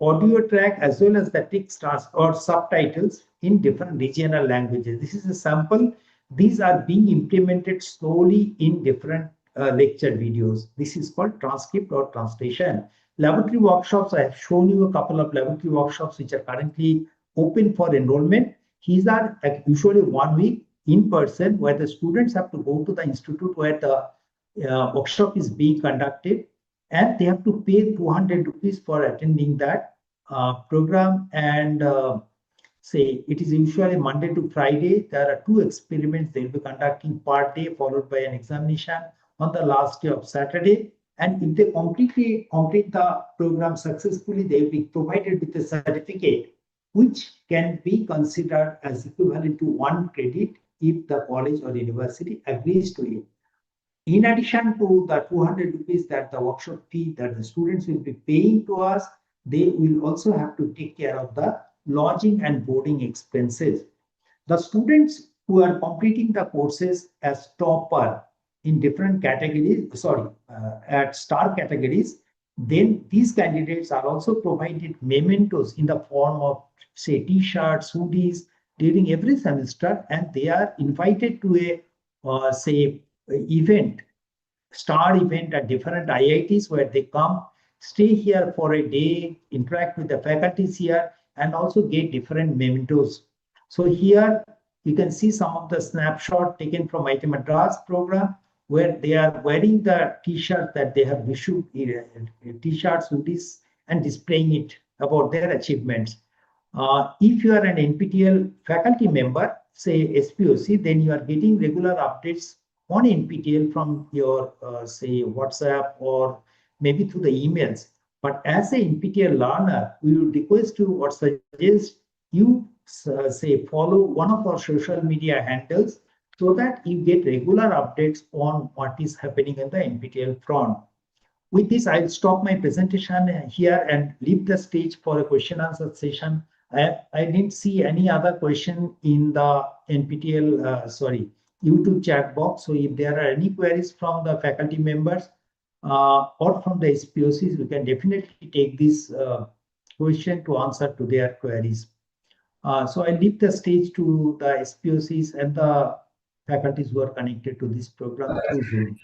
audio track as well as the text or subtitles in different regional languages. This is a sample. These are being implemented slowly in different lecture videos. This is called transcript or translation. Laboratory workshops, I have shown you a couple of laboratory workshops which are currently open for enrollment. These are usually 1 week in person where the students have to go to the institute where the workshop is being conducted, and they have to pay 200 rupees for attending that program. And say it is usually Monday to Friday. There are 2 experiments they will be conducting per day, followed by an examination on the last day of Saturday. And if they complete the program successfully, they will be provided with a certificate, which can be considered as equivalent to 1 credit if the college or university agrees to it. In addition to the 200 rupees that the workshop fee that the students will be paying to us, they will also have to take care of the lodging and boarding expenses. The students who are completing the courses as topper in different categories, at star categories, then these candidates are also provided mementos in the form of, say, t-shirts, hoodies during every semester, and they are invited to a, say, event, star event at different IITs where they come, stay here for a day, interact with the faculties here, and also get different mementos. So here you can see some of the snapshot taken from IT Madras program where they are wearing the t-shirt that they have issued, t-shirts, hoodies, and displaying it about their achievements. If you are an NPTEL faculty member, say SPOC, then you are getting regular updates on NPTEL from your, say, WhatsApp or maybe through the emails. But as an NPTEL learner, we would request you or suggest you, say, follow one of our social media handles so that you get regular updates on what is happening in the NPTEL front. With this, I'll stop my presentation here and leave the stage for a question answer session. I didn't see any other question in the NPTEL, YouTube chat box. So if there are any queries from the faculty members or from the SPOCs, we can definitely take this question to answer to their queries. So I leave the stage to the SPOCs and the faculties who are connected to this program through Zoom.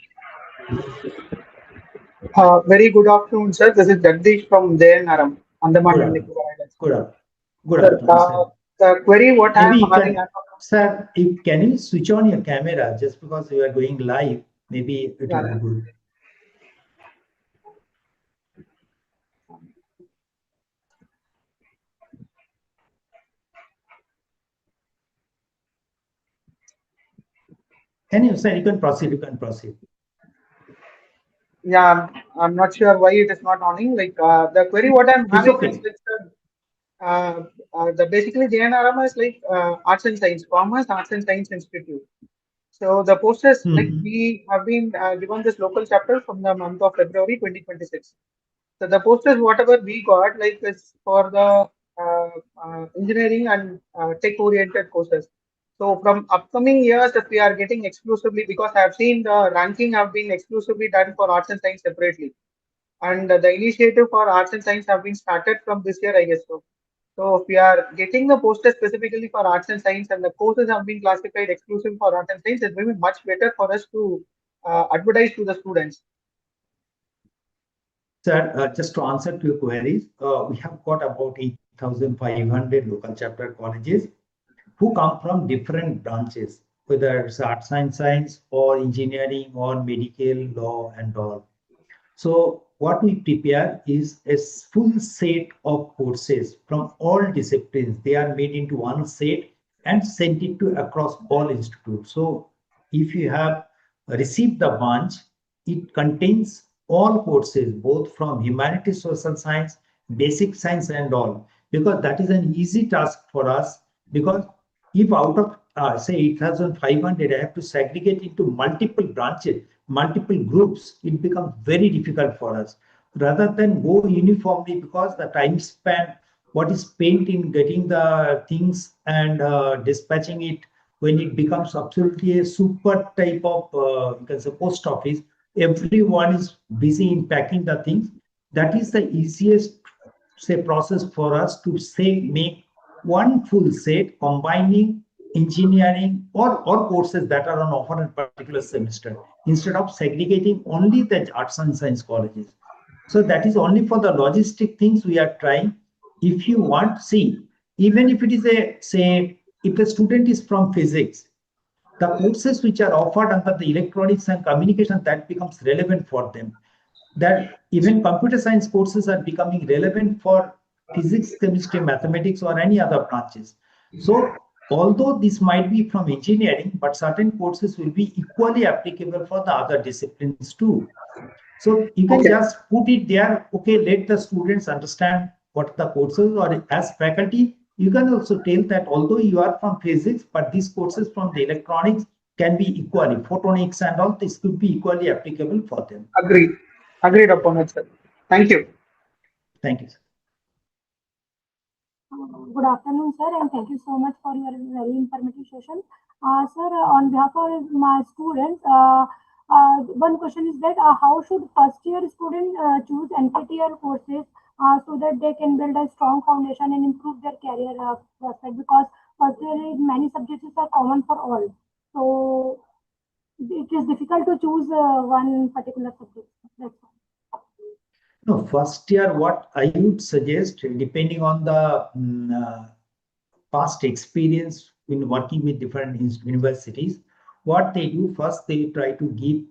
Very good afternoon, sir. This is Jagdish from Jayaram, Andaman and Nicobar Islands. Good Sir, afternoon, sir. the query what I Maybe am you having, can, sir, can you switch on your camera just because you are going live? Maybe it will be good. Can you, sir? You can proceed. You can proceed. yeah, I'm not sure why it is not on. Like the query what I'm It's having is okay. like, the basically JNRM is like Arts and Science, Commerce Arts and Science Institute. So the posters, like Mm-hmm. we have been given this local chapter from the month of February 2026. So the posters, whatever we got, like is for the engineering and tech-oriented courses. So from upcoming years, if we are getting exclusively, because I have seen the ranking have been exclusively done for arts and science separately, and the initiative for arts and science have been started from this year, I guess so. So if we are getting the posters specifically for arts and science, and the courses have been classified exclusive for arts and science, it will be much better for us to advertise to the students. Sir, just to answer to your queries, we have got about 8,500 local chapter colleges who come from different branches, whether it's arts and science or engineering or medical law and all. So what we prepare is a full set of courses from all disciplines. They are made into one set and sent it to across all institutes. So if you have received the bunch, it contains all courses, both from humanities, social science, basic science and all, because that is an easy task for us. Because if out of say 8,500, I have to segregate into multiple branches, multiple groups, it becomes very difficult for us. Rather than go uniformly, because the time span, what is spent in getting the things and dispatching it, when it becomes absolutely a super type of, you can say, post office, everyone is busy in packing the things. That is the easiest, say, process for us to say make one full set combining engineering or courses that are on offer in a particular semester instead of segregating only the arts and science colleges. So that is only for the logistic things we are trying. If you want, see, even if it is a, say, if a student is from physics, the courses which are offered under the electronics and communication, that becomes relevant for them. That even computer science courses are becoming relevant for physics, chemistry, mathematics, or any other branches. So although this might be from engineering, but certain courses will be equally applicable for the other disciplines too. So you can Okay. just put it there, okay, let the students understand what the courses, or as faculty, you can also tell that although you are from physics, but these courses from the electronics can be equally, photonics and all this could be equally applicable for them. Agreed. Agreed upon it, sir. Thank you. Thank you, sir. Good afternoon, sir, and thank you so much for your very informative session. Sir, on behalf of my students, One question is that how should first year student choose NPTEL courses so that they can build a strong foundation and improve their career prospect, because first year many subjects are common for all. So it is difficult to choose one particular subject. That's all. No, first year, what I would suggest, depending on the past experience in working with different universities, what they do first, they try to give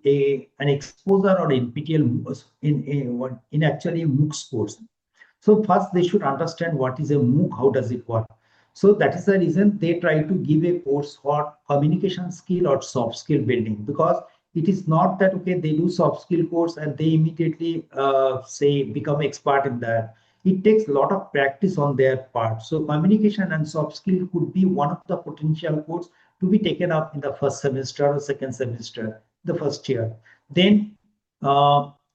an exposure or NPTEL in actually a MOOCs course. So first they should understand what is a MOOC, how does it work. So that is the reason they try to give a course for communication skill or soft skill building, because it is not that, okay, they do soft skill course and they immediately say become expert in that. It takes a lot of practice on their part. So communication and soft skill could be one of the potential course to be taken up in the first semester or second semester, the first year. Then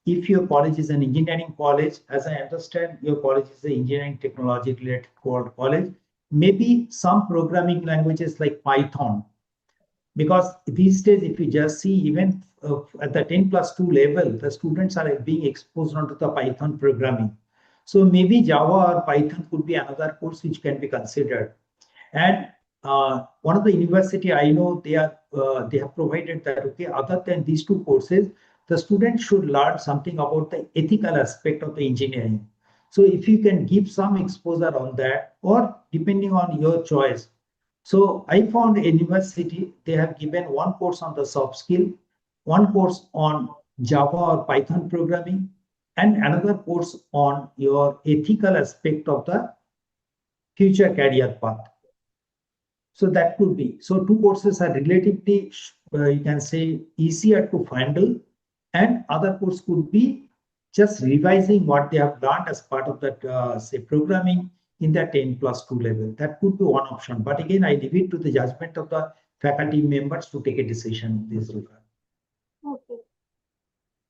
if your college is an engineering college, as I understand, your college is an engineering technology related college, maybe some programming languages like Python, because these days, if you just see, even at the 10+2 level, the students are being exposed onto the Python programming. So maybe Java or Python could be another course which can be considered. And one of the university I know, they have provided that, okay, other than these two courses, the student should learn something about the ethical aspect of the engineering. So if you can give some exposure on that, or depending on your choice. So I found a university, they have given one course on the soft skill, one course on Java or Python programming, and another course on your ethical aspect of the future career path. So that could be. So two courses are relatively, you can say, easier to handle, and other course could be just revising what they have learned as part of that, say, programming in the 10+2 level. That could be one option. But again, I leave it to the judgment of the faculty members to take a decision in this regard. Okay.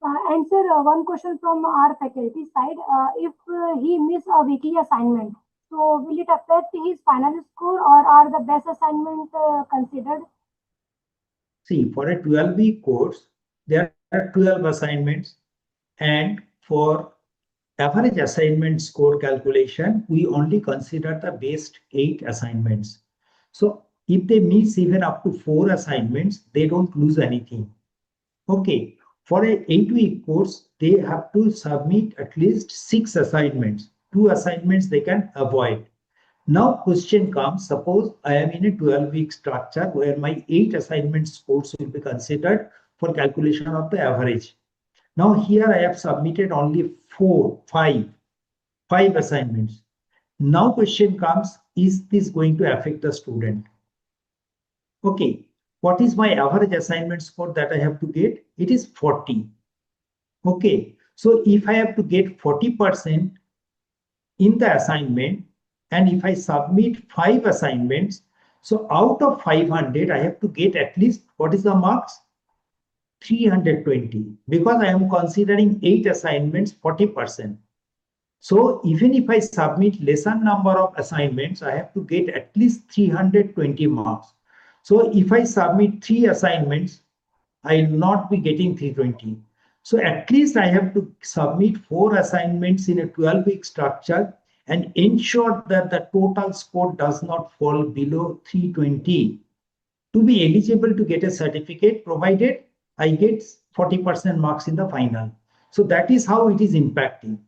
And sir, one question from our faculty side. If he miss a weekly assignment, so will it affect his final score, or are the best assignment considered? See, for a 12-week course, there are 12 assignments, and for average assignment score calculation, we only consider the best 8 assignments. So if they miss even up to 4 assignments, they don't lose anything. Okay, for a 8-week course, they have to submit at least 6 assignments. 2 assignments they can avoid. Now question comes, suppose I am in a 12-week structure where my 8 assignment scores will be considered for calculation of the average. Now here I have submitted only 5 assignments. Now question comes, is this going to affect the student? Okay, what is my average assignment score that I have to get? It is 40. Okay, so if I have to get 40% in the assignment, and if I submit 5 assignments, so out of 500, I have to get at least, what is the marks? 320, because I am considering 8 assignments, 40%. So even if I submit lesser number of assignments, I have to get at least 320 marks. So if I submit 3 assignments, I will not be getting 320. So at least I have to submit 4 assignments in a 12-week structure and ensure that the total score does not fall below 320 to be eligible to get a certificate, provided I get 40% marks in the final. So that is how it is impacting.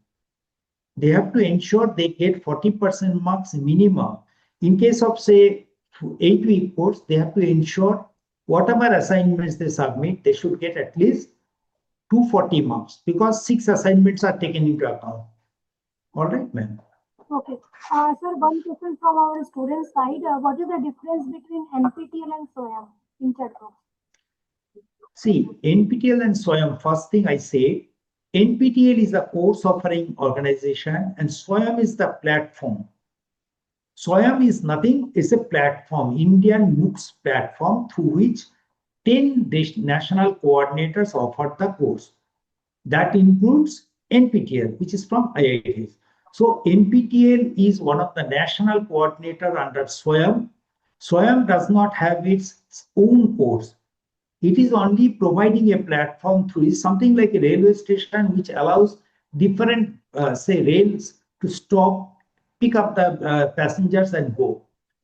They have to ensure they get 40% marks minimum. In case of, say, 8-week course, they have to ensure whatever assignments they submit, they should get at least 240 marks, because 6 assignments are taken into account. All right, ma'am. Okay. Sir, one question from our student side. What is the difference between NPTEL and SWAYAM in chat box? See, NPTEL and SWAYAM, first thing I say, NPTEL is a course offering organization and SWAYAM is the platform. SWAYAM is nothing, it's a platform, Indian MOOCs platform, through which 10 national coordinators offer the course. That includes NPTEL, which is from IITs. So NPTEL is one of the national coordinator under SWAYAM. SWAYAM does not have its own course. It is only providing a platform through something like a railway station, which allows different, say, rails to stop, pick up the passengers and go.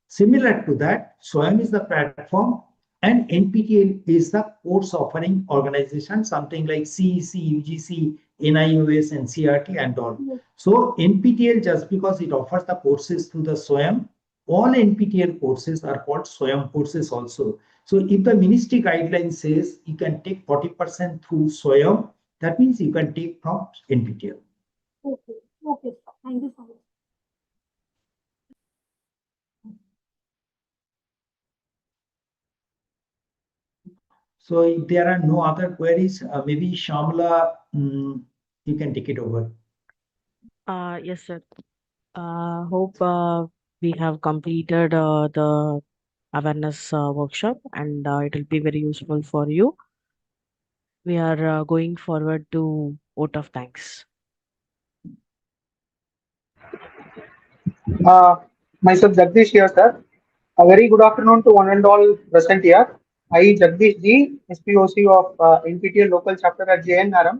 Similar to that, SWAYAM is the platform, and NPTEL is the course offering organization, something like CEC, UGC, NIOS, and CRT and all. So NPTEL, just because it offers the courses through the SWAYAM, all NPTEL courses are called SWAYAM courses also. So if the ministry guideline says you can take 40% through SWAYAM, that means you can take from NPTEL. Okay. Okay. Thank you so much. So if there are no other queries, maybe Shamla, you can take it over. Yes, sir. Hope we have completed the awareness workshop, and it will be very useful for you. We are going forward to vote of thanks. Myself Jagdish here, sir. A very good afternoon to one and all present here. I, Jagdish G, SPOC of NPTEL local chapter at JNRM,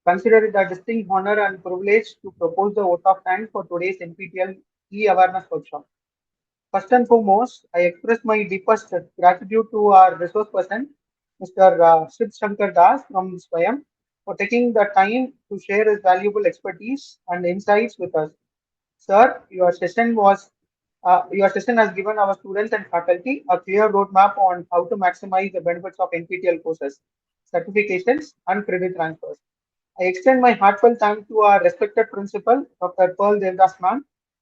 consider it a distinct honor and privilege to propose the vote of thanks for today's NPTEL e-awareness workshop. First and foremost, I express my deepest gratitude to our resource person, Mr. Shiv Shankar Das from Swayam, for taking the time to share his valuable expertise and insights with us. Sir, your session has given our students and faculty a clear roadmap on how to maximize the benefits of NPTEL courses, certifications, and credit transfers. I extend my heartfelt thanks to our respected principal, Dr. Pearl Devdasman,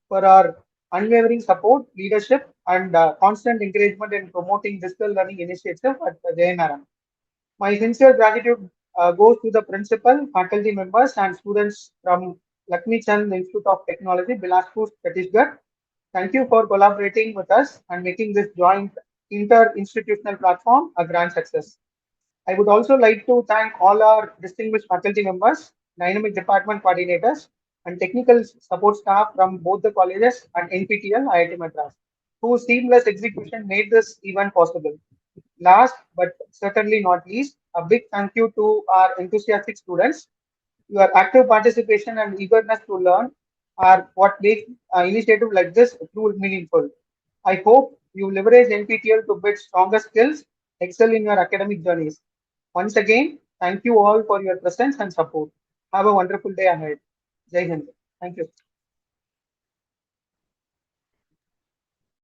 for our unwavering support, leadership, and constant encouragement in promoting digital learning initiative at the JNRM. My sincere gratitude goes to the principal, faculty members, and students from Lakhmi Chand Institute of Technology, Bilaspur, Chhattisgarh. Thank you for collaborating with us and making this joint inter-institutional platform a grand success. I would also like to thank all our distinguished faculty members, dynamic department coordinators, and technical support staff from both the colleges and NPTEL IIT Madras, whose seamless execution made this event possible. Last but certainly not least, a big thank you to our enthusiastic students. Your active participation and eagerness to learn are what make initiative like this truly meaningful. I hope you leverage NPTEL to build stronger skills, excel in your academic journeys. Once again, thank you all for your presence and support. Have a wonderful day ahead. Jai Hind. Thank you.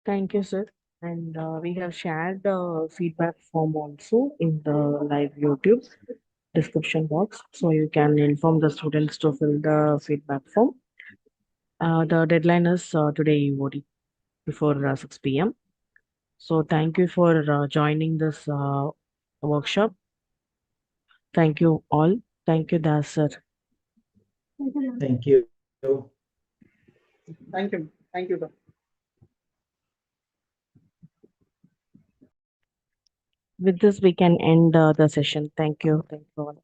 Thank you, sir. And we have shared the feedback form also in the live YouTube description box, so you can inform the students to fill the feedback form. The deadline is today EOD before 6 p.m. So thank you for joining this workshop. Thank you all. Thank you, Das sir. Thank you, ma'am. Thank you. Thank you. Thank you, sir. With this, we can end the session. Thank you. Thank you all.